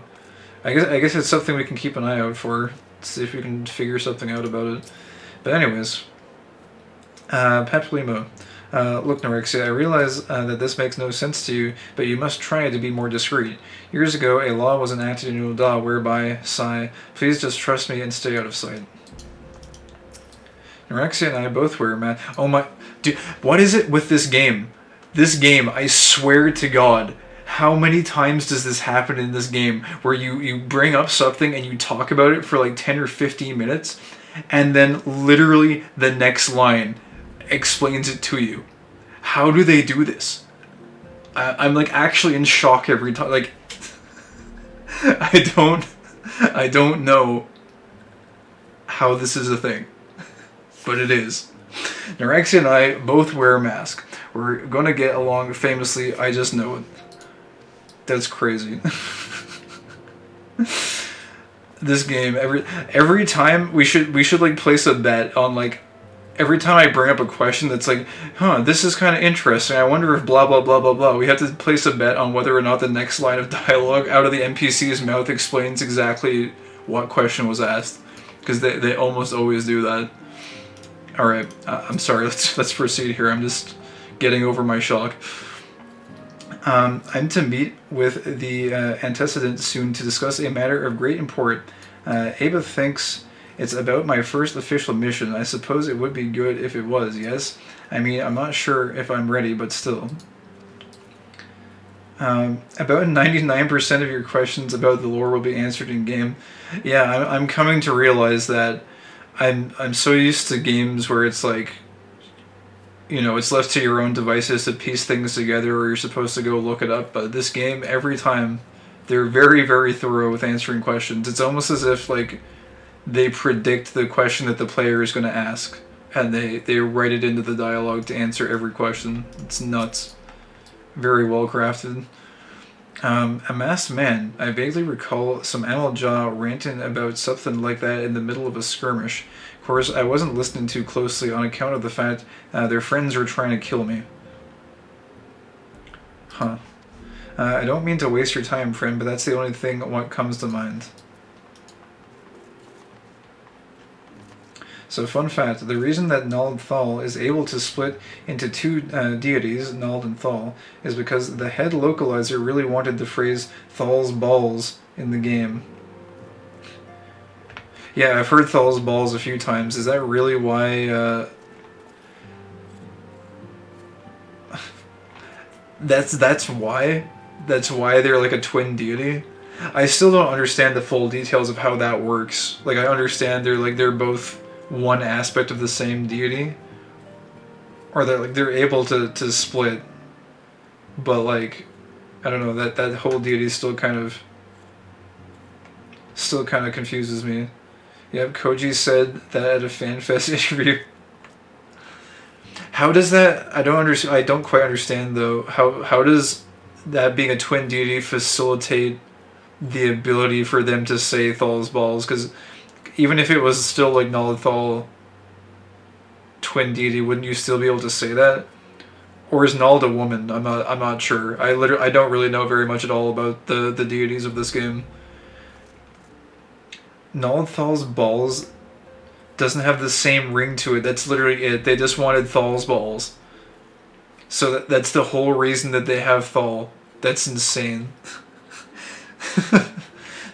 [SPEAKER 1] I guess it's something we can keep an eye out for. See if we can figure something out about it. But anyways, Peplimo. Look, Norexia, I realize that this makes no sense to you, but you must try to be more discreet. Years ago, a law was enacted in Ul'dah whereby, sigh, please just trust me and stay out of sight. Norexia and I both wear masks. Oh my... Dude, what is it with this game? This game, I swear to God, how many times does this happen in this game where you bring up something and you talk about it for like 10 or 15 minutes, and then literally the next line explains it to you? How do they do this? I'm like actually in shock every time. Like, I don't know how this is a thing, but it is. Norexia and I both wear a mask. We're gonna get along famously. I just know it. That's crazy. This game, every time we should like place a bet on like every time I bring up a question that's like, this is kind of interesting. I wonder if blah blah blah blah blah. We have to place a bet on whether or not the next line of dialogue out of the NPC's mouth explains exactly what question was asked, because they almost always do that. All right, I'm sorry. Let's proceed here. I'm just getting over my shock. I'm to meet with the antecedent soon to discuss a matter of great import. Ava thinks it's about my first official mission. I suppose it would be good if it was, yes? I mean, I'm not sure if I'm ready, but still. About 99% of your questions about the lore will be answered in-game. Yeah, I'm coming to realize that I'm so used to games where it's like, you know, it's left to your own devices to piece things together, or you're supposed to go look it up. But this game, every time, they're very, very thorough with answering questions. It's almost as if, like, they predict the question that the player is going to ask, and they write it into the dialogue to answer every question. It's nuts. Very well crafted. A masked man. I vaguely recall some Amaljaw ranting about something like that in the middle of a skirmish. Of course, I wasn't listening too closely on account of the fact their friends were trying to kill me. Huh. I don't mean to waste your time, friend, but that's the only thing what comes to mind. So, fun fact, the reason that Nald Thal is able to split into two deities, Nald and Thal, is because the head localizer really wanted the phrase Thal's balls in the game. Yeah, I've heard Thal's balls a few times. Is that really why, That's why? That's why they're like a twin deity? I still don't understand the full details of how that works. Like, I understand they're both one aspect of the same deity, or they're able to split, but like, I don't know, that whole deity still kind of confuses me. Yep, Koji said that at a FanFest interview. How does that? I don't quite understand though. How does that being a twin deity facilitate the ability for them to say Thal's balls? Because even if it was still like Nald Thal twin deity, wouldn't you still be able to say that? Or is Nald a woman? I'm not sure. I don't really know very much at all about the deities of this game. Nald Thal's balls doesn't have the same ring to it. That's literally it. They just wanted Thal's balls. So that's the whole reason that they have Thal. That's insane.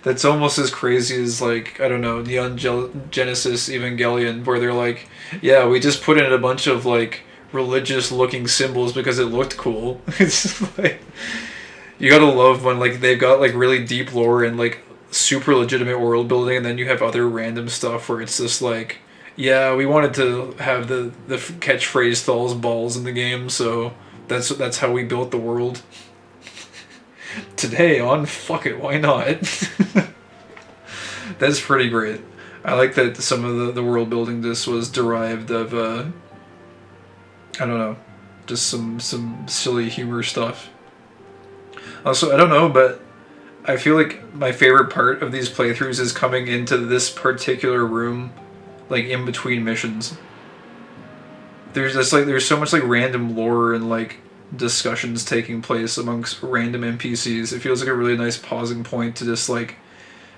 [SPEAKER 1] That's almost as crazy as, like, I don't know, Neon Genesis Evangelion, where they're like, yeah, we just put in a bunch of, like, religious looking symbols because it looked cool. It's like, you gotta love when, like, they've got, like, really deep lore and, like, super legitimate world building, and then you have other random stuff where it's just like, yeah, we wanted to have the catchphrase Thal's balls in the game, so that's how we built the world. Today on Fuck It, Why Not? That's pretty great. I like that some of the world building just was derived of, I don't know, just some silly humor stuff. Also, I don't know, but I feel like my favorite part of these playthroughs is coming into this particular room, like, in between missions. There's just, like, there's so much, like, random lore and, like, discussions taking place amongst random NPCs. It feels like a really nice pausing point to just, like,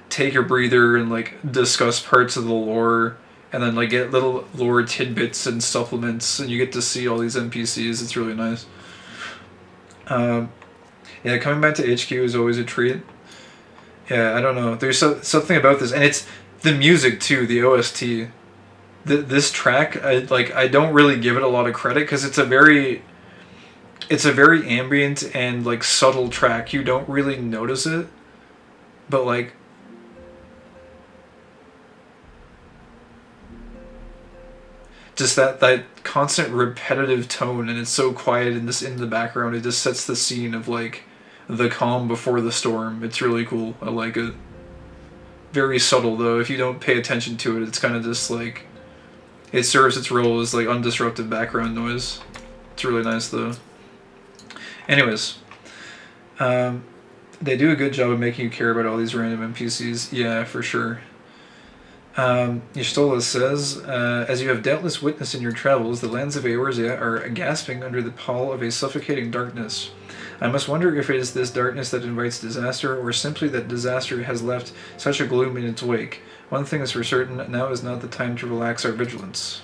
[SPEAKER 1] take a breather and, like, discuss parts of the lore, and then, like, get little lore tidbits and supplements, and you get to see all these NPCs. It's really nice. Yeah, coming back to HQ is always a treat. Yeah, I don't know. There's something about this, and it's the music too, the OST. This track, I don't really give it a lot of credit because it's a very ambient and, like, subtle track. You don't really notice it, but, like, just that constant repetitive tone, and it's so quiet and just in the background, it just sets the scene of, like, the calm before the storm. It's really cool. I like it. Very subtle though. If you don't pay attention to it, it's kind of just like, it serves its role as, like, undisrupted background noise. It's really nice though. Anyways, they do a good job of making you care about all these random NPCs. Yeah, for sure. Ystola says, as you have doubtless witnessed in your travels, the lands of Eorzea are gasping under the pall of a suffocating darkness. I must wonder if it is this darkness that invites disaster, or simply that disaster has left such a gloom in its wake. One thing is for certain, now is not the time to relax our vigilance.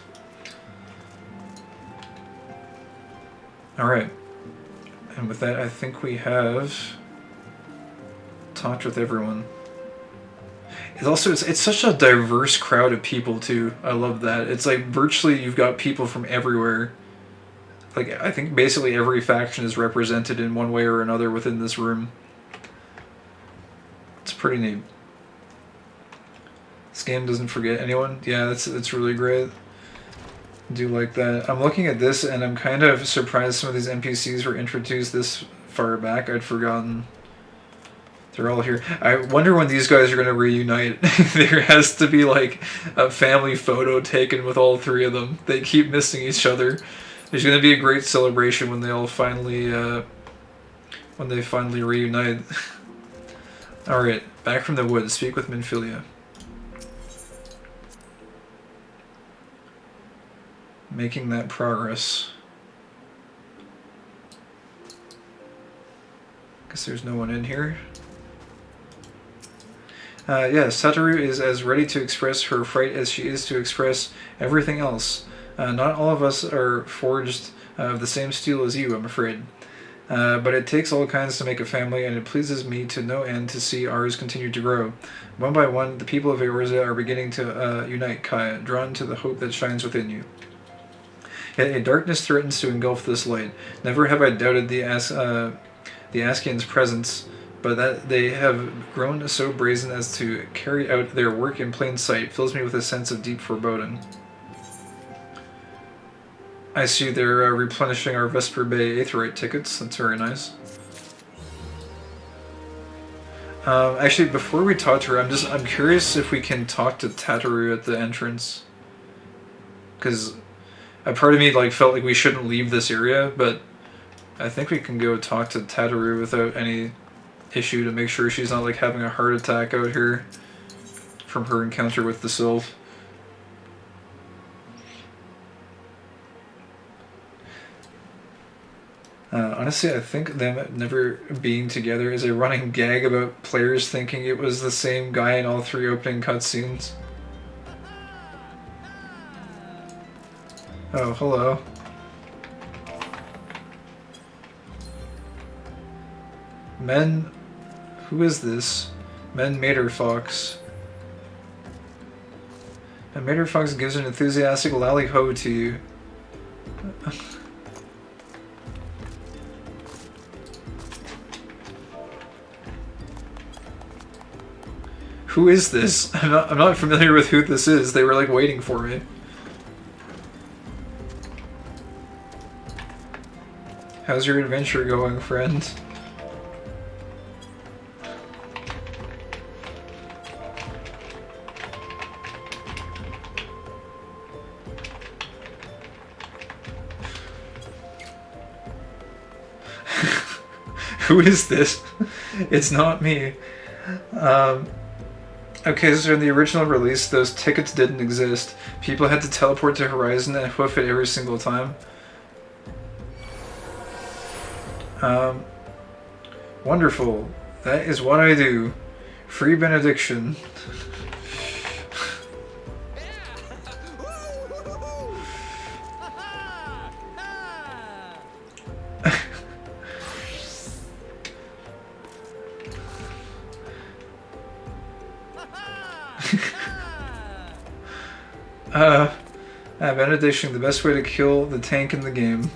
[SPEAKER 1] Alright. And with that, I think we have talked with everyone. It's such a diverse crowd of people too. I love that. It's like virtually you've got people from everywhere. Like, I think basically every faction is represented in one way or another within this room. It's pretty neat. This game doesn't forget anyone. Yeah, it's really great. I do like that. I'm looking at this and I'm kind of surprised some of these NPCs were introduced this far back. I'd forgotten. They're all here. I wonder when these guys are going to reunite. There has to be, like, a family photo taken with all three of them. They keep missing each other. There's going to be a great celebration when they all finally reunite. Alright, back from the woods. Speak with Minfilia. Making that progress. Guess there's no one in here. Yes, Satoru is as ready to express her fright as she is to express everything else. Not all of us are forged of the same steel as you, I'm afraid. But it takes all kinds to make a family, and it pleases me to no end to see ours continue to grow. One by one, the people of Eorzea are beginning to unite, Kaya, drawn to the hope that shines within you. Yet a darkness threatens to engulf this light. Never have I doubted the Askians' presence, but that they have grown so brazen as to carry out their work in plain sight fills me with a sense of deep foreboding. I see they're replenishing our Vesper Bay Aetheryte tickets. That's very nice. Actually, before we talk to her, I'm curious if we can talk to Tataru at the entrance. Because a part of me, like, felt like we shouldn't leave this area, but I think we can go talk to Tataru without any issue to make sure she's not, like, having a heart attack out here from her encounter with the Sylph. Honestly, I think them never being together is a running gag about players thinking it was the same guy in all three opening cutscenes. Oh, hello. Men... Who is this? Men Mater Fox. And Mater Fox gives an enthusiastic lally-ho to you. Who is this? I'm not familiar with who this is. They were like waiting for me. How's your adventure going, friend? Who is this? It's not me. Okay, so in the original release, those tickets didn't exist. People had to teleport to Horizon and hoof it every single time. Wonderful. That is what I do. Free benediction. Benediction, the best way to kill the tank in the game.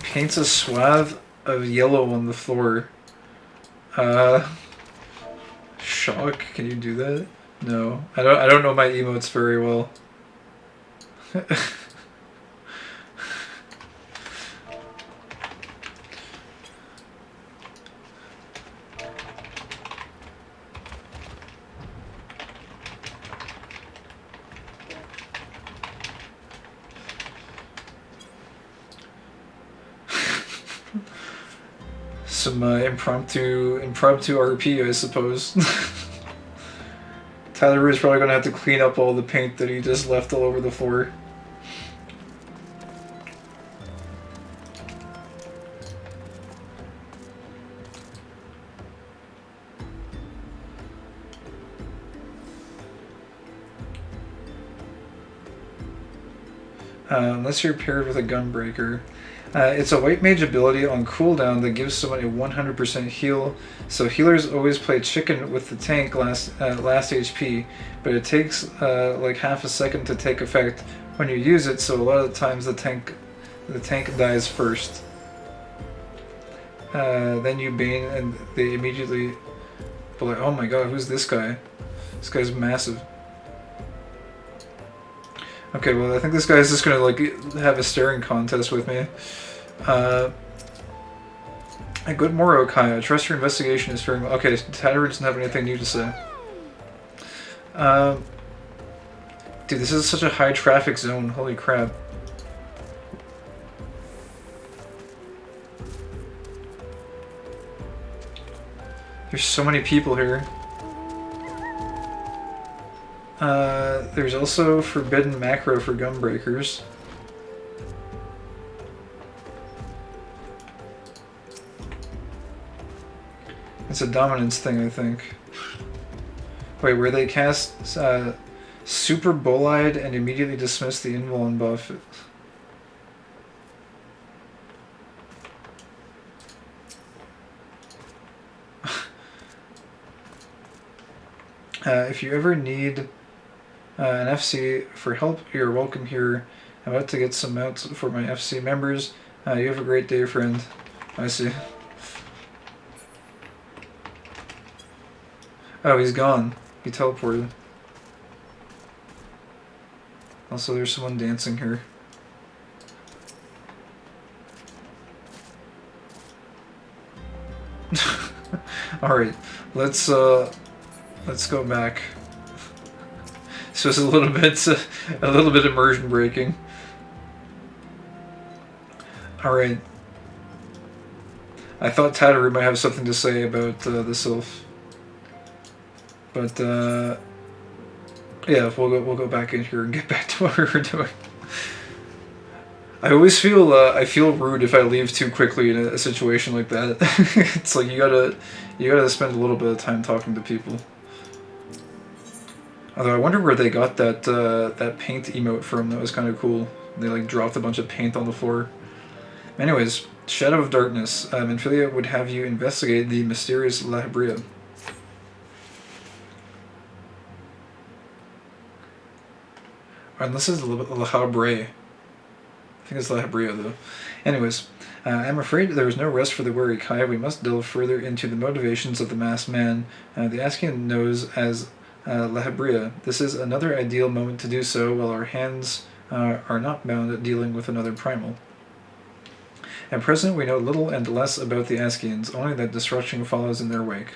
[SPEAKER 1] Paints a swath of yellow on the floor. Shock, can you do that? No. I don't know my emotes very well. Some impromptu RP, I suppose. Tyler is probably gonna have to clean up all the paint that he just left all over the floor. Unless you're paired with a Gunbreaker. It's a white mage ability on cooldown that gives someone a 100% heal. So healers always play chicken with the tank last HP, but it takes like half a second to take effect when you use it. So a lot of the times the tank dies first. Then you bane and they immediately. But like, oh my god, who's this guy? This guy's massive. Okay, well, I think this guy's just gonna like have a staring contest with me. A good Moro Kaya. Trust your investigation is fair. Okay, Tyler doesn't have anything new to say. Dude, this is such a high traffic zone. Holy crap. There's so many people here. There's also forbidden macro for Gunbreakers. It's a dominance thing, I think. Wait, where they cast Super Bolide and immediately dismiss the invuln buff. If you ever need an FC for help, you're welcome here. I'm about to get some mounts for my FC members. You have a great day, friend. I see. Oh, he's gone. He teleported. Also, there's someone dancing here. Alright, let's go back. This was a little bit immersion breaking. Alright. I thought Tataru might have something to say about the sylph. But yeah, we'll go back in here and get back to what we were doing. I always feel I feel rude if I leave too quickly in a situation like that. It's like you gotta spend a little bit of time talking to people. Although I wonder where they got that paint emote from. That was kind of cool. They like dropped a bunch of paint on the floor. Anyways, Shadow of Darkness. Minfilia would have you investigate the mysterious La Habrea. Unless it's La Habrea. I think it's La Habrea though. Anyways, I'm afraid there is no rest for the weary Kai. We must delve further into the motivations of the masked man. The Askian knows as La Habrea. This is another ideal moment to do so while our hands are not bound at dealing with another primal. At present, we know little and less about the Askians, only that destruction follows in their wake.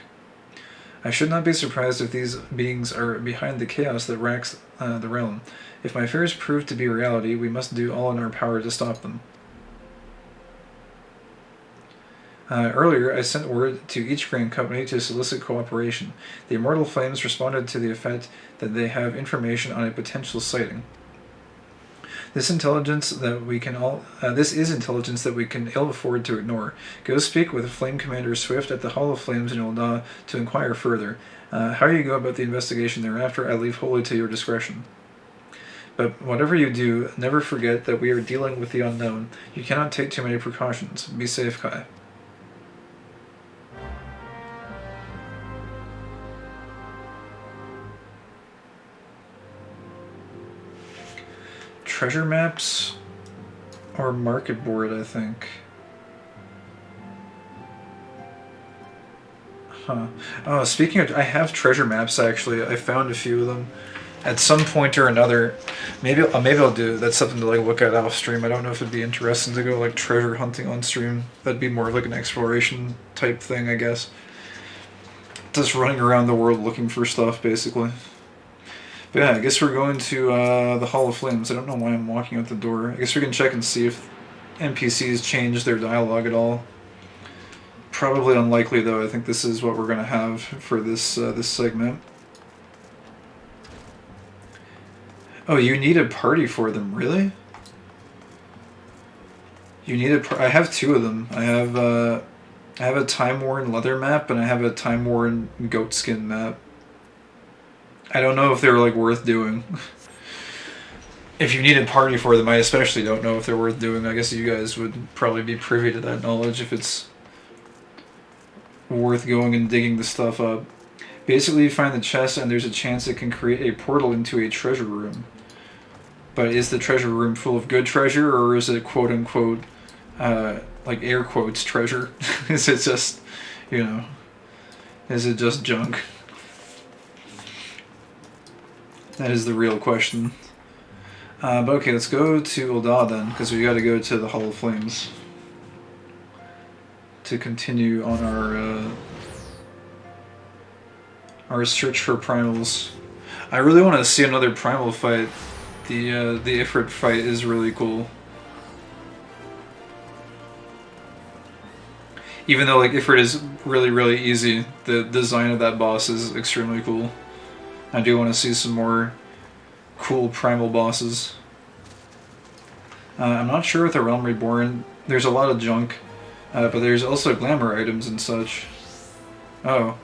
[SPEAKER 1] I should not be surprised if these beings are behind the chaos that racks the realm. If my fears prove to be reality, we must do all in our power to stop them. Earlier, I sent word to each grain company to solicit cooperation. The Immortal Flames responded to the effect that they have information on a potential sighting. This is intelligence that we can ill afford to ignore. Go speak with Flame Commander Swift at the Hall of Flames in Ul'dah to inquire further. How you go about the investigation thereafter, I leave wholly to your discretion. But whatever you do, never forget that we are dealing with the unknown. You cannot take too many precautions. Be safe, Kai. Treasure maps or market board, I think. Huh. Oh, speaking of, I have treasure maps actually. I found a few of them at some point or another. Maybe I'll do. That's something to like look at off stream. I don't know if it'd be interesting to go like treasure hunting on stream. That'd be more of like an exploration type thing, I guess. Just running around the world looking for stuff, basically. But yeah, I guess we're going to the Hall of Flames. I don't know why I'm walking out the door. I guess we can check and see if NPCs change their dialogue at all. Probably unlikely, though. I think this is what we're going to have for this this segment. Oh, you need a party for them, really? You need a I have two of them. I have a time-worn leather map, and I have a time-worn goatskin map. I don't know if they're like worth doing. If you need a party for them, I especially don't know if they're worth doing. I guess you guys would probably be privy to that knowledge if it's worth going and digging the stuff up. Basically, you find the chest and there's a chance it can create a portal into a treasure room. But is the treasure room full of good treasure, or is it quote unquote, like air quotes, treasure? Is it just, you know, is it just junk? That is the real question. But okay, let's go to Ul'dah then, because we got to go to the Hall of Flames to continue on our search for primals. I really want to see another primal fight. The Ifrit fight is really cool. Even though like Ifrit is really easy, the design of that boss is extremely cool. I do want to see some more cool primal bosses. I'm not sure with the Realm Reborn. There's a lot of junk, but there's also glamour items and such. Oh.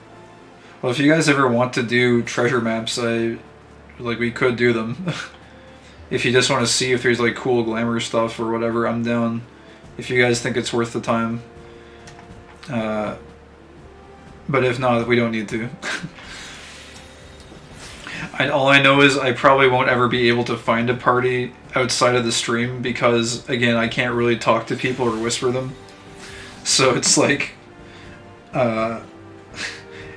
[SPEAKER 1] Well, if you guys ever want to do treasure maps, we could do them. If you just want to see if there's like cool glamour stuff or whatever, I'm down. If you guys think it's worth the time. But if not, we don't need to. All I know is I probably won't ever be able to find a party outside of the stream because, again, I can't really talk to people or whisper them. So it's like, yeah,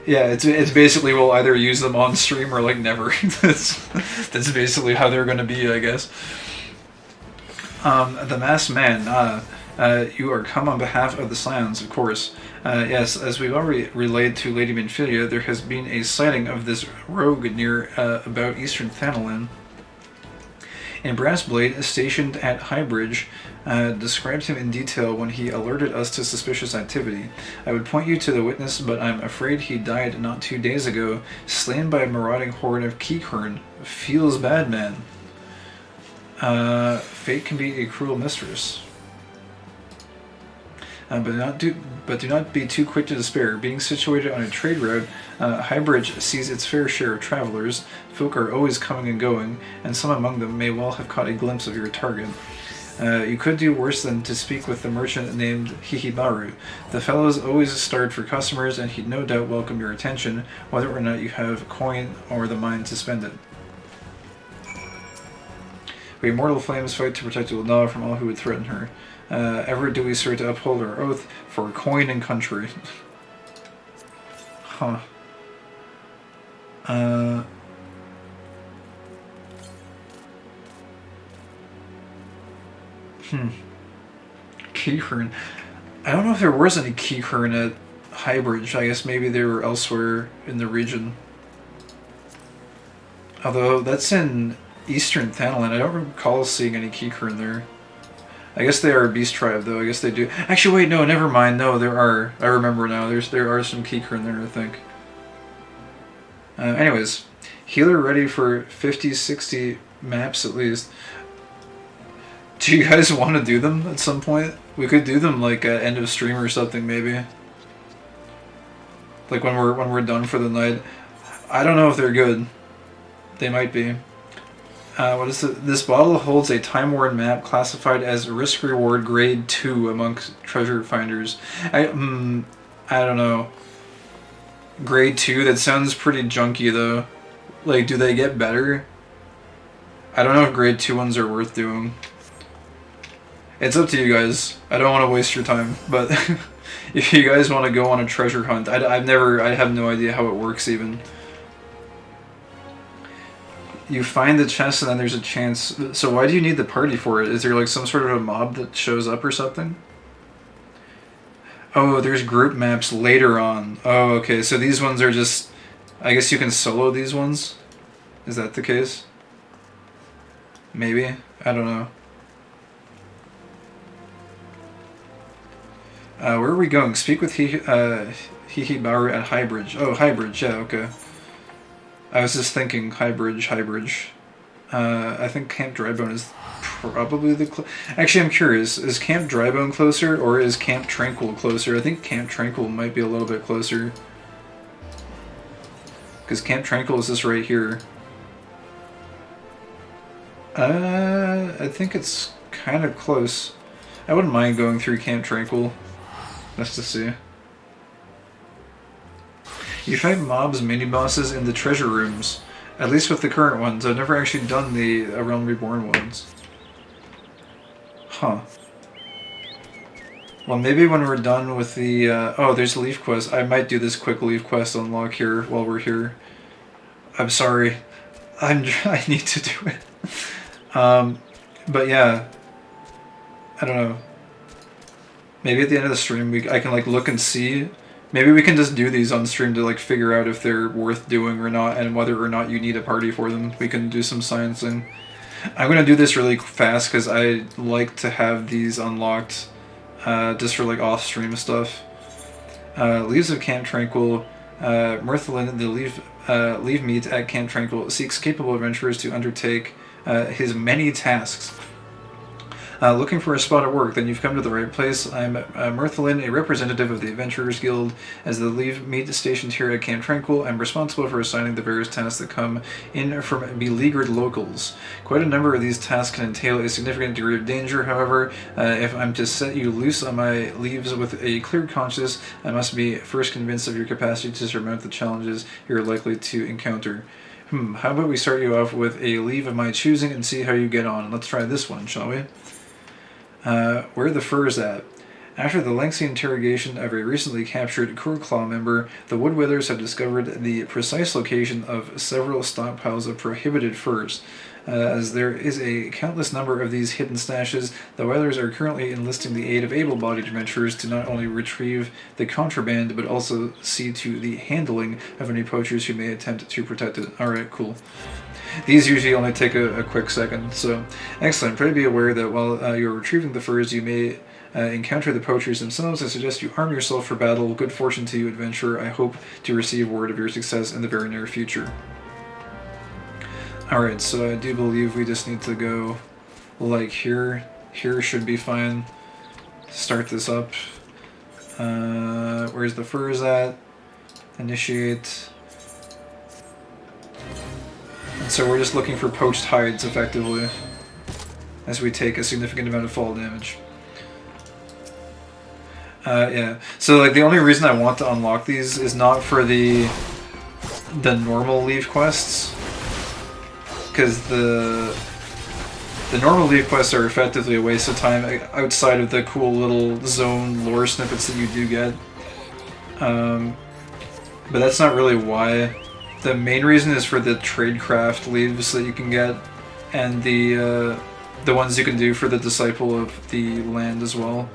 [SPEAKER 1] it's basically we'll either use them on stream or like never. That's basically how they're going to be, I guess. The Masked Man, you are come on behalf of the Scions, of course. Yes, as we've already relayed to Lady Minfilia, there has been a sighting of this rogue near about Eastern Thanalan. And Brassblade, stationed at Highbridge, described him in detail when he alerted us to suspicious activity. I would point you to the witness, but I'm afraid he died not 2 days ago, slain by a marauding horde of Keekhorn. Feels bad, man. Fate can be a cruel mistress. But do not be too quick to despair. Being situated on a trade route, Highbridge sees its fair share of travelers. Folk are always coming and going, and some among them may well have caught a glimpse of your target. You could do worse than to speak with the merchant named Hihimaru. The fellow's always starved for customers, and he'd no doubt welcome your attention, whether or not you have coin or the mind to spend it. We mortal flames fight to protect Ulna from all who would threaten her. Ever do we swear to uphold our oath for coin and country. Huh. Keyhern. I don't know if there was any Keyhern at Highbridge. I guess maybe they were elsewhere in the region. Although that's in Eastern Thanalan. I don't recall seeing any Keyhern there. I guess they are a beast tribe, though. I guess they do. Actually, wait, no, never mind. No, there are. I remember now. There are some Keyhern there, I think. Anyways, healer ready for 50, 60 maps at least. Do you guys want to do them at some point? We could do them like at end of stream or something, maybe. Like when we're done for the night. I don't know if they're good. They might be. What is it? This bottle holds a time-worn map classified as risk-reward grade 2 amongst treasure finders. I don't know. Grade 2? That sounds pretty junky, though. Like, do they get better? I don't know if grade 2 ones are worth doing. It's up to you guys. I don't want to waste your time, but if you guys want to go on a treasure hunt, I have no idea how it works even. You find the chest and then there's a chance. So why do you need the party for it? Is there like some sort of a mob that shows up or something? Oh, there's group maps later on. Oh, okay. So these ones are just... I guess you can solo these ones? Is that the case? Maybe? I don't know. Where are we going? Speak with Hihibaru at Highbridge. Oh, Highbridge. Yeah, okay. I was just thinking Highbridge. I think Camp Drybone is probably the actually, I'm curious. Is Camp Drybone closer or is Camp Tranquil closer? I think Camp Tranquil might be a little bit closer. Because Camp Tranquil is this right here. I think it's kind of close. I wouldn't mind going through Camp Tranquil. Just to see. You fight mobs, mini-bosses in the treasure rooms. At least with the current ones. I've never actually done the Realm Reborn ones. Huh. Well, maybe when we're done with the... oh, there's a leaf quest. I might do this quick leaf quest unlock here while we're here. I'm sorry. I need to do it. But yeah. I don't know. Maybe at the end of the stream I can like look and see... Maybe we can just do these on stream to like figure out if they're worth doing or not, and whether or not you need a party for them. We can do some sciencing. I'm gonna do this really fast because I like to have these unlocked, just for like off-stream stuff. Leaves of Camp Tranquil. Mirthalin, the leave meet at Camp Tranquil, seeks capable adventurers to undertake his many tasks. Looking for a spot at work, then you've come to the right place. I'm Mirthalin, a representative of the Adventurers Guild. As the leave meet stationed here at Camp Tranquil, I'm responsible for assigning the various tasks that come in from beleaguered locals. Quite a number of these tasks can entail a significant degree of danger, however. If I'm to set you loose on my leaves with a clear conscience, I must be first convinced of your capacity to surmount the challenges you're likely to encounter. How about we start you off with a leave of my choosing and see how you get on. Let's try this one, shall we? Where are the furs at? After the lengthy interrogation of a recently captured Kurklaw member, the Woodwithers have discovered the precise location of several stockpiles of prohibited furs. As there is a countless number of these hidden stashes, the Whalers are currently enlisting the aid of able-bodied adventurers to not only retrieve the contraband, but also see to the handling of any poachers who may attempt to protect it. Alright, cool. These usually only take a quick second, so excellent. Pray be aware that while you're retrieving the furs, you may encounter the poachers themselves. I suggest you arm yourself for battle. Good fortune to you, adventurer. I hope to receive word of your success in the very near future. Alright, so I do believe we just need to go like here should be fine. Start this up. Where's the furs at? Initiate. And so we're just looking for poached hides effectively as we take a significant amount of fall damage. Yeah. So like the only reason I want to unlock these is not for the normal leave quests, because the normal leave quests are effectively a waste of time outside of the cool little zone lore snippets that you do get. But that's not really why. The main reason is for the tradecraft leaves that you can get, and the ones you can do for the Disciple of the Land as well.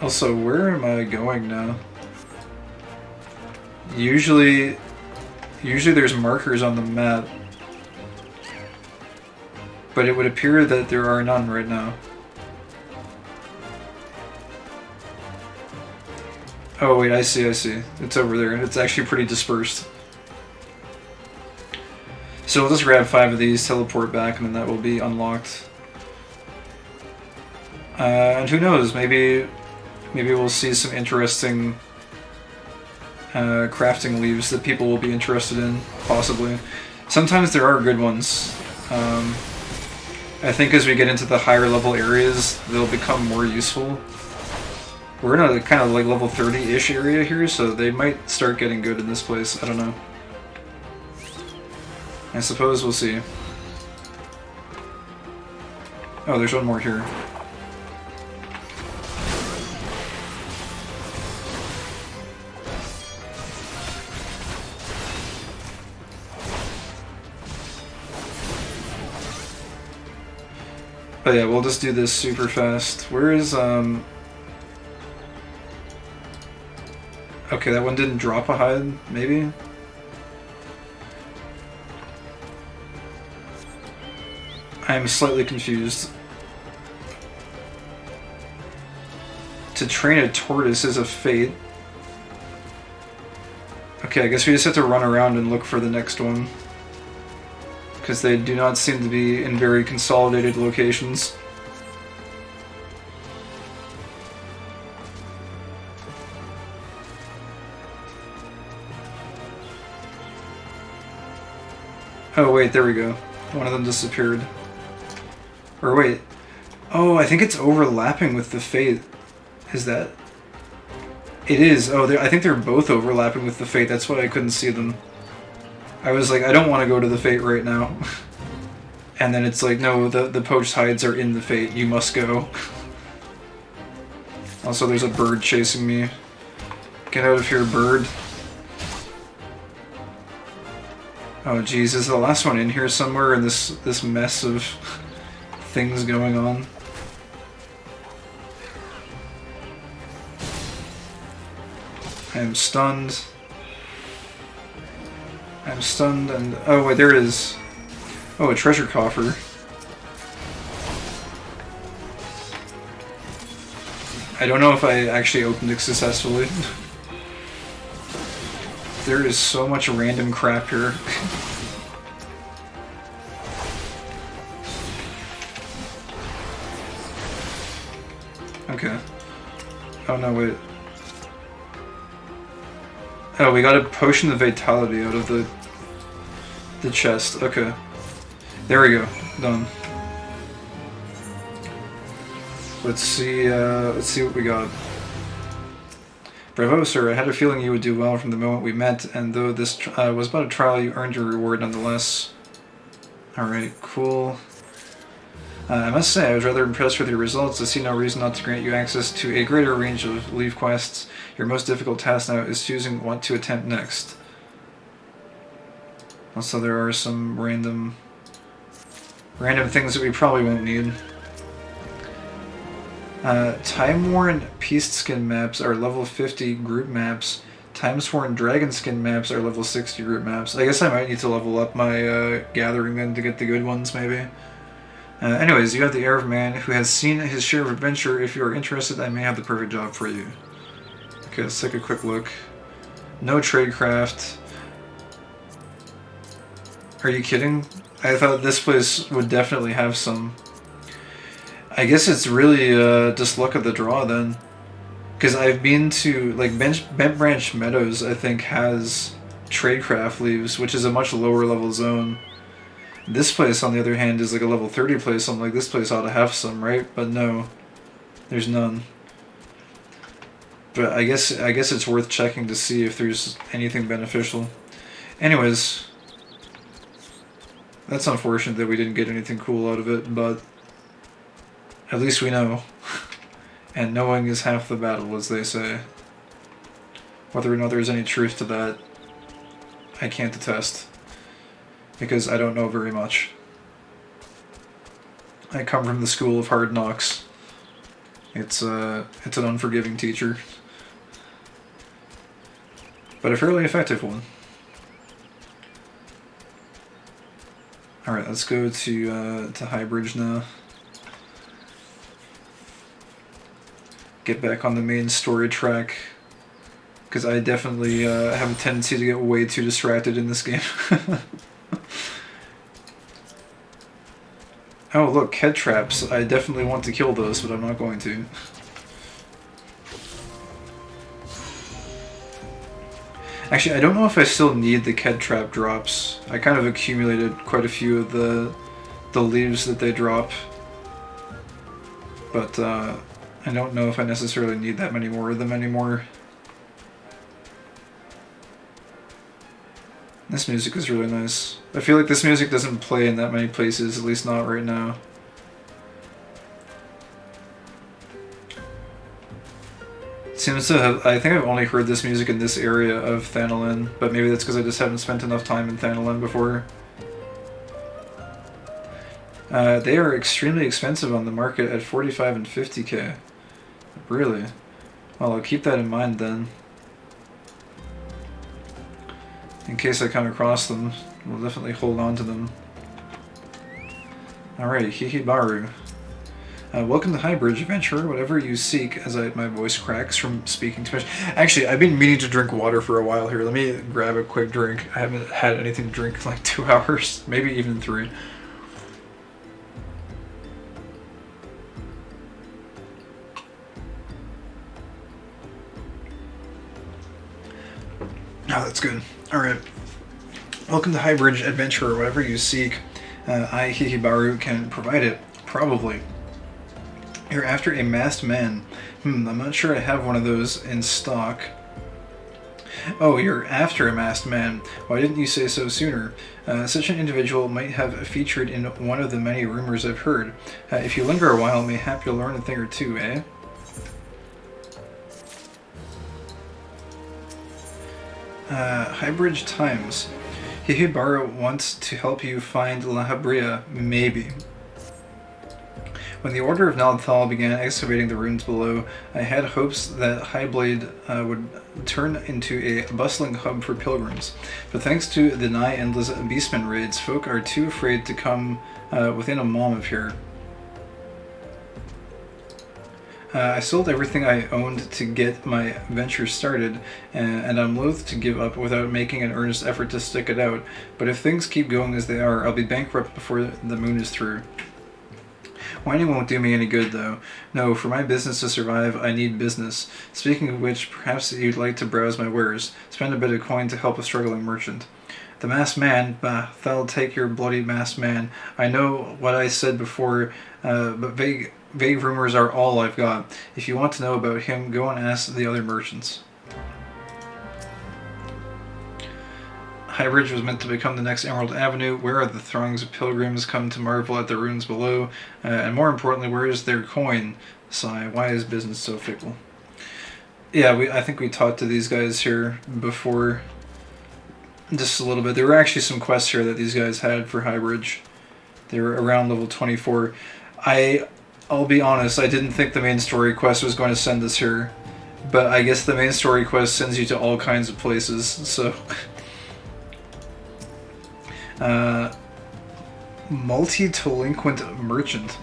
[SPEAKER 1] Also, where am I going now? Usually there's markers on the map, but it would appear that there are none right now. Oh wait, I see. It's over there, and it's actually pretty dispersed. So we'll just grab 5 of these, teleport back, and then that will be unlocked. And who knows, maybe we'll see some interesting crafting leaves that people will be interested in, possibly. Sometimes there are good ones. I think as we get into the higher level areas, they'll become more useful. We're in a kind of like level 30-ish area here, so they might start getting good in this place. I don't know. I suppose we'll see. Oh, there's one more here. But yeah, we'll just do this super fast. Where is, okay, that one didn't drop a hide, maybe? I'm slightly confused. To train a tortoise is a fate. Okay, I guess we just have to run around and look for the next one, because they do not seem to be in very consolidated locations. Oh wait, there we go. One of them disappeared. Or wait. Oh, I think it's overlapping with the Fate. Is that? It is. Oh, I think they're both overlapping with the Fate. That's why I couldn't see them. I was like, I don't want to go to the Fate right now. And then it's like, no, the poached hides are in the Fate. You must go. Also, there's a bird chasing me. Get out of here, bird. Oh geez, is the last one in here somewhere in this mess of things going on? I am stunned. I'm stunned and... oh wait, there it is. Oh, a treasure coffer. I don't know if I actually opened it successfully. There is so much random crap here. Okay. Oh no, wait. Oh, we got a potion of vitality out of the chest. Okay. There we go. Done. Let's see what we got. Bravo, sir. I had a feeling you would do well from the moment we met, and though this was but a trial, you earned your reward nonetheless. Alright, cool. I must say, I was rather impressed with your results. I see no reason not to grant you access to a greater range of leave quests. Your most difficult task now is choosing what to attempt next. Also, there are some random things that we probably won't need. Time-worn Beast Skin maps are level 50 group maps. Time-sworn Dragon Skin maps are level 60 group maps. I guess I might need to level up my gathering then to get the good ones, maybe. Anyways, you have the air of a man who has seen his share of adventure. If you are interested, I may have the perfect job for you. Okay, let's take a quick look. No tradecraft. Are you kidding? I thought this place would definitely have some. I guess it's really just luck of the draw then. Because I've been to, like, Bent Branch Meadows, I think, has Tradecraft leaves, which is a much lower level zone. This place, on the other hand, is like a level 30 place, so I'm like, this place ought to have some, right? But no, there's none. But I guess it's worth checking to see if there's anything beneficial. Anyways, that's unfortunate that we didn't get anything cool out of it, but at least we know. And knowing is half the battle, as they say. Whether or not there's any truth to that, I can't attest. Because I don't know very much. I come from the school of hard knocks. It's an unforgiving teacher. But a fairly effective one. Alright, let's go to Highbridge now. Get back on the main story track, because I definitely have a tendency to get way too distracted in this game. Oh look, head traps. I definitely want to kill those, but I'm not going to. Actually, I don't know if I still need the Ked Trap drops. I kind of accumulated quite a few of the leaves that they drop. But I don't know if I necessarily need that many more of them anymore. This music is really nice. I feel like this music doesn't play in that many places, at least not right now. Seems to have, I think I've only heard this music in this area of Thanalin, but maybe that's because I just haven't spent enough time in Thanalin before. They are extremely expensive on the market at 45 and 50k. Really? Well, I'll keep that in mind then. In case I come across them, we'll definitely hold on to them. Alright, Hihibaru. Welcome to Highbridge, adventurer. Whatever you seek, as my voice cracks from speaking too much. Actually, I've been meaning to drink water for a while here. Let me grab a quick drink. I haven't had anything to drink in like 2 hours, maybe even 3. Oh, that's good. Alright. Welcome to Highbridge, adventurer. Whatever you seek, I, Hihibaru, can provide it. Probably. You're after a masked man. I'm not sure I have one of those in stock. Oh, you're after a masked man. Why didn't you say so sooner? Such an individual might have featured in one of the many rumors I've heard. If you linger a while, mayhap you'll learn a thing or two, eh? Highbridge Times. Hihibaru wants to help you find La Habrea, maybe. When the Order of Nalthal began excavating the ruins below, I had hopes that Highblade would turn into a bustling hub for pilgrims. But thanks to the nigh-endless beastman raids, folk are too afraid to come within a mom of here. I sold everything I owned to get my venture started, and I'm loath to give up without making an earnest effort to stick it out. But if things keep going as they are, I'll be bankrupt before the moon is through. Whining won't do me any good, though. No, for my business to survive, I need business. Speaking of which, perhaps you'd like to browse my wares. Spend a bit of coin to help a struggling merchant. The masked man? Bah, thou'll take your bloody masked man. I know what I said before, but vague rumors are all I've got. If you want to know about him, go and ask the other merchants. Highbridge was meant to become the next Emerald Avenue. Where are the throngs of pilgrims come to marvel at the ruins below? And more importantly, where is their coin? Sigh, why is business so fickle? Yeah, I think we talked to these guys here before. Just a little bit. There were actually some quests here that these guys had for Highbridge. They were around level 24. I'll be honest, I didn't think the main story quest was going to send us here. But I guess the main story quest sends you to all kinds of places, so... Multi-delinquent merchant.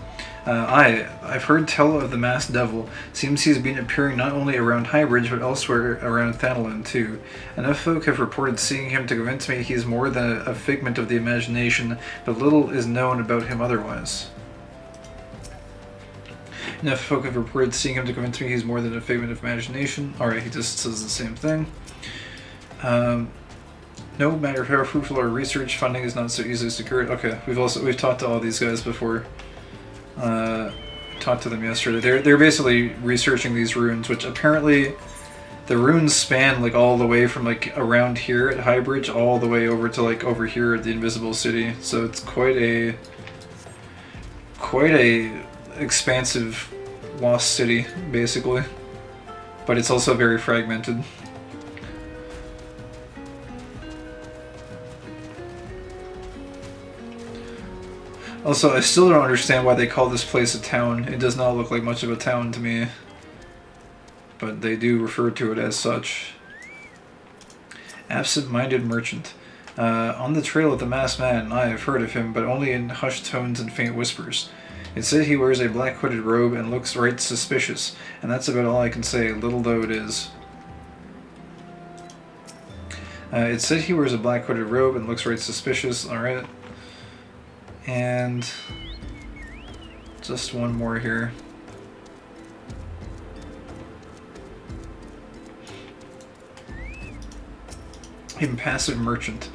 [SPEAKER 1] I've heard tell of the masked devil. Seems he's been appearing not only around Highbridge, but elsewhere around Thanalan too. Enough folk have reported seeing him to convince me he's more than a figment of the imagination, but little is known about him otherwise. Enough folk have reported seeing him to convince me he's more than a figment of imagination. Alright, he just says the same thing. No matter how fruitful our research, funding is not so easily secured. Okay, we've talked to all these guys before. Talked to them yesterday. They're basically researching these runes, which apparently the runes span like all the way from like around here at Highbridge all the way over to like over here at the Invisible City. So it's quite a expansive lost city, basically. But it's also very fragmented. Also, I still don't understand why they call this place a town. It does not look like much of a town to me. But they do refer to it as such. Absent-minded merchant. On the trail of the masked man, I have heard of him, but only in hushed tones and faint whispers. It said he wears a black hooded robe and looks right suspicious, and that's about all I can say, little though it is. It said he wears a black hooded robe and looks right suspicious, alright. And just one more here. Impassive merchant.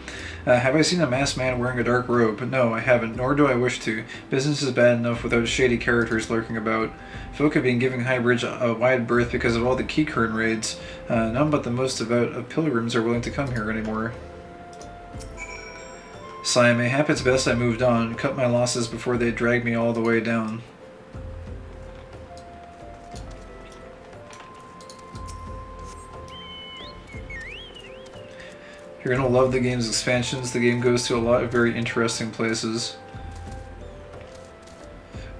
[SPEAKER 1] Have I seen a masked man wearing a dark robe? No, I haven't, nor do I wish to. Business is bad enough without shady characters lurking about. Folk have been giving Highbridge a wide berth because of all the Keycurn raids. None but the most devout of pilgrims are willing to come here anymore. Sigh, mayhap it's best I moved on, cut my losses before they drag me all the way down. You're gonna love the game's expansions. The game goes to a lot of very interesting places.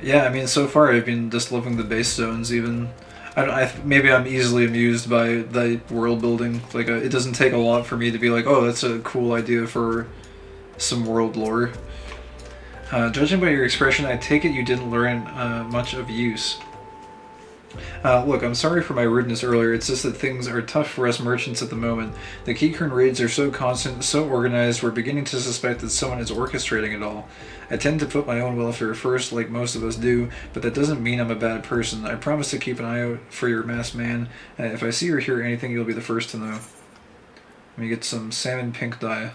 [SPEAKER 1] Yeah, I mean, so far I've been just loving the base zones even. Maybe I'm easily amused by the world building. Like, it doesn't take a lot for me to be like, oh, that's a cool idea for some world lore. Judging by your expression, I take it you didn't learn much of use. Look, I'm sorry for my rudeness earlier, it's just that things are tough for us merchants at the moment. The Keycurn raids are so constant, so organized, we're beginning to suspect that someone is orchestrating it all. I tend to put my own welfare first, like most of us do, but that doesn't mean I'm a bad person. I promise to keep an eye out for your masked man. If I see or hear anything, you'll be the first to know. Let me get some salmon pink dye.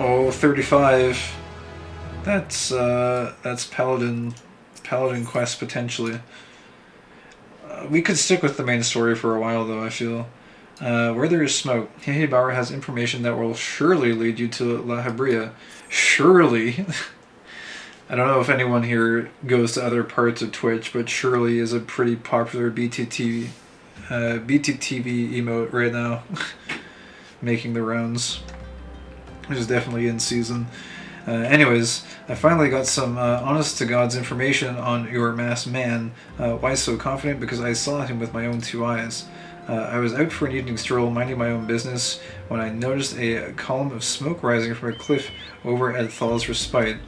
[SPEAKER 1] Oh, 35. That's Paladin quest, potentially. We could stick with the main story for a while, though, I feel. Where there is smoke, Hehe Bauer has information that will surely lead you to La Habria. Surely! I don't know if anyone here goes to other parts of Twitch, but surely is a pretty popular BTTV emote right now. Making the rounds. Which is definitely in season. Anyways, I finally got some honest-to-God's information on your masked man. Why so confident? Because I saw him with my own two eyes. I was out for an evening stroll, minding my own business, when I noticed a column of smoke rising from a cliff over at Thal's Respite.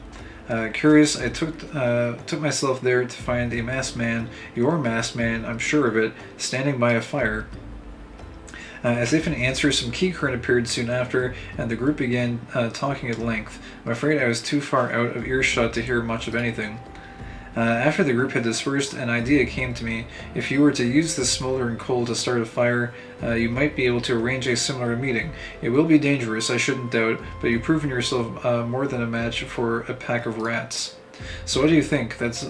[SPEAKER 1] Curious, I took myself there to find a masked man, your masked man, I'm sure of it, standing by a fire. As if in answer, some Keycurn appeared soon after, and the group began talking at length. I'm afraid I was too far out of earshot to hear much of anything. After the group had dispersed, an idea came to me. If you were to use this smoldering coal to start a fire, you might be able to arrange a similar meeting. It will be dangerous, I shouldn't doubt, but you've proven yourself more than a match for a pack of rats. So what do you think? That's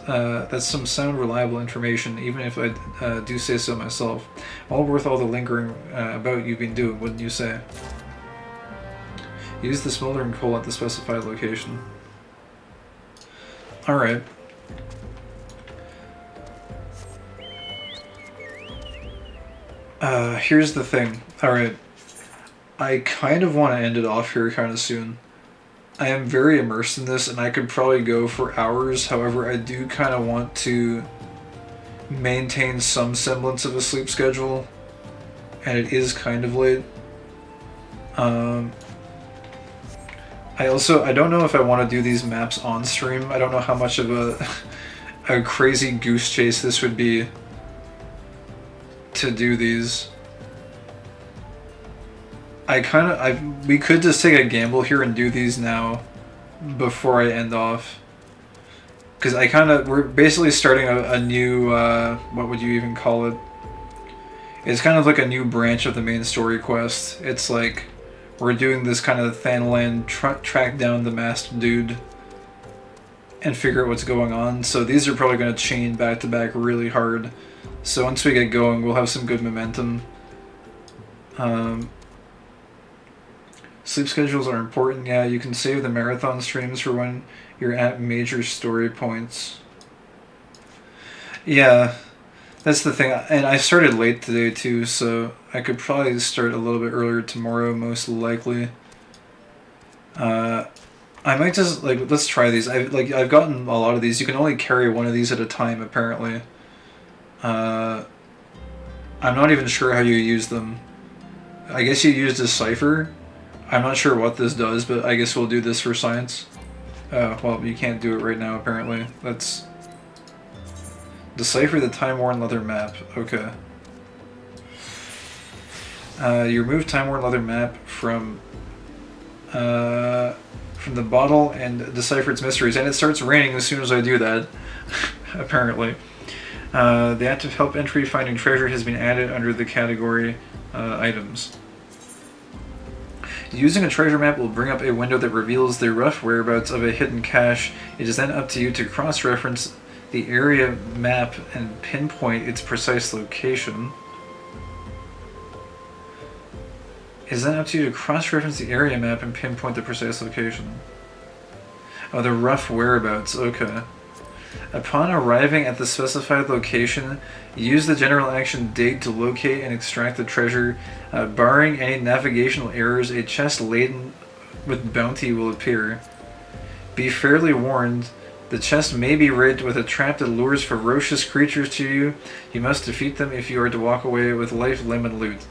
[SPEAKER 1] some sound, reliable information, even if I do say so myself. All worth all the lingering about you've been doing, wouldn't you say? Use the smoldering coal at the specified location. Alright. Here's the thing. Alright. I kind of want to end it off here kind of soon. I am very immersed in this, and I could probably go for hours. However, I do kind of want to maintain some semblance of a sleep schedule, and it is kind of late. I don't know if I want to do these maps on stream. I don't know how much of a crazy goose chase this would be to do these. We could just take a gamble here and do these now before I end off. Because we're basically starting a new, what would you even call it? It's kind of like a new branch of the main story quest. It's like, we're doing this kind of Thanalan track down the masked dude and figure out what's going on. So these are probably going to chain back to back really hard. So once we get going, we'll have some good momentum. Sleep schedules are important. Yeah, you can save the marathon streams for when you're at major story points. Yeah, that's the thing. And I started late today too, so I could probably start a little bit earlier tomorrow, most likely. I might just, like, let's try these. I've gotten a lot of these. You can only carry one of these at a time, apparently. I'm not even sure how you use them. I guess you use Decipher. I'm not sure what this does, but I guess we'll do this for science. Well, you can't do it right now, apparently. Let's decipher the time-worn leather map. Okay. You remove time-worn leather map from the bottle and decipher its mysteries, and it starts raining as soon as I do that. Apparently. The active help entry finding treasure has been added under the category items. Using a treasure map will bring up a window that reveals the rough whereabouts of a hidden cache. It is then up to you to cross-reference the area map and pinpoint its precise location. It is then up to you to cross-reference the area map and pinpoint the precise location. Oh, the rough whereabouts, okay. Upon arriving at the specified location, use the general action dig to locate and extract the treasure. Barring any navigational errors, a chest laden with bounty will appear. Be fairly warned, the chest may be rigged with a trap that lures ferocious creatures to you. You must defeat them if you are to walk away with life, limb, and loot.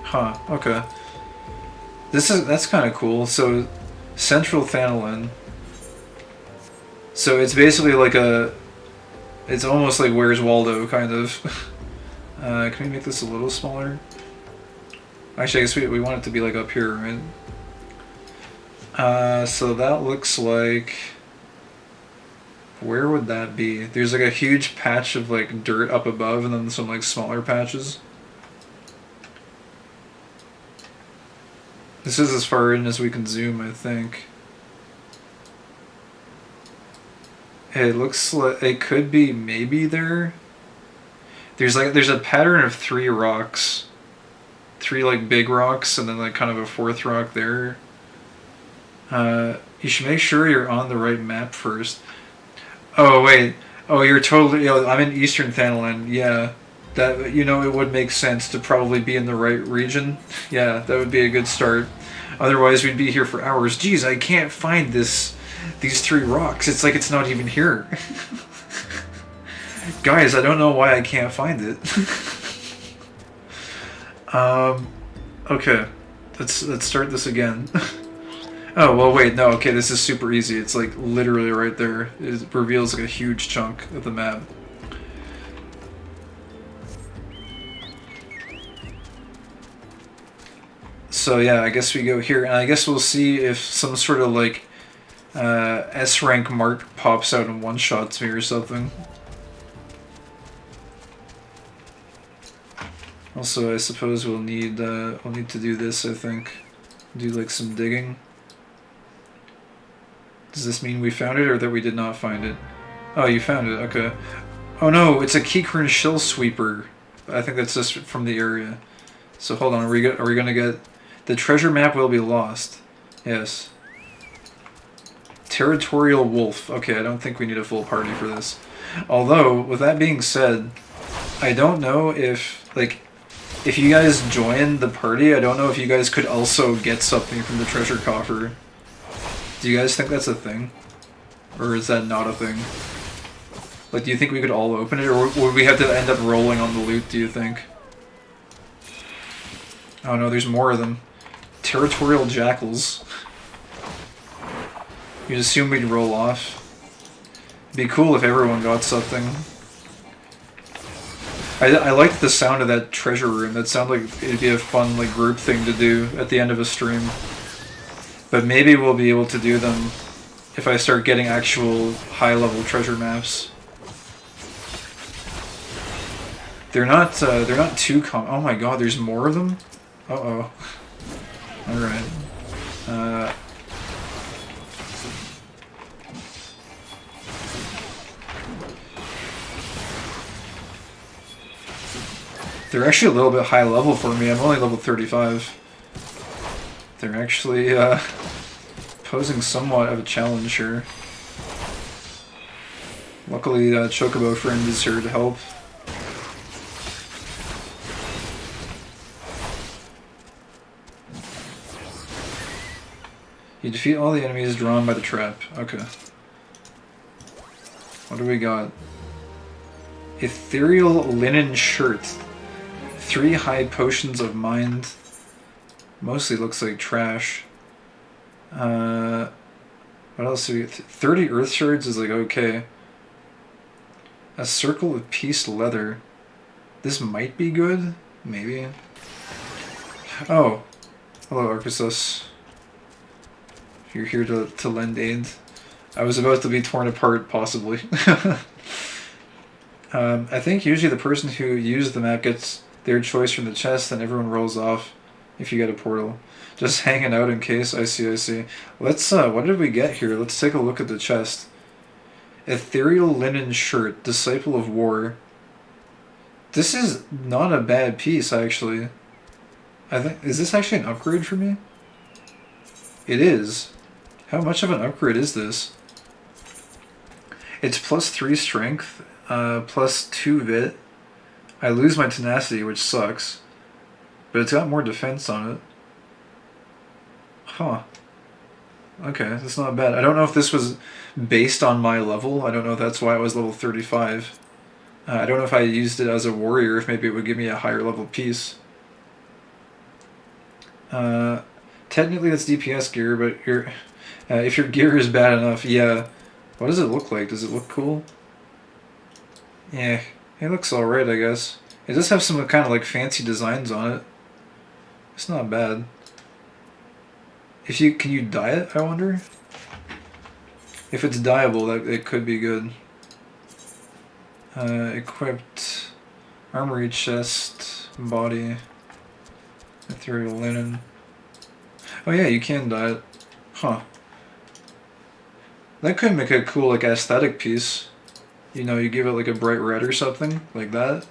[SPEAKER 1] Huh, okay. That's kind of cool. So, Central Thanalan. So it's basically like it's almost like Where's Waldo, kind of. Can we make this a little smaller? Actually, I guess we want it to be like up here, right? So that looks like... Where would that be? There's like a huge patch of like dirt up above and then some like smaller patches. This is as far in as we can zoom, I think. It looks like it could be maybe there. There's a pattern of 3 rocks. 3 like big rocks and then like kind of a 4th rock there. You should make sure you're on the right map first. Oh wait. Oh, you're totally I'm in Eastern Thanalan. Yeah. That it would make sense to probably be in the right region. Yeah, that would be a good start. Otherwise we'd be here for hours. Geez, I can't find these 3 rocks. It's like it's not even here. Guys, I don't know why I can't find it. Okay. Let's start this again. Oh, well wait, no, okay, this is super easy. It's like literally right there. It reveals like a huge chunk of the map. So yeah, I guess we go here, and I guess we'll see if some sort of like S-rank mark pops out and one-shots me or something. Also, I suppose we'll need to do this, I think. Do like some digging. Does this mean we found it or that we did not find it? Oh, you found it, okay. Oh no, it's a Keychron shell sweeper. I think that's just from the area. So hold on, are we gonna get... The treasure map will be lost. Yes. Territorial wolf. Okay, I don't think we need a full party for this. Although, with that being said, I don't know if, like, if you guys join the party, I don't know if you guys could also get something from the treasure coffer. Do you guys think that's a thing? Or is that not a thing? Like, do you think we could all open it, or would we have to end up rolling on the loot, do you think? Oh no, there's more of them. Territorial jackals. You'd assume we'd roll off. It'd be cool if everyone got something. I liked the sound of that treasure room. That sounded like it'd be a fun like group thing to do at the end of a stream. But maybe we'll be able to do them if I start getting actual high-level treasure maps. They're not too common. Oh my god, there's more of them? Uh-oh. Alright. They're actually a little bit high level for me. I'm only level 35. They're actually posing somewhat of a challenge here. Luckily, Chocobo Friend is here to help. You defeat all the enemies drawn by the trap. Okay. What do we got? Ethereal linen shirt. 3 high potions of mind. Mostly looks like trash. What else do we get? 30 earth shards is like okay. A circle of peace leather. This might be good? Maybe. Oh. Hello, Arcusus. You're here to lend aid. I was about to be torn apart, possibly. I think usually the person who used the map gets their choice from the chest and everyone rolls off if you get a portal. Just hanging out in case. I see. Let's, what did we get here? Let's take a look at the chest. Ethereal linen shirt, Disciple of War. This is not a bad piece, actually. I think, is this actually an upgrade for me? It is. How much of an upgrade is this? It's plus 3 strength, plus 2 vit. I lose my tenacity, which sucks. But it's got more defense on it. Huh. Okay, that's not bad. I don't know if this was based on my level. I don't know if that's why I was level 35. I don't know if I used it as a warrior, if maybe it would give me a higher level piece. Technically that's DPS gear, but if your gear is bad enough, yeah. What does it look like? Does it look cool? Yeah, it looks alright, I guess. It does have some kind of like fancy designs on it. It's not bad. Can you dye it, I wonder? If it's dyeable, that it could be good. Equipped, armory chest, body, ethereal linen. Oh yeah, you can dye it. Huh. That could make a cool like aesthetic piece. You know, you give it like a bright red or something like that.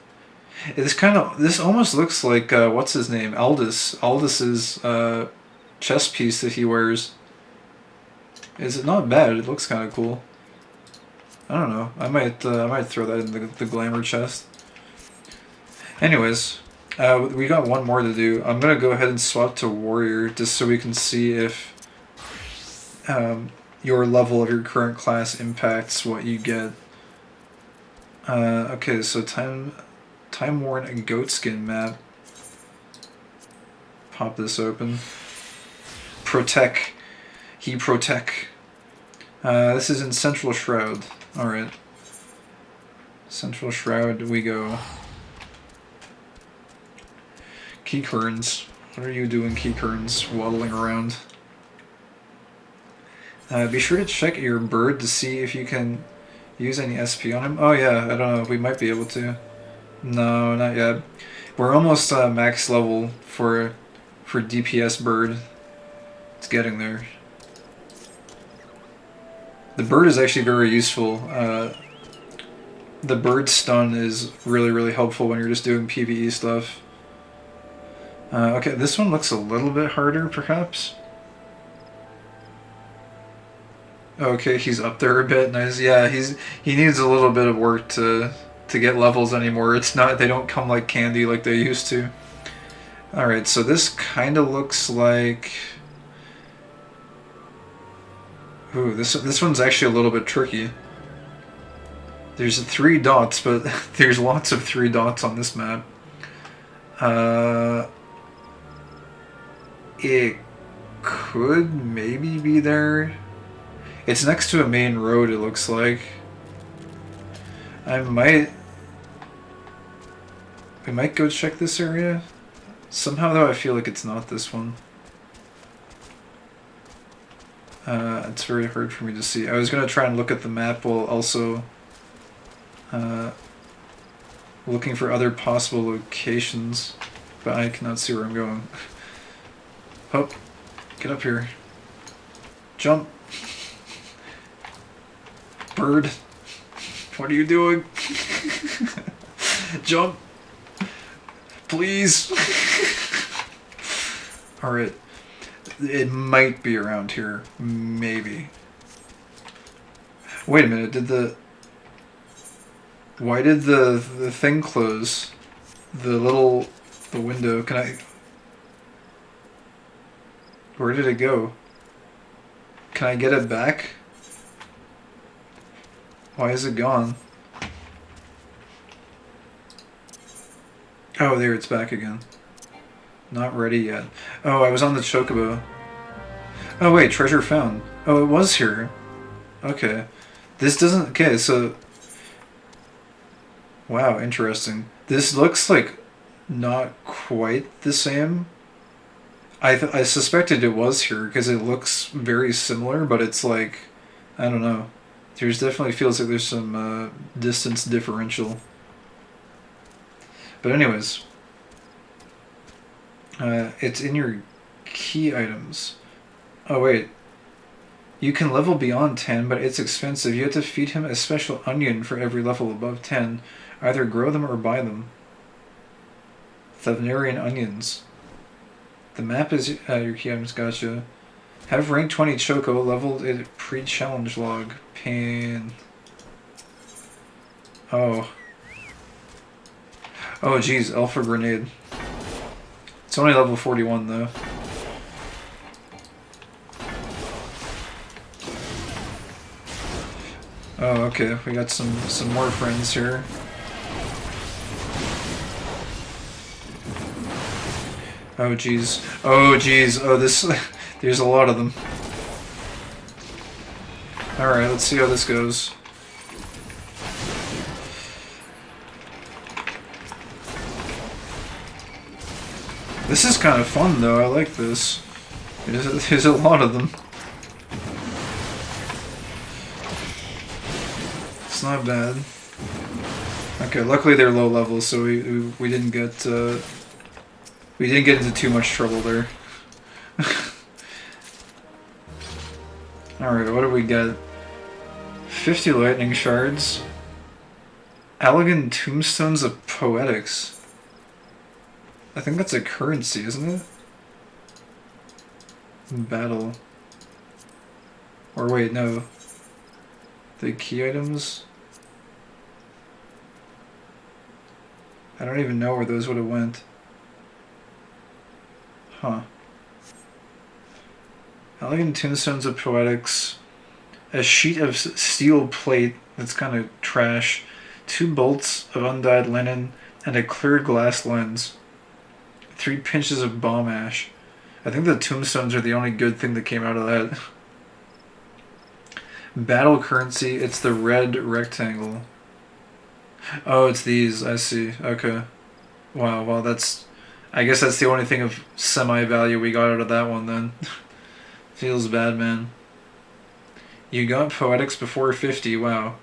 [SPEAKER 1] This almost looks like what's his name, Aldis's chest piece that he wears. Is it not bad? It looks kind of cool. I don't know. I might throw that in the glamour chest. Anyways, we got one more to do. I'm gonna go ahead and swap to warrior just so we can see if your level of your current class impacts what you get. Okay, so time-worn goatskin map. Pop this open. Protect. He protect. This is in Central Shroud. Alright. Central Shroud we go. Keykerns. What are you doing, Keykerns? Waddling around. Be sure to check your bird to see if you can use any SP on him. Oh yeah, I don't know. We might be able to. No, not yet. We're almost max level for DPS bird. It's getting there. The bird is actually very useful. The bird stun is really helpful when you're just doing PvE stuff. Okay, this one looks a little bit harder, perhaps. Okay, he's up there a bit. Nice. Yeah, he needs a little bit of work to get levels anymore. It's not, they don't come like candy like they used to. All right, so this kind of looks like. Ooh, this one's actually a little bit tricky. There's 3 dots, but there's lots of 3 dots on this map. It could maybe be there. It's next to a main road, it looks like. We might go check this area. Somehow though I feel like it's not this one. It's very hard for me to see. I was gonna try and look at the map while also looking for other possible locations, but I cannot see where I'm going. Oh, get up here. Jump. Bird. What are you doing? Jump. Please. Alright. It might be around here. Maybe. Wait a minute, why did the thing close? The window, can I... Where did it go? Can I get it back? Why is it gone? Oh, there, it's back again. Not ready yet. Oh, I was on the chocobo. Oh wait, treasure found. Oh, it was here. Okay. This doesn't... Okay, so... Wow, interesting. This looks like not quite the same. I suspected it was here because it looks very similar, but it's like... I don't know. There's definitely feels like there's some distance differential. But anyways... it's in your key items. Oh wait. You can level beyond 10, but it's expensive. You have to feed him a special onion for every level above 10. Either grow them or buy them. Thavnarian onions. The map is your key items, gotcha. Have rank 20 Choco leveled a pre-challenge log. Pain. Oh. Oh geez, Alpha Grenade. It's only level 41 though. Oh, okay. We got some more friends here. Oh jeez. Oh jeez. Oh, this... There's a lot of them. Alright, let's see how this goes. This is kind of fun though, I like this. There's a lot of them. It's not bad. Okay, luckily they're low level, so we didn't get into too much trouble there. Alright, what do we get? 50 lightning shards. Elegant tombstones of poetics. I think that's a currency, isn't it? Battle. Or wait, no. The key items? I don't even know where those would have went. Huh. Elegant tombstones of poetics. A sheet of steel plate that's kind of trash. 2 bolts of undyed linen and a clear glass lens. 3 pinches of bomb ash. I think the tombstones are the only good thing that came out of that. Battle currency, it's the red rectangle. Oh, it's these, I see. Okay. Wow, well that's... I guess that's the only thing of semi-value we got out of that one then. Feels bad, man. You got poetics before 50, wow.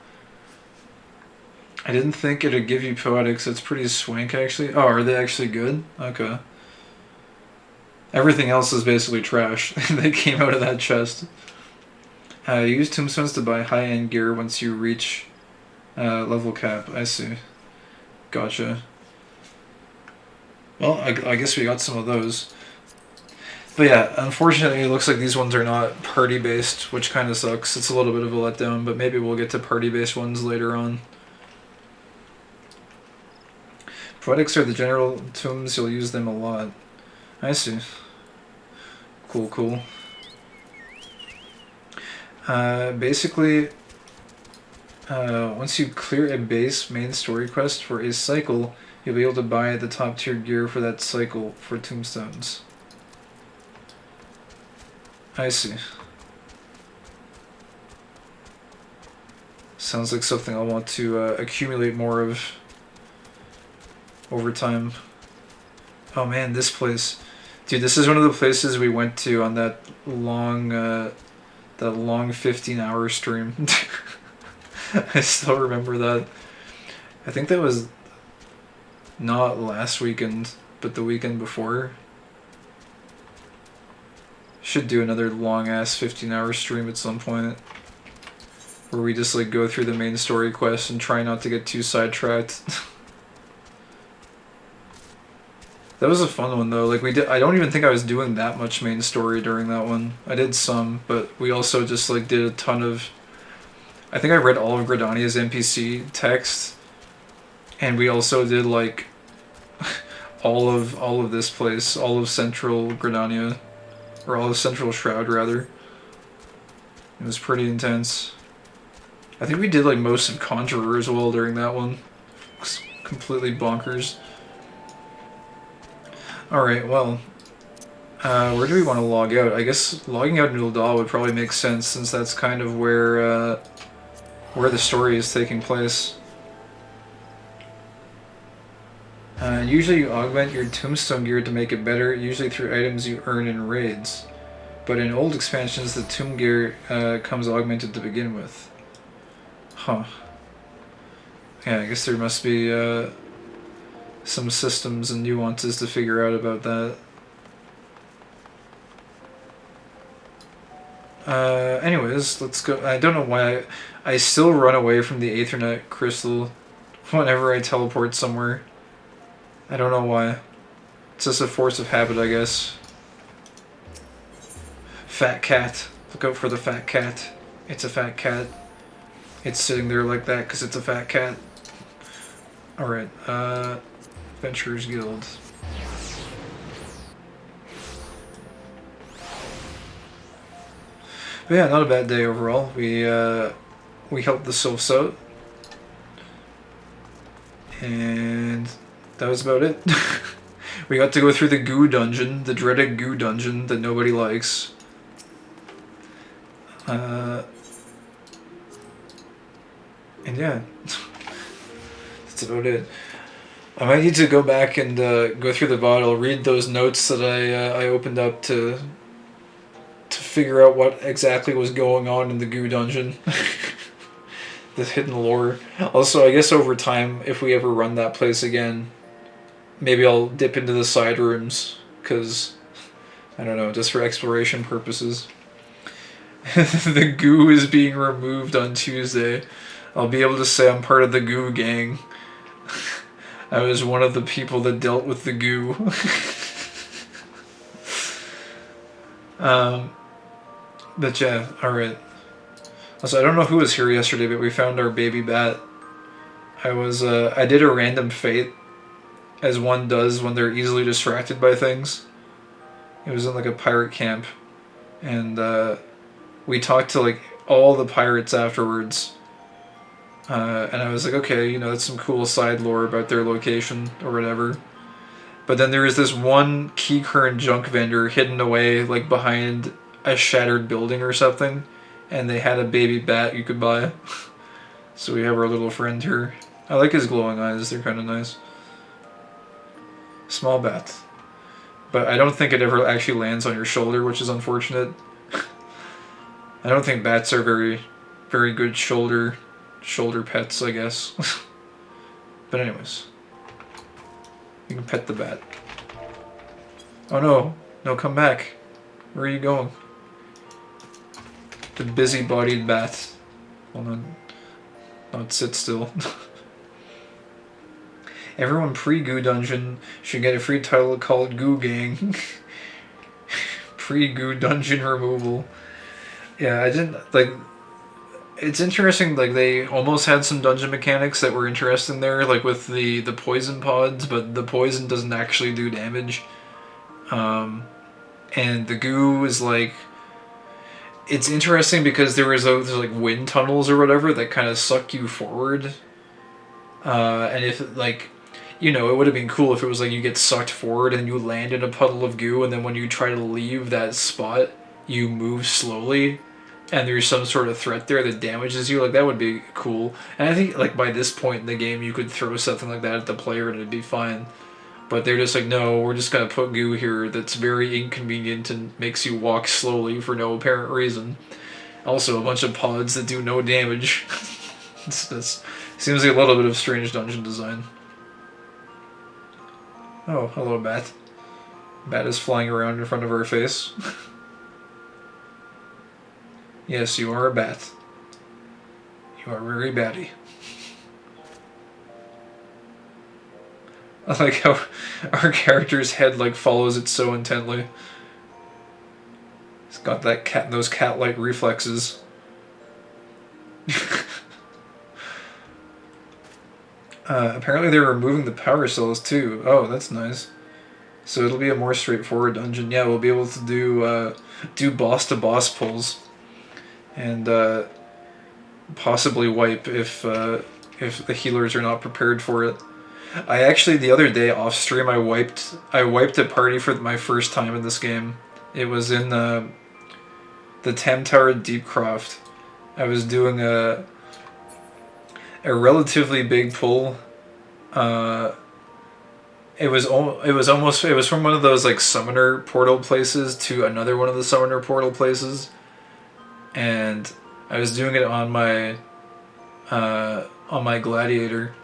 [SPEAKER 1] I didn't think it'd give you poetics, it's pretty swank actually. Oh, are they actually good? Okay. Everything else is basically trash. They came out of that chest. Use tombstones to buy high-end gear once you reach level cap. I see. Gotcha. Well, I guess we got some of those. But yeah, unfortunately it looks like these ones are not party-based, which kind of sucks. It's a little bit of a letdown, but maybe we'll get to party-based ones later on. Poetics are the general tombs, you'll use them a lot. I see. Cool, cool. Basically, once you clear a base main story quest for a cycle, you'll be able to buy the top tier gear for that cycle for tombstones. I see. Sounds like something I'll want to accumulate more of over time. Oh man, this place. Dude, this is one of the places we went to on that long 15-hour stream. I still remember that. I think that was not last weekend, but the weekend before. Should do another long-ass 15-hour stream at some point. Where we just like go through the main story quest and try not to get too sidetracked. That was a fun one though. Like I don't even think I was doing that much main story during that one. I did some, but we also just like did a ton of. I think I read all of Gridania's NPC text, and we also did like all of this place, all of Central Gridania, or all of Central Shroud rather. It was pretty intense. I think we did like most of Conjurer as well during that one. It's completely bonkers. Alright, well, where do we want to log out? I guess logging out in Ul'dah would probably make sense, since that's kind of where the story is taking place. Usually you augment your tombstone gear to make it better, usually through items you earn in raids. But in old expansions, the tomb gear comes augmented to begin with. Huh. Yeah, I guess there must be some systems and nuances to figure out about that. Anyways, let's go. I don't know why I still run away from the Aethernet crystal whenever I teleport somewhere. I don't know why. It's just a force of habit, I guess. Fat cat. Look out for the fat cat. It's a fat cat. It's sitting there like that because it's a fat cat. Alright, Adventurers Guild. But yeah, not a bad day overall. We helped the Sylphs out. And that was about it. We got to go through the goo dungeon, the dreaded goo dungeon that nobody likes. And yeah, that's about it. I might need to go back and go through the bottle, read those notes that I opened up to figure out what exactly was going on in the goo dungeon. The hidden lore. Also, I guess over time, if we ever run that place again, maybe I'll dip into the side rooms, because, I don't know, just for exploration purposes. The goo is being removed on Tuesday. I'll be able to say I'm part of the goo gang. I was one of the people that dealt with the goo. But yeah, alright. Also, I don't know who was here yesterday, but we found our baby bat. I did a random fate, as one does when they're easily distracted by things. It was in like a pirate camp, and we talked to like all the pirates afterwards. And I was like, okay, you know, that's some cool side lore about their location or whatever. But then there was this one key current junk vendor hidden away like behind a shattered building or something, and they had a baby bat you could buy. So we have our little friend here. I like his glowing eyes, they're kind of nice. Small bat. But I don't think it ever actually lands on your shoulder, which is unfortunate. I don't think bats are very, very good shoulder pets, I guess. But anyways, you can pet the bat. Oh no, no, come back. Where are you going? The busy-bodied bat. Hold on. Don't sit still. Everyone pre-Goo Dungeon should get a free title called Goo Gang. Pre-Goo Dungeon removal. Yeah, I didn't, like, it's interesting, like, they almost had some dungeon mechanics that were interesting there, like with the poison pods, but the poison doesn't actually do damage. And the goo is, like, it's interesting because there's like wind tunnels or whatever that kind of suck you forward. And if, like, you know, it would have been cool if it was like you get sucked forward and you land in a puddle of goo, and then when you try to leave that spot, you move slowly. and there's some sort of threat there that damages you, like that would be cool. And I think like by this point in the game you could throw something like that at the player and it'd be fine. But they're just like, no, we're just gonna put goo here that's very inconvenient and makes you walk slowly for no apparent reason. Also, a bunch of pods that do no damage. This seems like a little bit of strange dungeon design. Oh, hello, Bat. Bat is flying around in front of our face. Yes, you are a bat. You are very batty. I like how our character's head like follows it so intently. It's got that those cat-like reflexes. Apparently they're removing the power cells too. Oh, that's nice. So it'll be a more straightforward dungeon. Yeah, we'll be able to do boss-to-boss pulls, and possibly wipe if the healers are not prepared for it. I actually the other day off stream I wiped a party for my first time in this game. It was in the Tam Tower Deepcroft. I was doing a relatively big pull. It was from one of those like summoner portal places to another one of the summoner portal places, and I was doing it on my gladiator.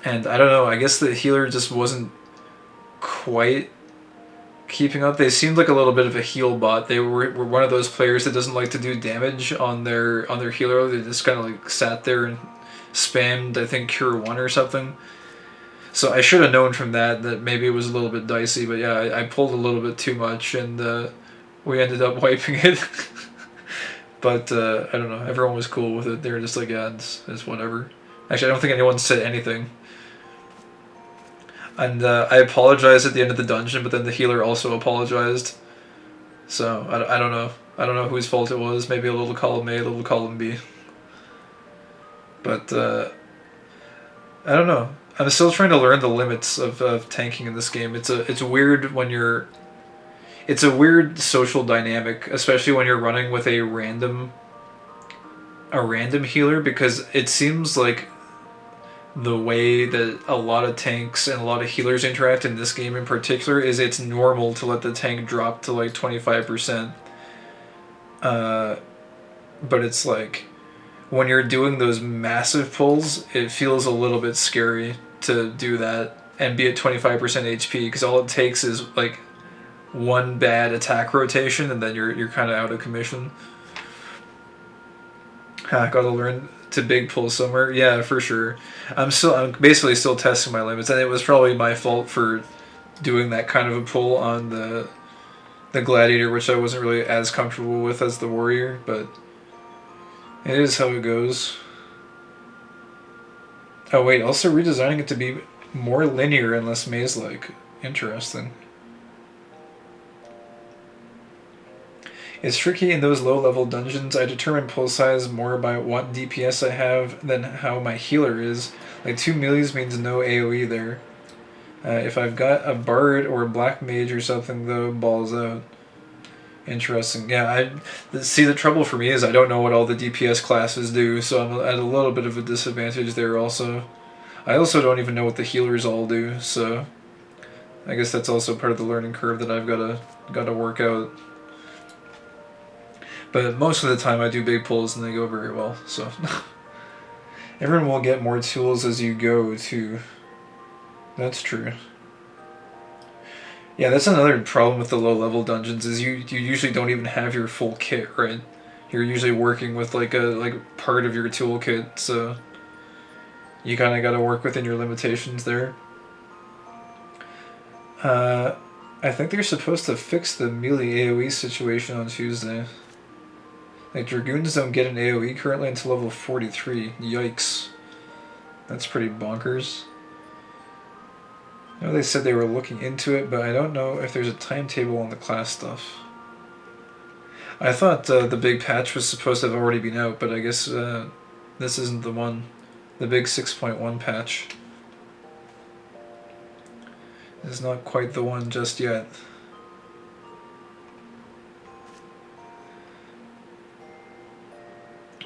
[SPEAKER 1] And I don't know, I guess the healer just wasn't quite keeping up. They seemed like a little bit of a heal bot. They were one of those players that doesn't like to do damage on their healer. They just kind of like sat there and spammed, I think, Cure 1 or something. So I should have known from that maybe it was a little bit dicey, but yeah, I pulled a little bit too much, and we ended up wiping it. But I don't know, everyone was cool with it. They were just like, yeah, it's whatever. Actually, I don't think anyone said anything. And I apologized at the end of the dungeon, but then the healer also apologized. So I don't know. I don't know whose fault it was. Maybe a little column A, a little column B. But I don't know. I'm still trying to learn the limits of tanking in this game. It's weird when you're. It's a weird social dynamic, especially when you're running with a random healer, because it seems like the way that a lot of tanks and a lot of healers interact in this game in particular is it's normal to let the tank drop to like 25%. But it's like when you're doing those massive pulls, it feels a little bit scary to do that and be at 25% HP, because all it takes is like one bad attack rotation and then you're kind of out of commission. Gotta learn to big pull somewhere. Yeah, for sure. I'm basically still testing my limits, and it was probably my fault for doing that kind of a pull on the gladiator, which I wasn't really as comfortable with as the warrior, but it is how it goes. Oh wait, also redesigning it to be more linear and less maze-like. Interesting. It's tricky in those low-level dungeons. I determine pull size more by what DPS I have than how my healer is. Like 2 melees means no AoE there. If I've got a bard or a black mage or something though, balls out. Interesting. Yeah, see, the trouble for me is I don't know what all the DPS classes do, so I'm at a little bit of a disadvantage there also. I also don't even know what the healers all do, so I guess that's also part of the learning curve that I've gotta work out. But most of the time I do big pulls and they go very well, so. Everyone will get more tools as you go, too. That's true. Yeah, that's another problem with the low-level dungeons, is you usually don't even have your full kit, right? You're usually working with like part of your toolkit, so you kind of got to work within your limitations there. I think they're supposed to fix the melee AoE situation on Tuesday. Like, Dragoons don't get an AoE currently until level 43. Yikes. That's pretty bonkers. I know they said they were looking into it, but I don't know if there's a timetable on the class stuff. I thought the big patch was supposed to have already been out, but I guess this isn't the one. The big 6.1 patch is not quite the one just yet.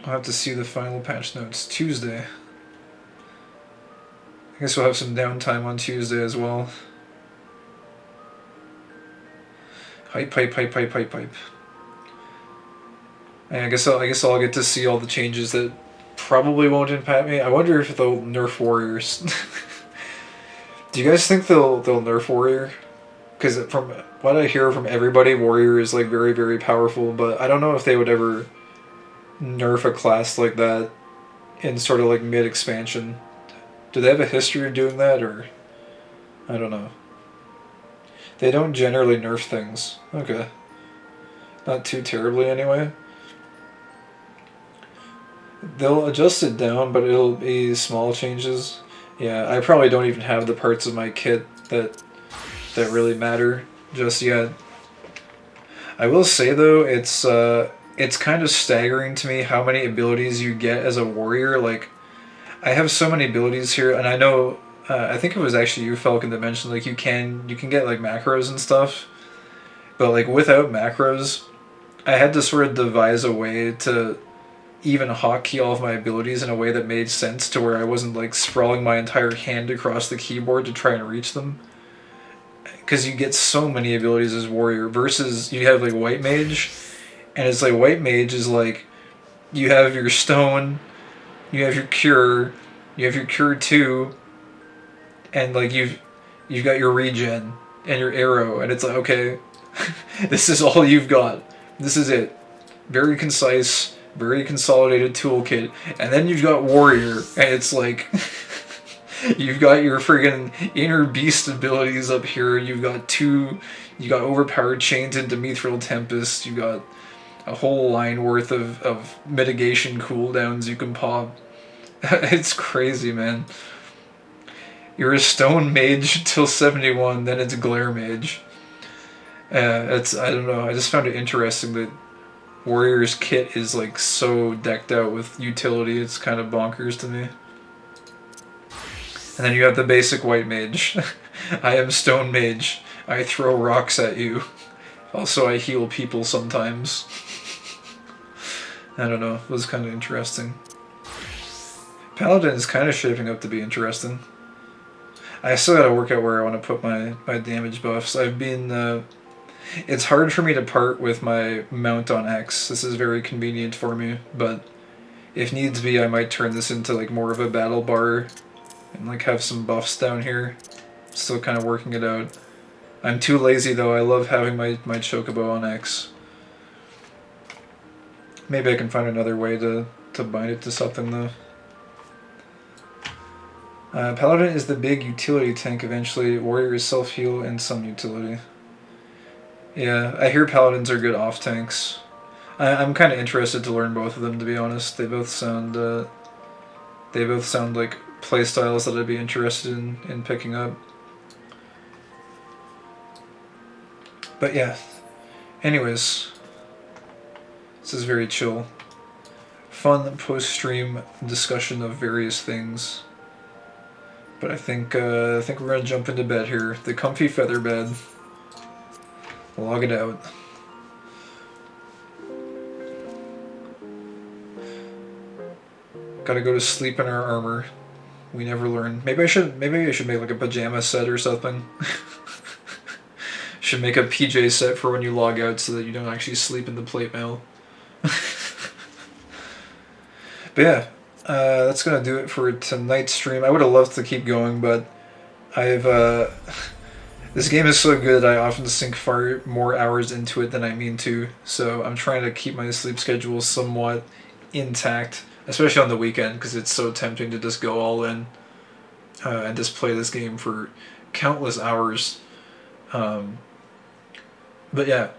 [SPEAKER 1] I'll have to see the final patch notes Tuesday. I guess we'll have some downtime on Tuesday as well. Hype. And I guess I'll get to see all the changes that probably won't impact me. I wonder if they'll nerf warriors. Do you guys think they'll nerf warrior? Because from what I hear from everybody, warrior is like very, very powerful. But I don't know if they would ever nerf a class like that in sort of like mid expansion. Do they have a history of doing that, or I don't know. They don't generally nerf things. Okay. Not too terribly anyway. They'll adjust it down, but it'll be small changes. Yeah, I probably don't even have the parts of my kit that really matter just yet. I will say though, it's kind of staggering to me how many abilities you get as a warrior. Like, I have so many abilities here, and I know I think it was actually you, Falcon, that mentioned like you can get like macros and stuff, but like without macros, I had to sort of devise a way to even hotkey all of my abilities in a way that made sense to where I wasn't like sprawling my entire hand across the keyboard to try and reach them. Because you get so many abilities as warrior versus you have like white mage, and it's like white mage is like you have your stone, you have your cure 2, and like you've got your regen and your arrow, and it's like, okay, this is all you've got. This is it. Very concise, very consolidated toolkit. And then you've got warrior, and it's like you've got your friggin' inner beast abilities up here. You got overpowered chains into Mithril Tempest. You got a whole line worth of mitigation cooldowns you can pop. It's crazy, man. You're a stone mage till 71, then it's glare mage. I don't know, I just found it interesting that Warrior's kit is like so decked out with utility. It's kind of bonkers to me. And then you have the basic white mage. I am stone mage. I throw rocks at you. Also, I heal people sometimes. I don't know, it was kind of interesting. Paladin is kind of shaping up to be interesting. I still gotta work out where I want to put my damage buffs. I've been... it's hard for me to part with my mount on X. This is very convenient for me, but if needs be, I might turn this into like more of a battle bar and like have some buffs down here. Still kind of working it out. I'm too lazy though. I love having my chocobo on X. Maybe I can find another way to bind it to something though. Paladin is the big utility tank eventually. Warrior is self-heal and some utility. Yeah, I hear paladins are good off tanks. I'm kind of interested to learn both of them, to be honest. They both sound like playstyles that I'd be interested in picking up. But yeah, anyways, this is very chill. Fun post-stream discussion of various things. But I think we're gonna jump into bed here. The comfy feather bed. Log it out. Gotta go to sleep in our armor. We never learn. Maybe I should make like a pajama set or something. Should make a PJ set for when you log out so that you don't actually sleep in the plate mail. But yeah, that's gonna do it for tonight's stream. I would have loved to keep going, but I've this game is so good I often sink far more hours into it than I mean to, so I'm trying to keep my sleep schedule somewhat intact, especially on the weekend, because it's so tempting to just go all in and just play this game for countless hours. But yeah,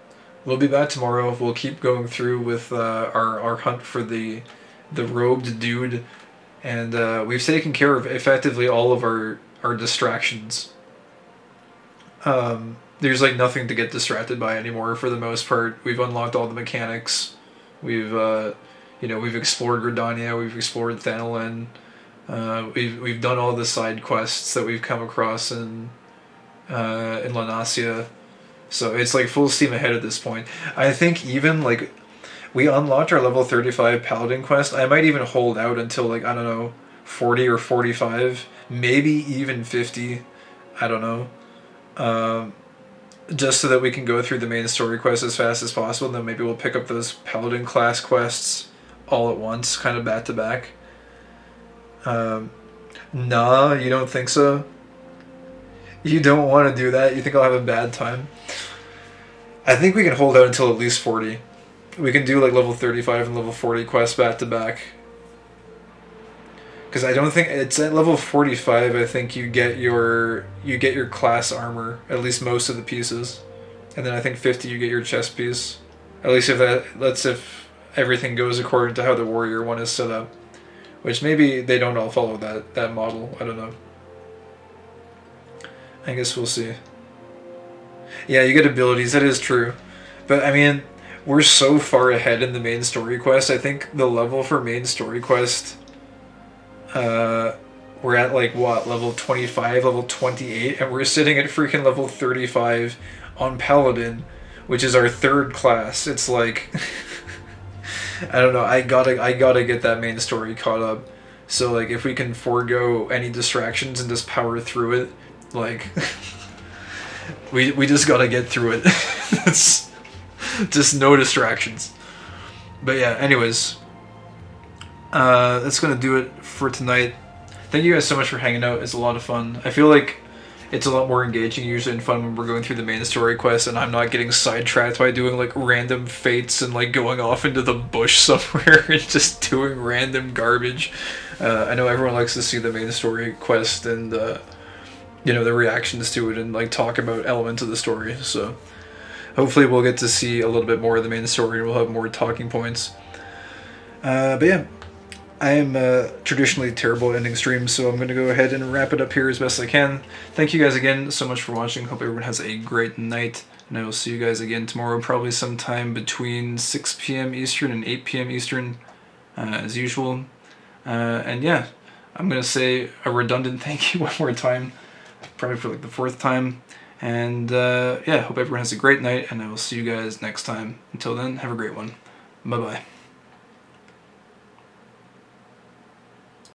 [SPEAKER 1] we'll be back tomorrow. We'll keep going through with our hunt for the robed dude, and we've taken care of effectively all of our distractions. There's like nothing to get distracted by anymore for the most part. We've unlocked all the mechanics. We've we've explored Gridania, we've explored Thanalan, we've done all the side quests that we've come across in Lanasia. So it's like full steam ahead at this point. I think even like we unlocked our level 35 paladin quest. I might even hold out until like, I don't know, 40 or 45, maybe even 50. I don't know. Just so that we can go through the main story quest as fast as possible. Then maybe we'll pick up those paladin class quests all at once, kind of back to back. Nah, you don't think so? You don't want to do that? You think I'll have a bad time? I think we can hold out until at least 40. We can do like level 35 and level 40 quests back to back. Because I don't think it's at level 45. I think you get your class armor, at least most of the pieces, and then I think 50 you get your chest piece. At least if everything goes according to how the warrior one is set up, which maybe they don't all follow that model. I don't know. I guess we'll see. Yeah, you get abilities. That is true, but I mean, we're so far ahead in the main story quest. I think the level for main story quest. We're at like what, level 25, level 28, and we're sitting at freaking level 35 on Paladin, which is our third class. It's like I don't know, I gotta get that main story caught up. So like if we can forego any distractions and just power through it, like we just gotta get through it. That's just no distractions. But yeah, anyways, that's gonna do it for tonight. Thank you guys so much for hanging out. It's a lot of fun. I feel like it's a lot more engaging usually and fun when we're going through the main story quest and I'm not getting sidetracked by doing like random fates and like going off into the bush somewhere and just doing random garbage. I know everyone likes to see the main story quest and you know, the reactions to it and like talk about elements of the story. So hopefully we'll get to see a little bit more of the main story and we'll have more talking points. But yeah, I am traditionally terrible at ending streams, so I'm going to go ahead and wrap it up here as best I can. Thank you guys again so much for watching. Hope everyone has a great night, and I will see you guys again tomorrow, probably sometime between 6 p.m. Eastern and 8 p.m. Eastern, as usual. And yeah, I'm going to say a redundant thank you one more time, probably for like the 4th time. And yeah, hope everyone has a great night, and I will see you guys next time. Until then, have a great one. Bye-bye.